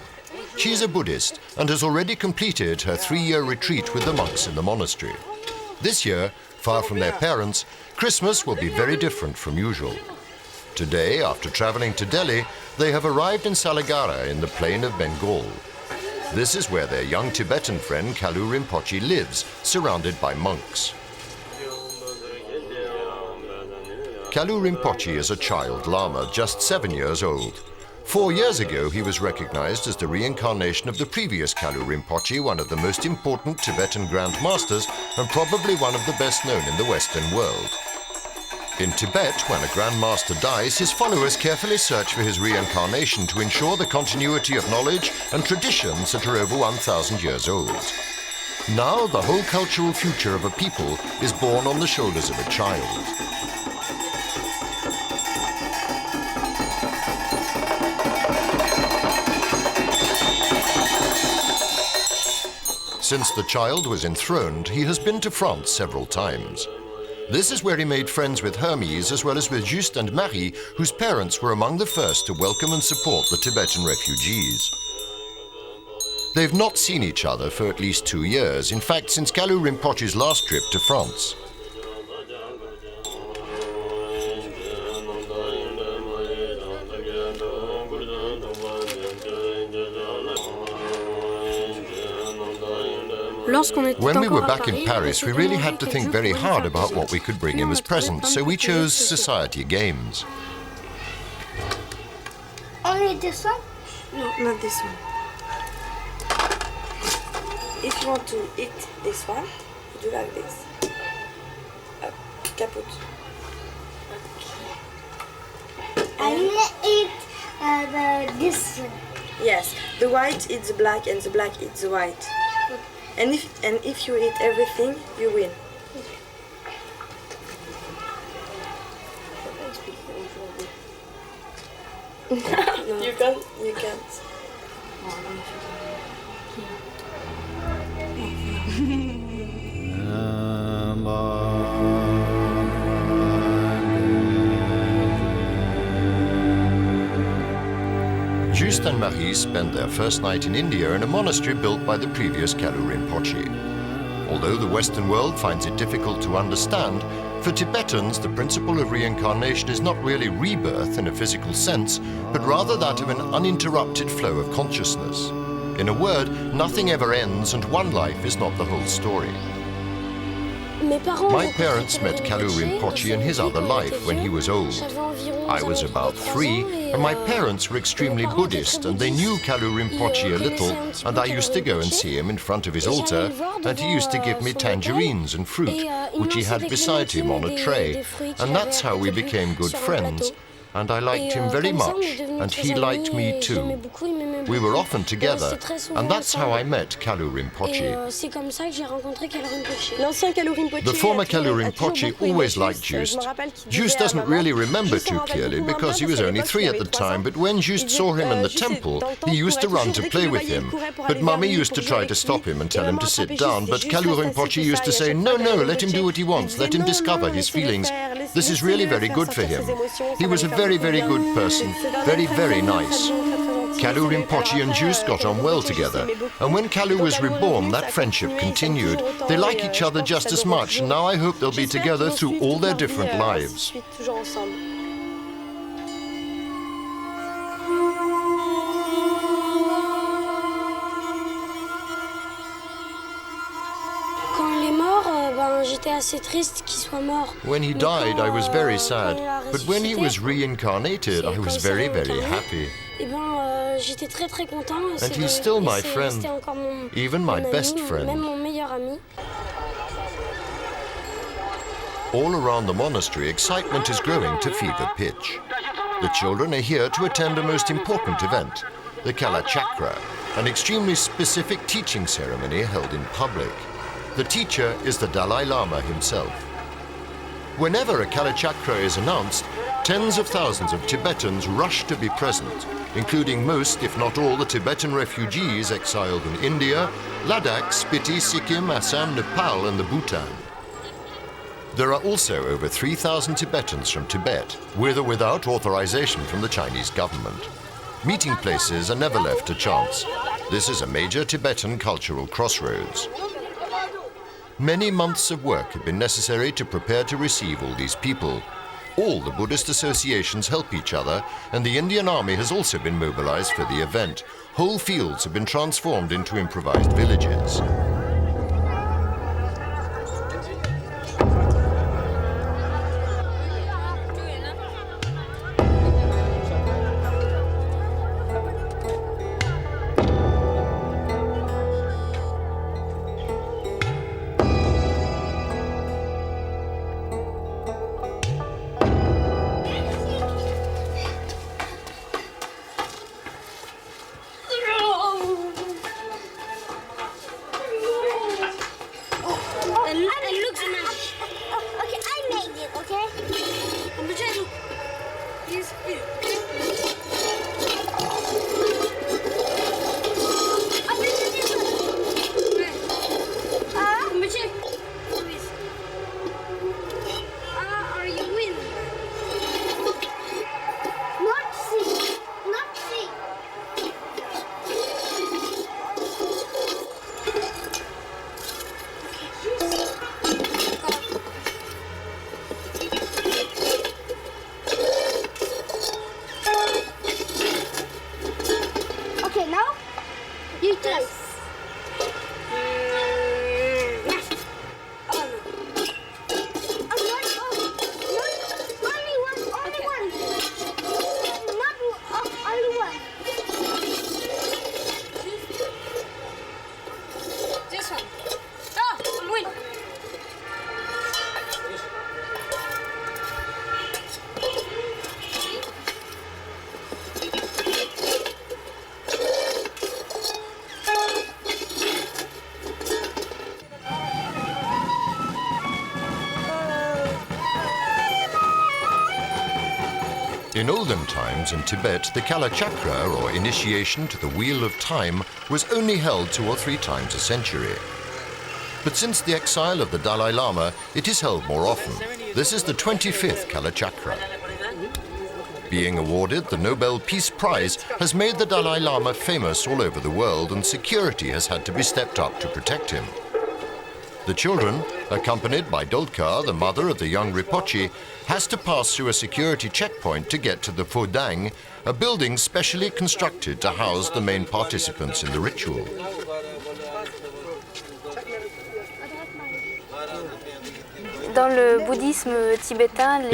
She's a Buddhist and has already completed her 3-year retreat with the monks in the monastery. This year, far from their parents, Christmas will be very different from usual. Today, after traveling to Delhi, they have arrived in Saligara in the plain of Bengal. This is where their young Tibetan friend Kalu Rinpoche lives, surrounded by monks. Kalu Rinpoche is a child Lama, just 7 years old. 4 years ago, he was recognized as the reincarnation of the previous Kalu Rinpoche, one of the most important Tibetan Grand Masters and probably one of the best known in the Western world. In Tibet, when a Grand Master dies, his followers carefully search for his reincarnation to ensure the continuity of knowledge and traditions that are over 1,000 years old. Now, the whole cultural future of a people is born on the shoulders of a child. Since the child was enthroned, he has been to France several times. This is where he made friends with Hermes as well as with Juste and Marie, whose parents were among the first to welcome and support the Tibetan refugees. They've not seen each other for at least 2 years, in fact since Kalu Rinpoche's last trip to France. When we were back in Paris, we really had to think very hard about what we could bring him as presents, so we chose society games. Only this one? No, not this one. If you want to eat this one, you do like this. Kaput. I will eat this one. Yes, the white eats the black and the black eats the white. And if you eat everything, you win. No. You can't. You can't. 「Auguste and Marie spent their first night in India in a monastery built by the previous Khalu Rinpoche. Although the Western world finds it difficult to understand, for Tibetans the principle of reincarnation is not really rebirth in a physical sense, but rather that of an uninterrupted flow of consciousness. In a word, nothing ever ends and one life is not the whole story. My parents met Khalu Rinpoche in his other life when he was old. I was about 3, and my parents were extremely Buddhist, and they knew Khalu Rinpoche a little, and I used to go and see him in front of his altar, and he used to give me tangerines and fruit, which he had beside him on a tray, and that's how we became good friends. And I liked him very much, and he liked me too. We were often together, and that's how I met Khalu Rinpoche. The former Khalu Rinpoche always liked Juste. Juste doesn't really remember too clearly because he was only 3 at the time, but when Juste saw him in the temple, he used to run to play with him. But Mummy used to try to stop him and tell him to sit down, but Khalu Rinpoche used to say, no, let him do what he wants, let him discover his feelings. This is really very good for him. He was a very, very good person, very, very nice. Khalu Rinpoche and Juste got on well together, and when Khalu was reborn, that friendship continued. They like each other just as much, and now I hope they'll be together through all their different lives. When he died, I was very sad, but when he was reincarnated, I was very, very happy. And he's still my friend, even my best friend. All around the monastery, excitement is growing to fever pitch. The children are here to attend a most important event, the Kalachakara, an extremely specific teaching ceremony held in public. The teacher is the Dalai Lama himself. Whenever a Kalachakara is announced, tens of thousands of Tibetans rush to be present, including most, if not all, the Tibetan refugees exiled in India, Ladakh, Spiti, Sikkim, Assam, Nepal, and the Bhutan. There are also over 3,000 Tibetans from Tibet, with or without authorization from the Chinese government. Meeting places are never left to chance. This is a major Tibetan cultural crossroads. Many months of work have been necessary to prepare to receive all these people. All the Buddhist associations help each other, and the Indian Army has also been mobilized for the event. Whole fields have been transformed into improvised villages. In olden times in Tibet, the Kalachakara, or initiation to the Wheel of Time, was only held 2 or 3 times a century. But since the exile of the Dalai Lama, it is held more often. This is the 25th Kalachakara. Being awarded the Nobel Peace Prize has made the Dalai Lama famous all over the world, and security has had to be stepped up to protect him. The children, accompanied by Dolkar, the mother of the young Rinpoche, has to pass through a security checkpoint to get to the Phodang, a building specially constructed to house the main participants in the ritual.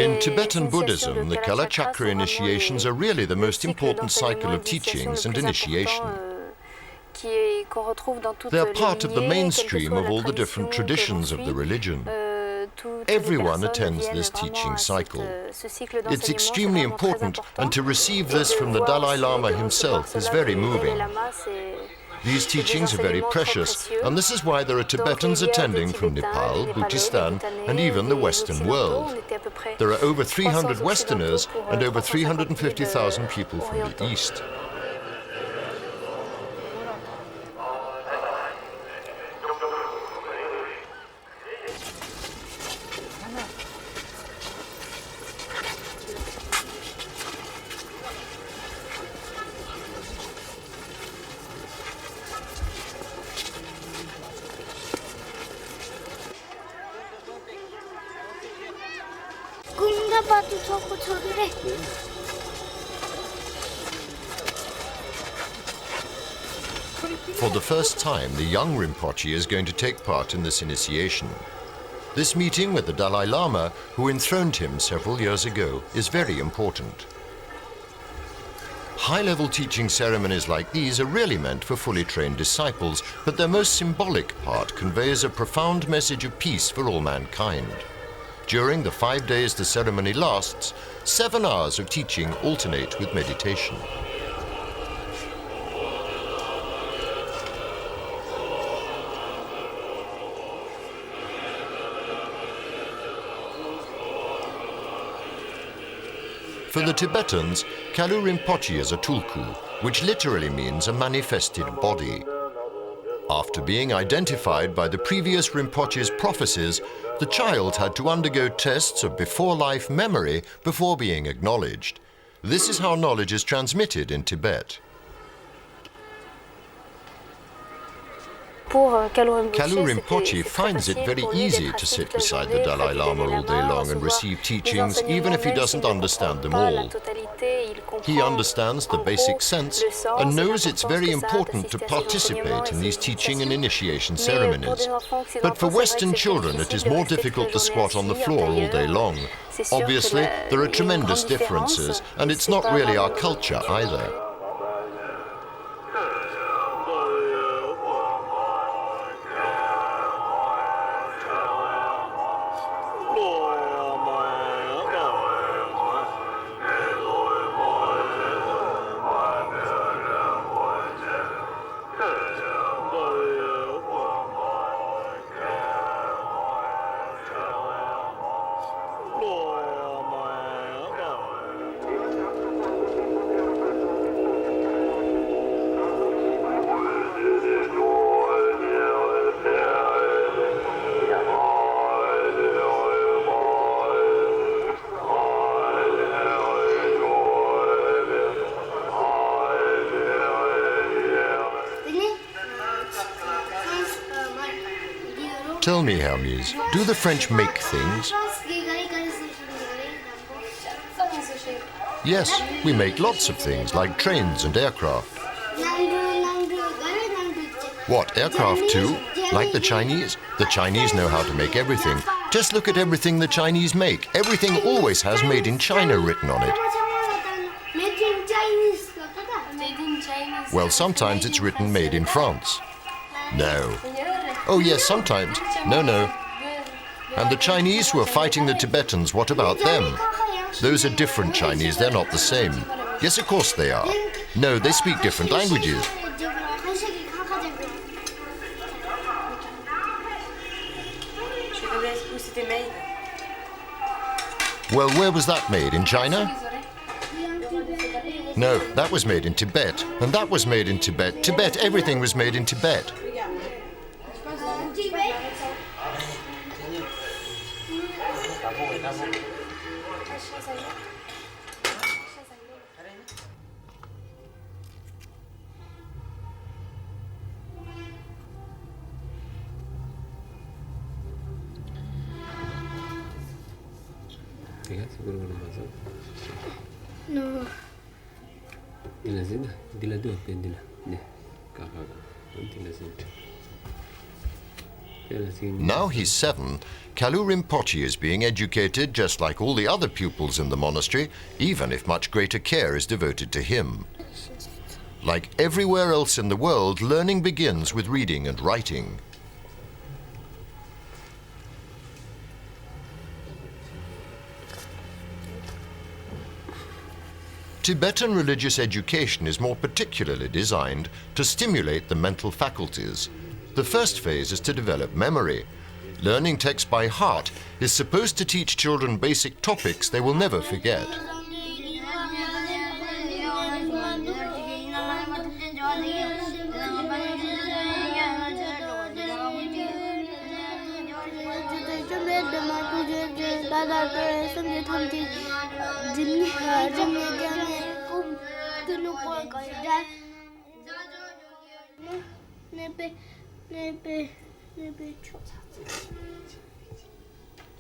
In Tibetan Buddhism, the Kalachakara initiations are really the most important cycle of teachings and initiation. They are part of the mainstream of all the different traditions of the religion. Everyone attends this teaching cycle. It's extremely important, and to receive this from the Dalai Lama himself is very moving. These teachings are very precious, and this is why there are Tibetans attending from Nepal, Bhutan, and even the Western world. There are over 300 Westerners and over 350,000 people from the East. For the first time, the young Rinpoche is going to take part in this initiation. This meeting with the Dalai Lama, who enthroned him several years ago, is very important. High-level teaching ceremonies like these are really meant for fully trained disciples, but their most symbolic part conveys a profound message of peace for all mankind. During the 5 days the ceremony lasts, 7 hours of teaching alternate with meditation. For the Tibetans, Kalu Rinpoche is a tulku, which literally means a manifested body. After being identified by the previous Rinpoche's prophecies, the child had to undergo tests of before-life memory before being acknowledged. This is how knowledge is transmitted in Tibet. Kalu Rinpoche finds it very easy to sit beside the Dalai Lama all day long and receive teachings, even if he doesn't understand them all. He understands the basic sense and knows it's very important to participate in these teaching and initiation ceremonies. But for Western children, it is more difficult to squat on the floor all day long. Obviously, there are tremendous differences, and it's not really our culture either. Tell me, Hermes, do the French make things? Yes, we make lots of things, like trains and aircraft. What, aircraft too? Like the Chinese? The Chinese know how to make everything. Just look at everything the Chinese make. Everything always has Made in China written on it. Well, sometimes it's written Made in France. No. Oh yes, sometimes. No. And the Chinese who are fighting the Tibetans, what about them? Those are different Chinese, they're not the same. Yes, of course they are. No, they speak different languages. Well, where was that made? In China? No, that was made in Tibet. And that was made in Tibet. Tibet, everything was made in Tibet. No. Now he's 7, Kalu Rinpoche is being educated just like all the other pupils in the monastery, even if much greater care is devoted to him. Like everywhere else in the world, learning begins with reading and writing. Tibetan religious education is more particularly designed to stimulate the mental faculties. The first phase is to develop memory. Learning text by heart is supposed to teach children basic topics they will never forget.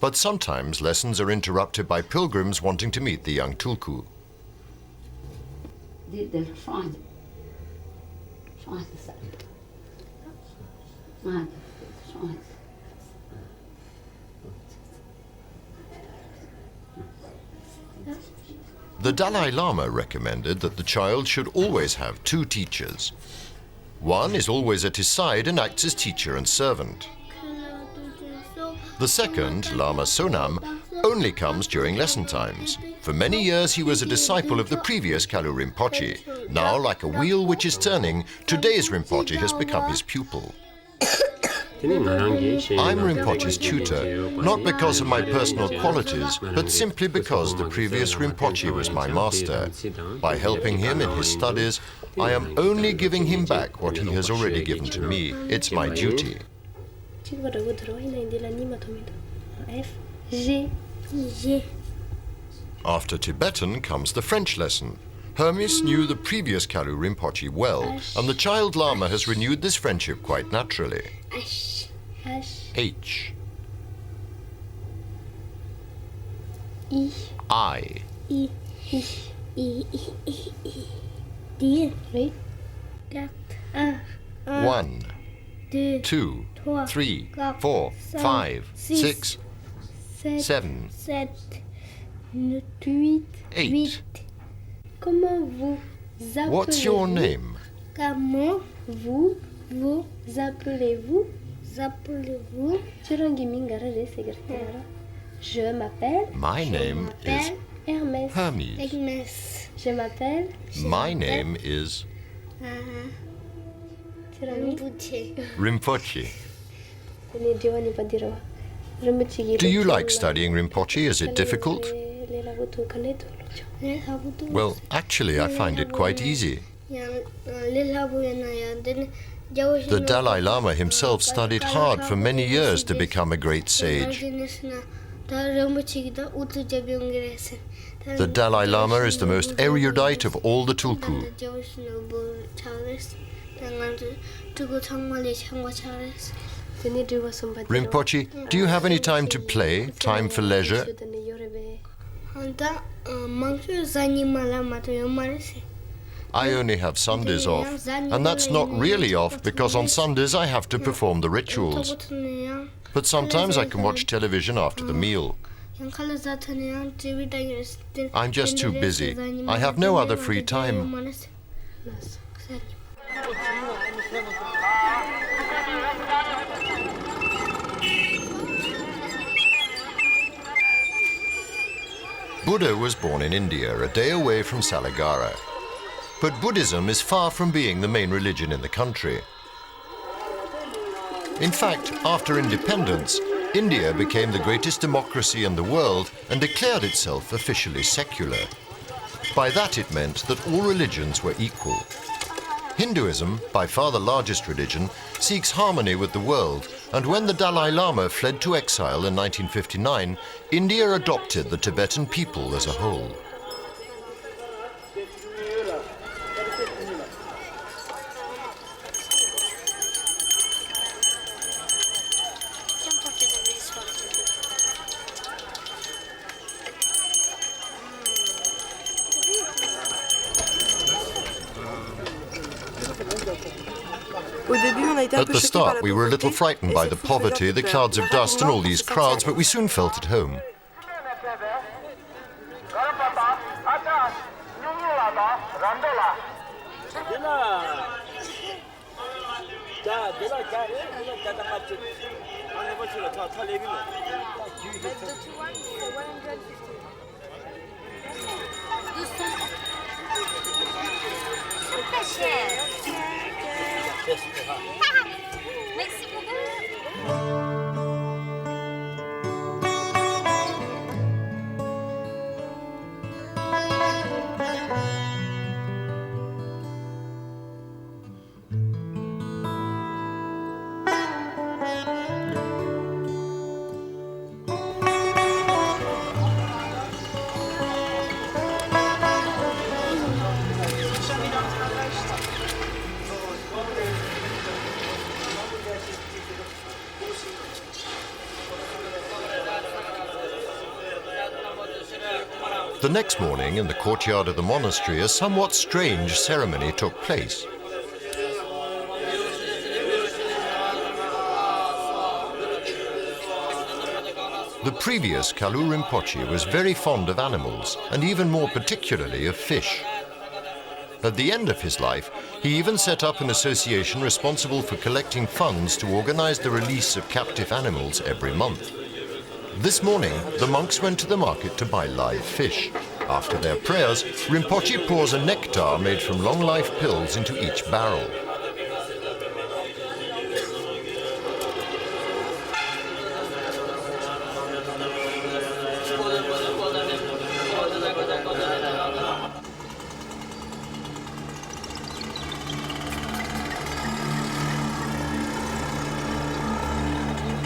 But sometimes lessons are interrupted by pilgrims wanting to meet the young tulku. The Dalai Lama recommended that the child should always have 2 teachers. One is always at his side and acts as teacher and servant. The second, Lama Sonam, only comes during lesson times. For many years he was a disciple of the previous Kalu Rinpoche. Now, like a wheel which is turning, today's Rinpoche has become his pupil. I'm Rinpoche's tutor, not because of my personal qualities, but simply because the previous Rinpoche was my master. By helping him in his studies, I am only giving him back what he has already given to me. It's my duty. After Tibetan comes the French lesson. Hermes knew the previous Kalu Rinpoche well, and the child Lama has renewed this friendship quite naturally. H. I. 1, 2, 3, 4, 5, 6, 7, 8. What's your name? Comment vous appelez-vous? Je m'appelle. My name is Hermès. Hermes. Je m'appelle. My name is Rinpoche. Do you like studying Rinpoche? Is it difficult? Well, actually, I find it quite easy. The Dalai Lama himself studied hard for many years to become a great sage. The Dalai Lama is the most erudite of all the tulku. Rinpoche, do you have any time to play, time for leisure? I only have Sundays off, and that's not really off because on Sundays I have to perform the rituals. But sometimes I can watch television after the meal. I'm just too busy. I have no other free time. Buddha was born in India, a day away from Kalachakara. But Buddhism is far from being the main religion in the country. In fact, after independence, India became the greatest democracy in the world and declared itself officially secular. By that it meant that all religions were equal. Hinduism, by far the largest religion, seeks harmony with the world, and when the Dalai Lama fled to exile in 1959, India adopted the Tibetan people as a whole. At the start, we were a little frightened by the poverty, the clouds of dust, and all these crowds, but we soon felt at home. The next morning, in the courtyard of the monastery, a somewhat strange ceremony took place. The previous Kalachakara Rinpoche was very fond of animals, and even more particularly of fish. At the end of his life, he even set up an association responsible for collecting funds to organize the release of captive animals every month. This morning, the monks went to the market to buy live fish. After their prayers, Rinpoche pours a nectar made from long-life pills into each barrel.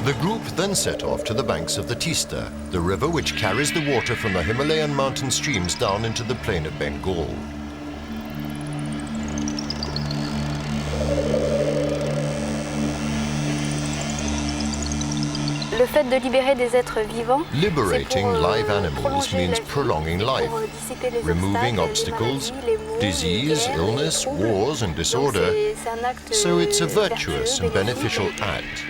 The group then set off to the banks of the Tista, the river which carries the water from the Himalayan mountain streams down into the plain of Bengal. Le fait de libérer des êtres vivants, liberating live animals means prolonging life, removing obstacles, disease, illness, wars and disorder. So it's a virtuous and beneficial act.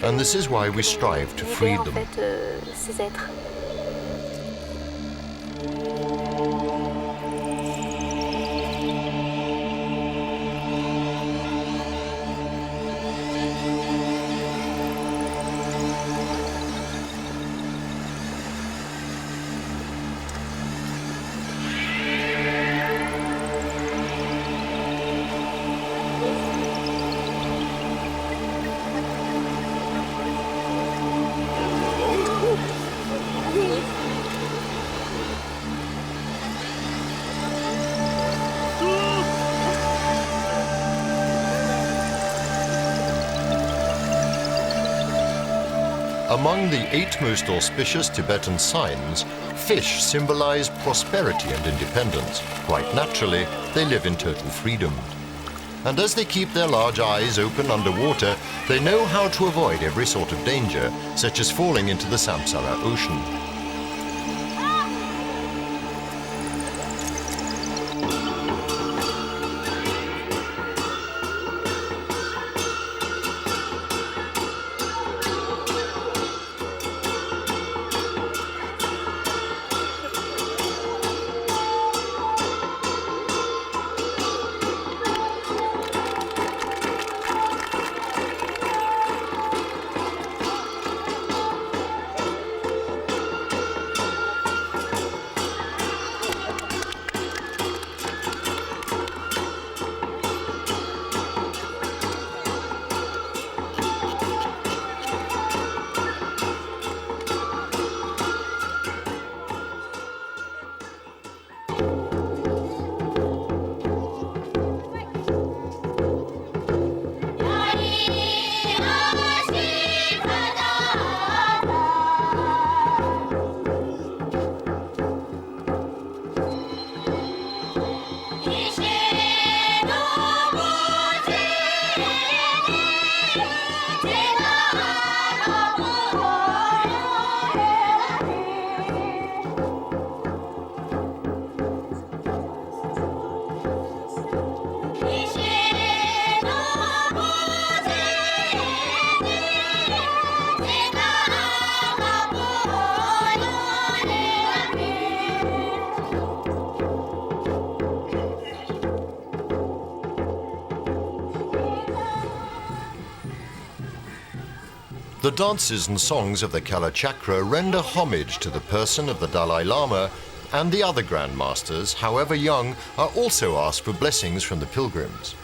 And this is why we strive to free them. Among the 8 most auspicious Tibetan signs, fish symbolize prosperity and independence. Quite naturally, they live in total freedom. And as they keep their large eyes open underwater, they know how to avoid every sort of danger, such as falling into the samsara ocean. The dances and songs of the Kalachakara render homage to the person of the Dalai Lama, and the other Grand Masters, however young, are also asked for blessings from the pilgrims.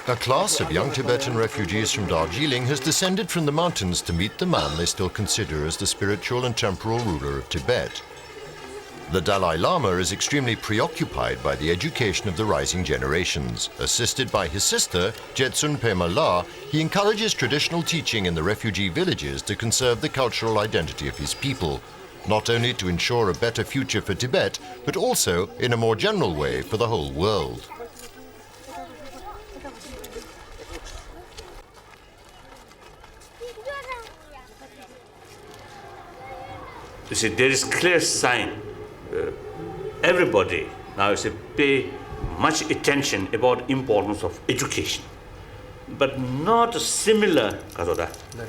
A class of young Tibetan refugees from Darjeeling has descended from the mountains to meet the man they still consider as the spiritual and temporal ruler of Tibet. The Dalai Lama is extremely preoccupied by the education of the rising generations. Assisted by his sister, Jetsun Pema La, he encourages traditional teaching in the refugee villages to conserve the cultural identity of his people, not only to ensure a better future for Tibet, but also, in a more general way, for the whole world. You see, there is clear sign. Everybody now pay much attention about importance of education, but not a similar,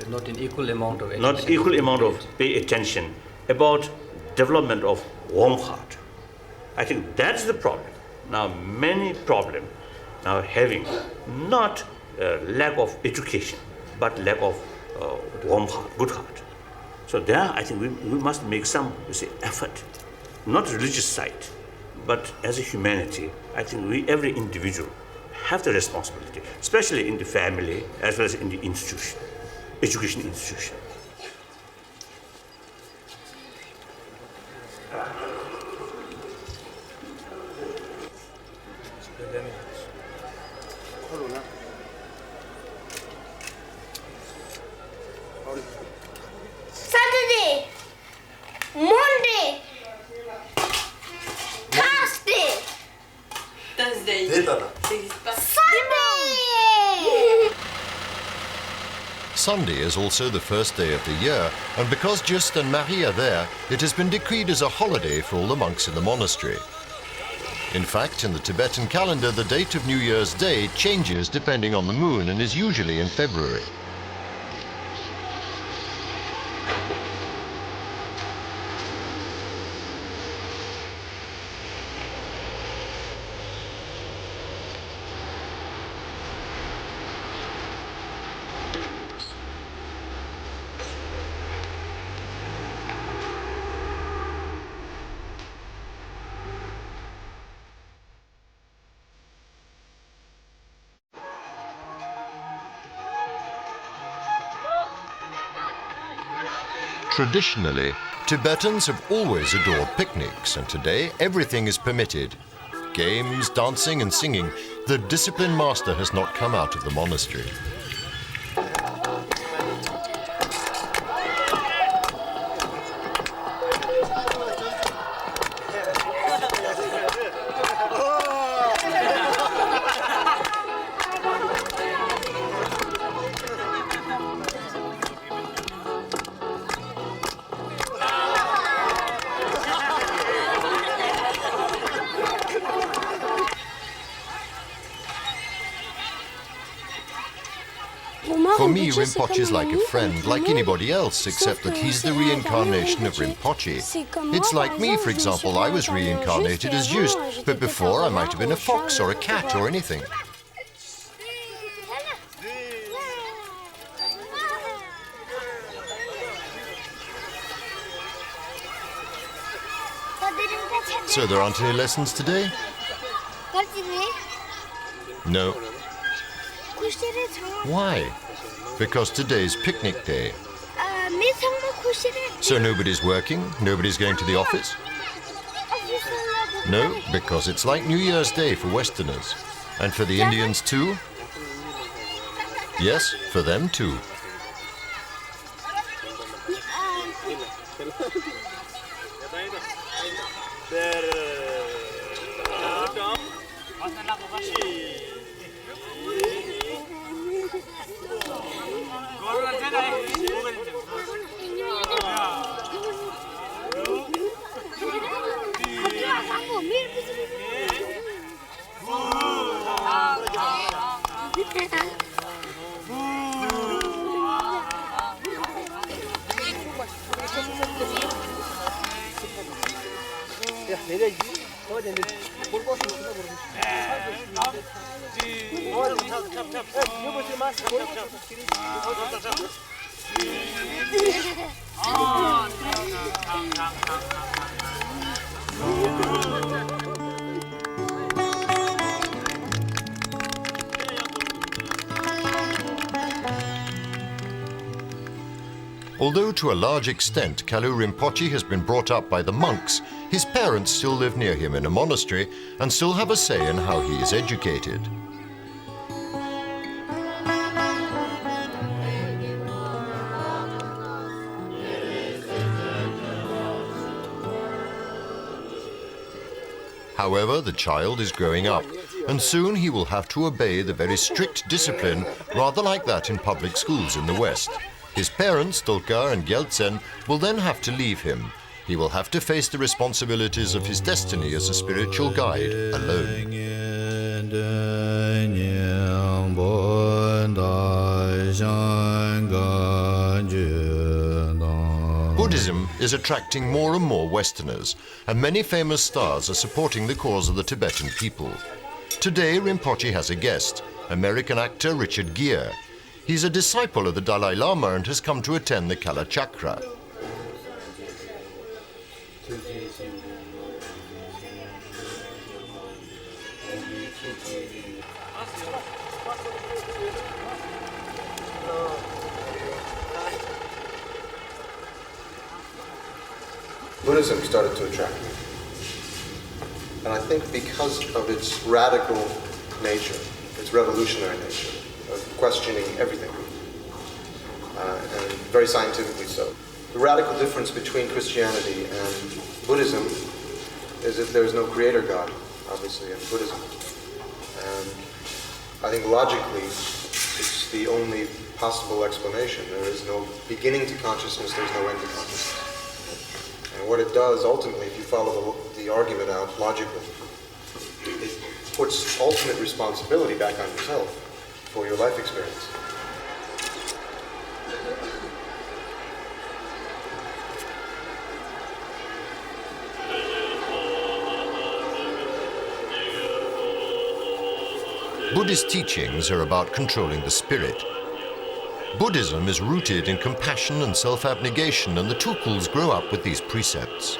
not an equal amount of attention. Not equal amount of pay attention about development of warm heart. I think that's the problem. Now many problem now having not lack of education, but lack of warm heart, good heart. So there, I think we must make some, effort, not religious side, but as a humanity. I think every individual, have the responsibility, especially in the family as well as in the institution, education institution. Saturday, Monday, Thursday, Sunday. Sunday is also the first day of the year, and because Just and Marie are there, it has been decreed as a holiday for all the monks in the monastery. In fact, in the Tibetan calendar, the date of New Year's Day changes depending on the moon and is usually in February. Traditionally, Tibetans have always adored picnics, and today everything is permitted. Games, dancing and singing. The disciplined master has not come out of the monastery. For me, Rinpoche is like a friend, like anybody else, except that he's the reincarnation of Rinpoche. It's like me, for example. I was reincarnated as Just, but before I might have been a fox or a cat or anything. So there aren't any lessons today? No. Why? Because today's picnic day. So nobody's working? Nobody's going to the office? No, because it's like New Year's Day for Westerners. And for the Indians too? Yes, for them too. Although to a large extent Kalu Rinpoche has been brought up by the monks, his parents still live near him in a monastery and still have a say in how he is educated. However, the child is growing up, and soon he will have to obey the very strict discipline, rather like that in public schools in the West. His parents, Dolkar and Gyaltsen, will then have to leave him. He will have to face the responsibilities of his destiny as a spiritual guide alone. Buddhism is attracting more and more Westerners, and many famous stars are supporting the cause of the Tibetan people. Today, Rinpoche has a guest, American actor Richard Gere. He's a disciple of the Dalai Lama and has come to attend the Kalachakara. Buddhism started to attract me. And I think because of its radical nature, its revolutionary nature, of questioning everything, and very scientifically so. The radical difference between Christianity and Buddhism is that there is no creator God, obviously, in Buddhism. And I think logically, it's the only possible explanation. There is no beginning to consciousness, there's no end to consciousness. And what it does, ultimately, if you follow the argument out logically, it puts ultimate responsibility back on yourself for your life experience. Buddhist teachings are about controlling the spirit. Buddhism is rooted in compassion and self-abnegation, and the Tulkuls grow up with these precepts.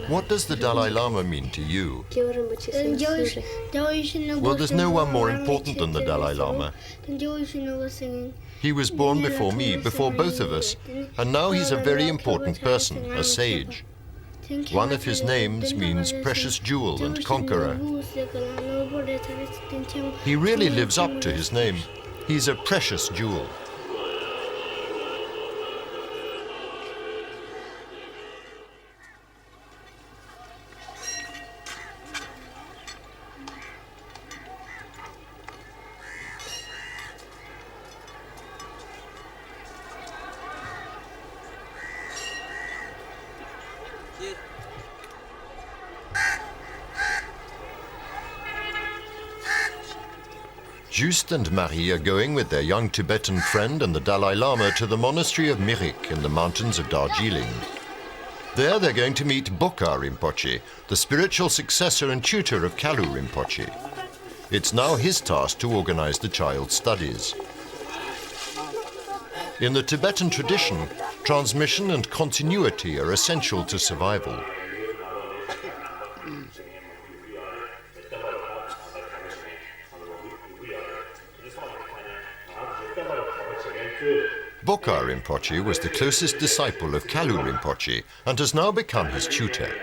What does the Dalai Lama mean to you? Well, there's no one more important than the Dalai Lama. He was born before me, before both of us, and now he's a very important person, a sage. One of his names means precious jewel and conqueror. He really lives up to his name. He's a precious jewel. Just and Marie are going with their young Tibetan friend and the Dalai Lama to the monastery of Mirik in the mountains of Darjeeling. There they're going to meet Bokar Rinpoche, the spiritual successor and tutor of Kalu Rinpoche. It's now his task to organize the child's studies. In the Tibetan tradition, transmission and continuity are essential to survival. Bokar Rinpoche was the closest disciple of Kalu Rinpoche and has now become his tutor.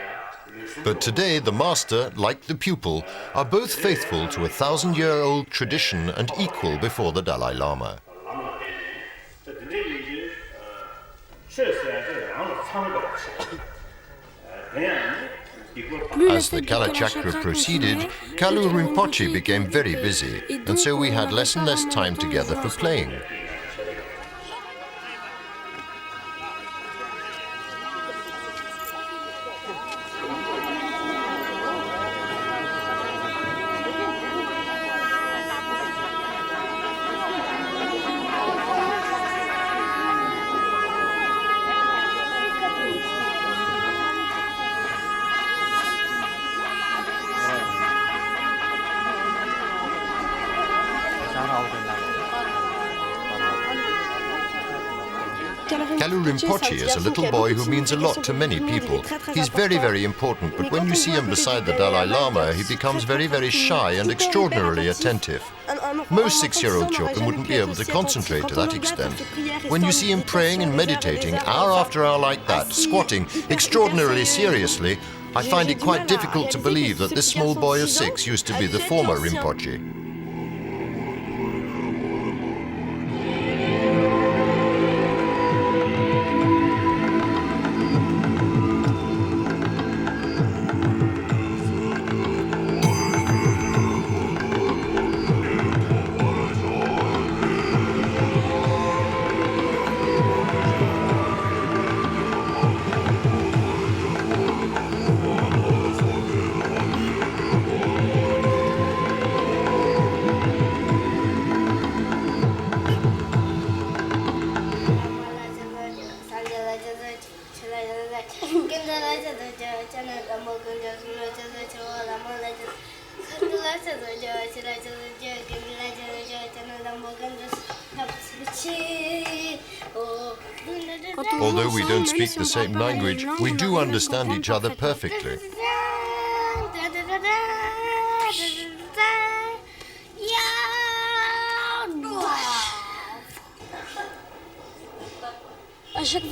But today the master, like the pupil, are both faithful to a 1,000-year-old tradition and equal before the Dalai Lama. As the Kalachakara proceeded, Kalu Rinpoche became very busy, and so we had less and less time together for playing. Kalu Rinpoche is a little boy who means a lot to many people. He's very, very important, but when you see him beside the Dalai Lama, he becomes very, very shy and extraordinarily attentive. Most 6-year-old children wouldn't be able to concentrate to that extent. When you see him praying and meditating hour after hour like that, squatting extraordinarily seriously, I find it quite difficult to believe that this small boy of 6 used to be the former Rinpoche. Although we don't speak the same language, we do understand each other perfectly.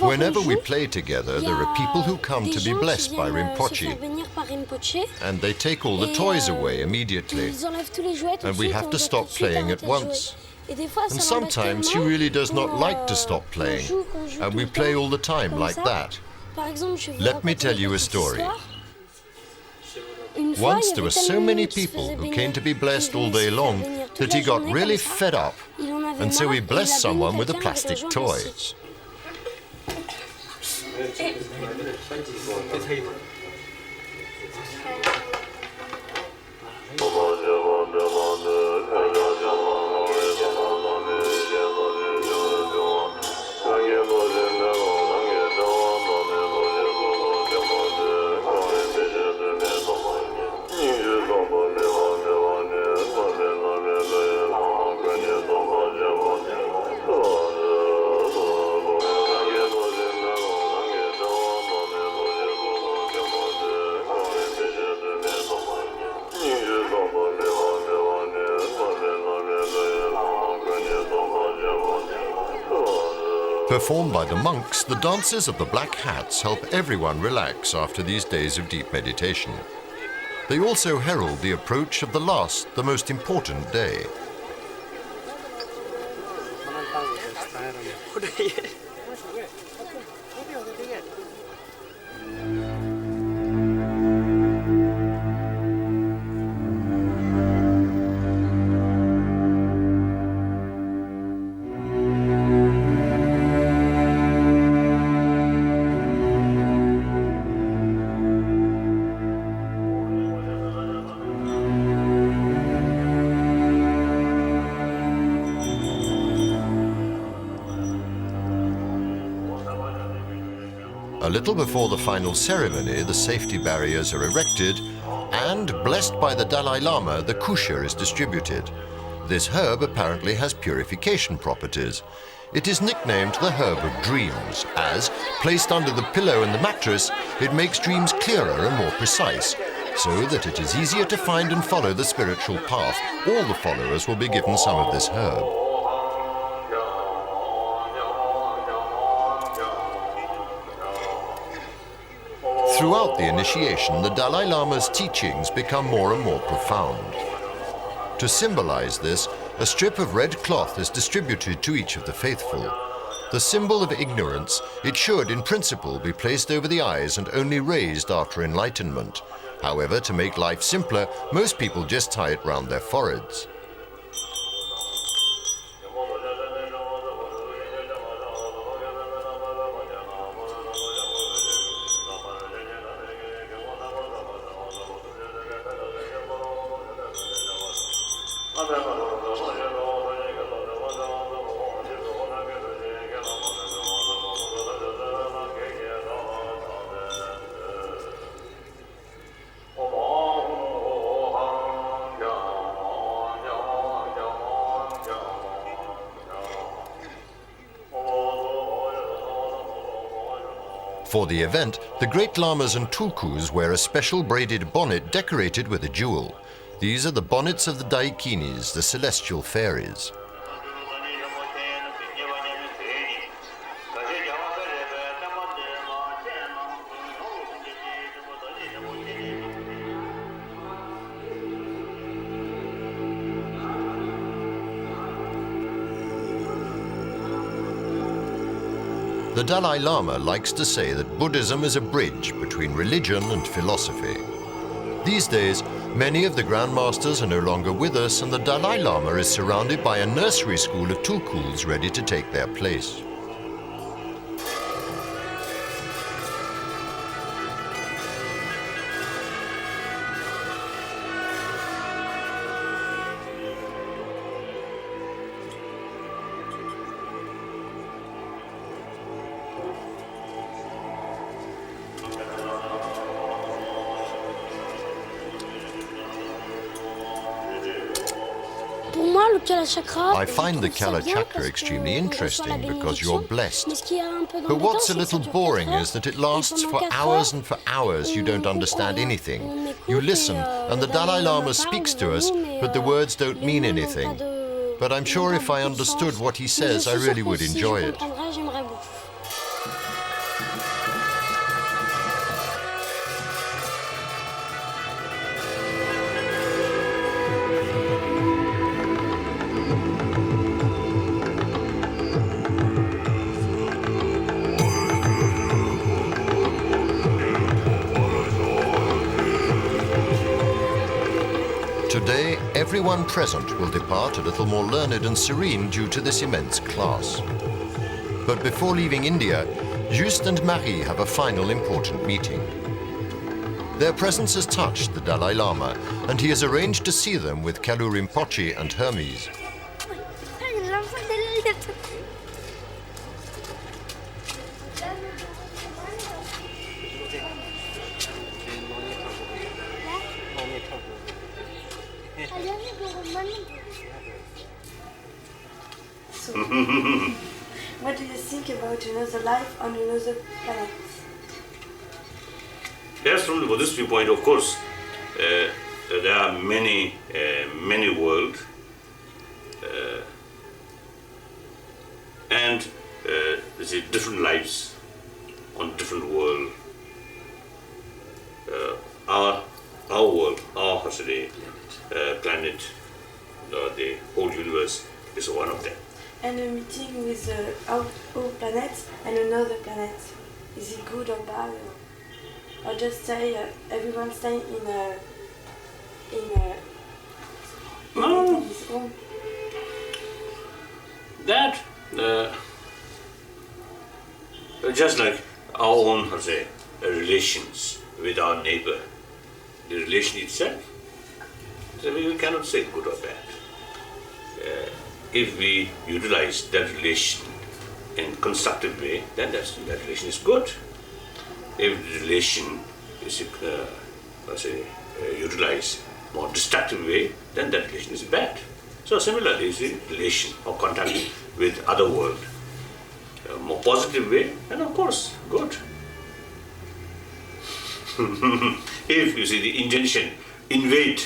Whenever we play together, there are people who come to be blessed by Rinpoche, and they take all the toys away immediately, and we have to stop playing at once. And sometimes he really does not like to stop playing, and we play all the time like that. Let me tell you a story. Once there were so many people who came to be blessed all day long that he got really fed up, and so he blessed someone with a plastic toy. Performed by the monks, the dances of the black hats help everyone relax after these days of deep meditation. They also herald the approach of the last, the most important day. A little before the final ceremony, the safety barriers are erected, and, blessed by the Dalai Lama, the kusha is distributed. This herb apparently has purification properties. It is nicknamed the herb of dreams, as, placed under the pillow and the mattress, it makes dreams clearer and more precise, so that it is easier to find and follow the spiritual path. All the followers will be given some of this herb. Throughout the initiation, the Dalai Lama's teachings become more and more profound. To symbolize this, a strip of red cloth is distributed to each of the faithful. The symbol of ignorance, it should, in principle, be placed over the eyes and only raised after enlightenment. However, to make life simpler, most people just tie it round their foreheads. For the event, the great lamas and tulkus wear a special braided bonnet decorated with a jewel. These are the bonnets of the daikinis, the celestial fairies. The Dalai Lama likes to say that Buddhism is a bridge between religion and philosophy. These days, many of the Grand Masters are no longer with us, and the Dalai Lama is surrounded by a nursery school of tulkuls ready to take their place. I find the Kalachakara extremely interesting because you're blessed. But what's a little boring is that it lasts for hours and for hours. You don't understand anything. You listen, and the Dalai Lama speaks to us, but the words don't mean anything. But I'm sure if I understood what he says, I really would enjoy it. Today, everyone present will depart a little more learned and serene due to this immense class. But before leaving India, Juste and Marie have a final important meeting. Their presence has touched the Dalai Lama, and he has arranged to see them with Phendé Rinpoche and Hermes. What do you think about another life on another planet? Yes, from the Buddhist viewpoint, of course, there are many worlds, and there's different lives on different world. Our world, our planet, the whole universe is one of them. And a meeting with our planet and another planet, is it good or bad? Or just say everyone staying in his own? That just like our own relations with our neighbor, the relation itself, so we cannot say good or bad. If we utilize that relation in a constructive way, then that relation is good. If the relation is utilized more destructive way, then that relation is bad. So similarly, you see, relation or contact with other world, more positive way, and of course, good. If you see the intention, invade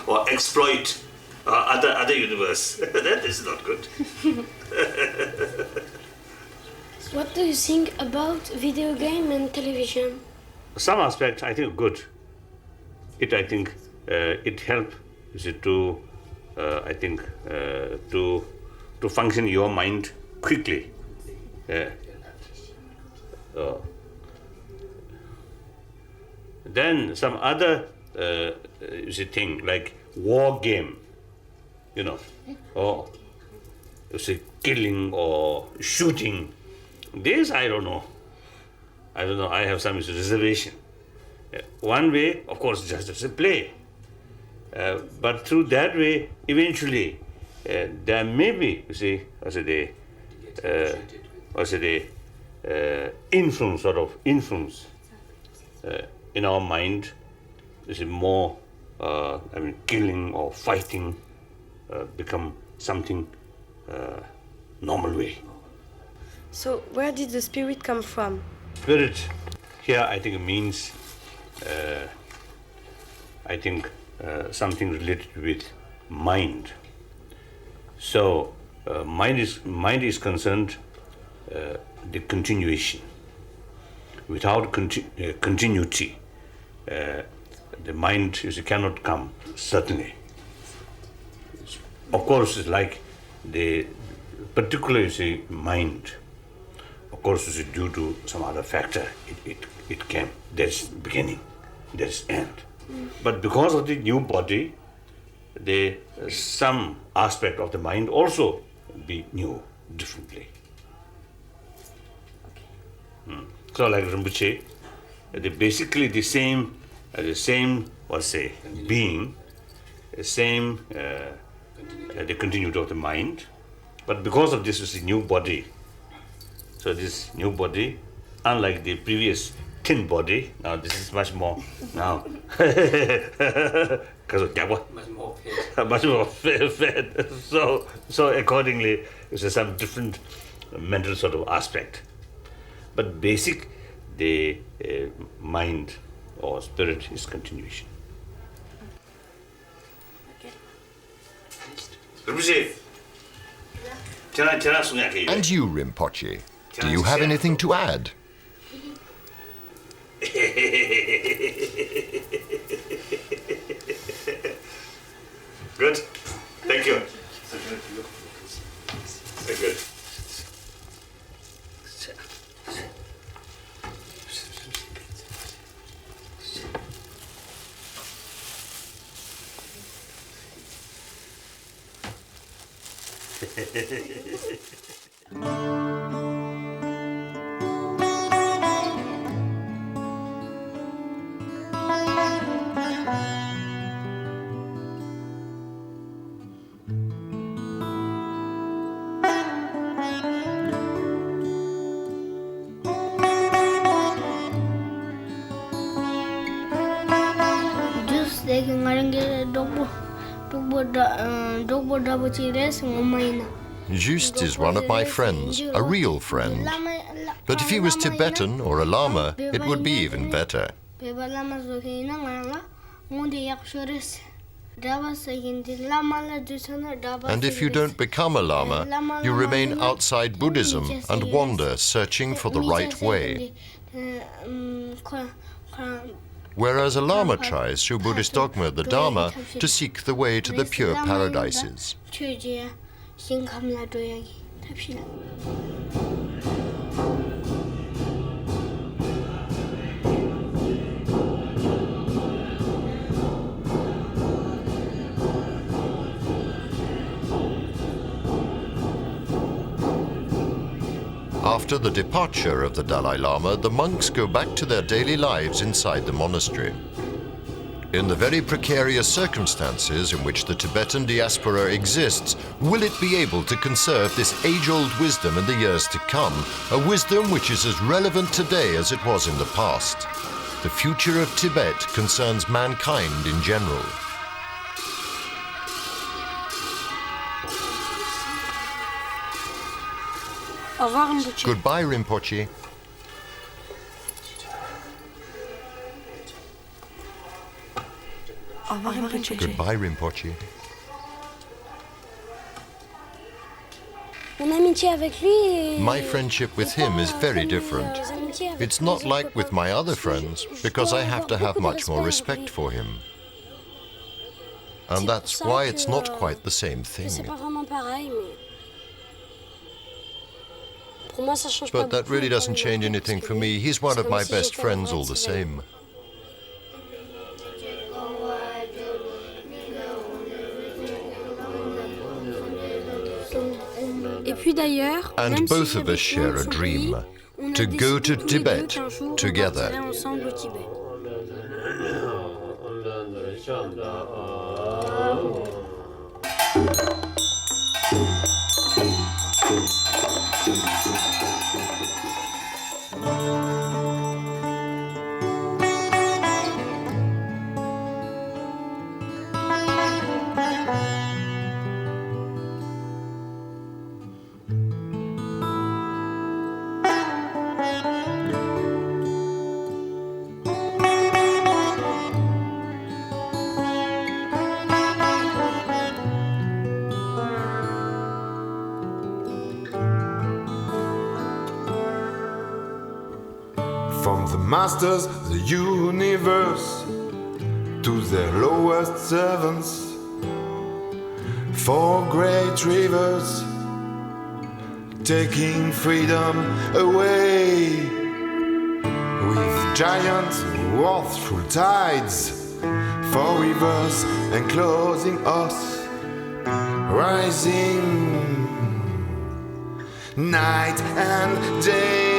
or exploit other universe, that is not good. What do you think about video game and television? Some aspects I think good. I think it helps to to function your mind quickly. Then some other thing like war game, or killing or shooting. This I don't know. I have some reservation. One way, of course, just as a play. But through that way, eventually, there may be, influence in our mind. More, killing or fighting become something normal way. So where did the spirit come from? spirit here, I think, means something related with mind. So mind is concerned the continuation. Without continuity, the mind cannot come, certainly. Of course, it's like the particular mind, of course, is due to some other factor. It came. There's beginning, there's end. But because of the new body, some aspect of the mind also be new, differently. So, like Rinpoche, basically the same, being, the same, the continuity of the mind, but because of this is a new body. So this new body, unlike the previous tin body, now this is much more now. Because of much more fat. Much more fat. So accordingly, it's some different mental sort of aspect. But basic, the mind or spirit is continuation. And you, Rinpoche, do you have anything to add? Good. Thank you. Very good. Juste is one of my friends, a real friend. But if he was Tibetan or a Lama, it would be even better. And if you don't become a Lama, you remain outside Buddhism and wander, searching for the right way. Whereas a Lama tries, through Buddhist dogma, the Dharma, to seek the way to the pure paradises. After the departure of the Dalai Lama, the monks go back to their daily lives inside the monastery. In the very precarious circumstances in which the Tibetan diaspora exists, will it be able to conserve this age-old wisdom in the years to come, a wisdom which is as relevant today as it was in the past? The future of Tibet concerns mankind in general. Goodbye, Rinpoche. Goodbye, Rinpoche. My friendship with him is very different. It's not like with my other friends, because I have to have much more respect for him. And that's why it's not quite the same thing. But that really doesn't change anything for me. He's one of my best friends all the same. And both of us share a dream, to go to Tibet together. From the masters of the universe to their lowest servants, for great rivers taking freedom away, with giant wrathful tides for rivers enclosing us, rising night and day.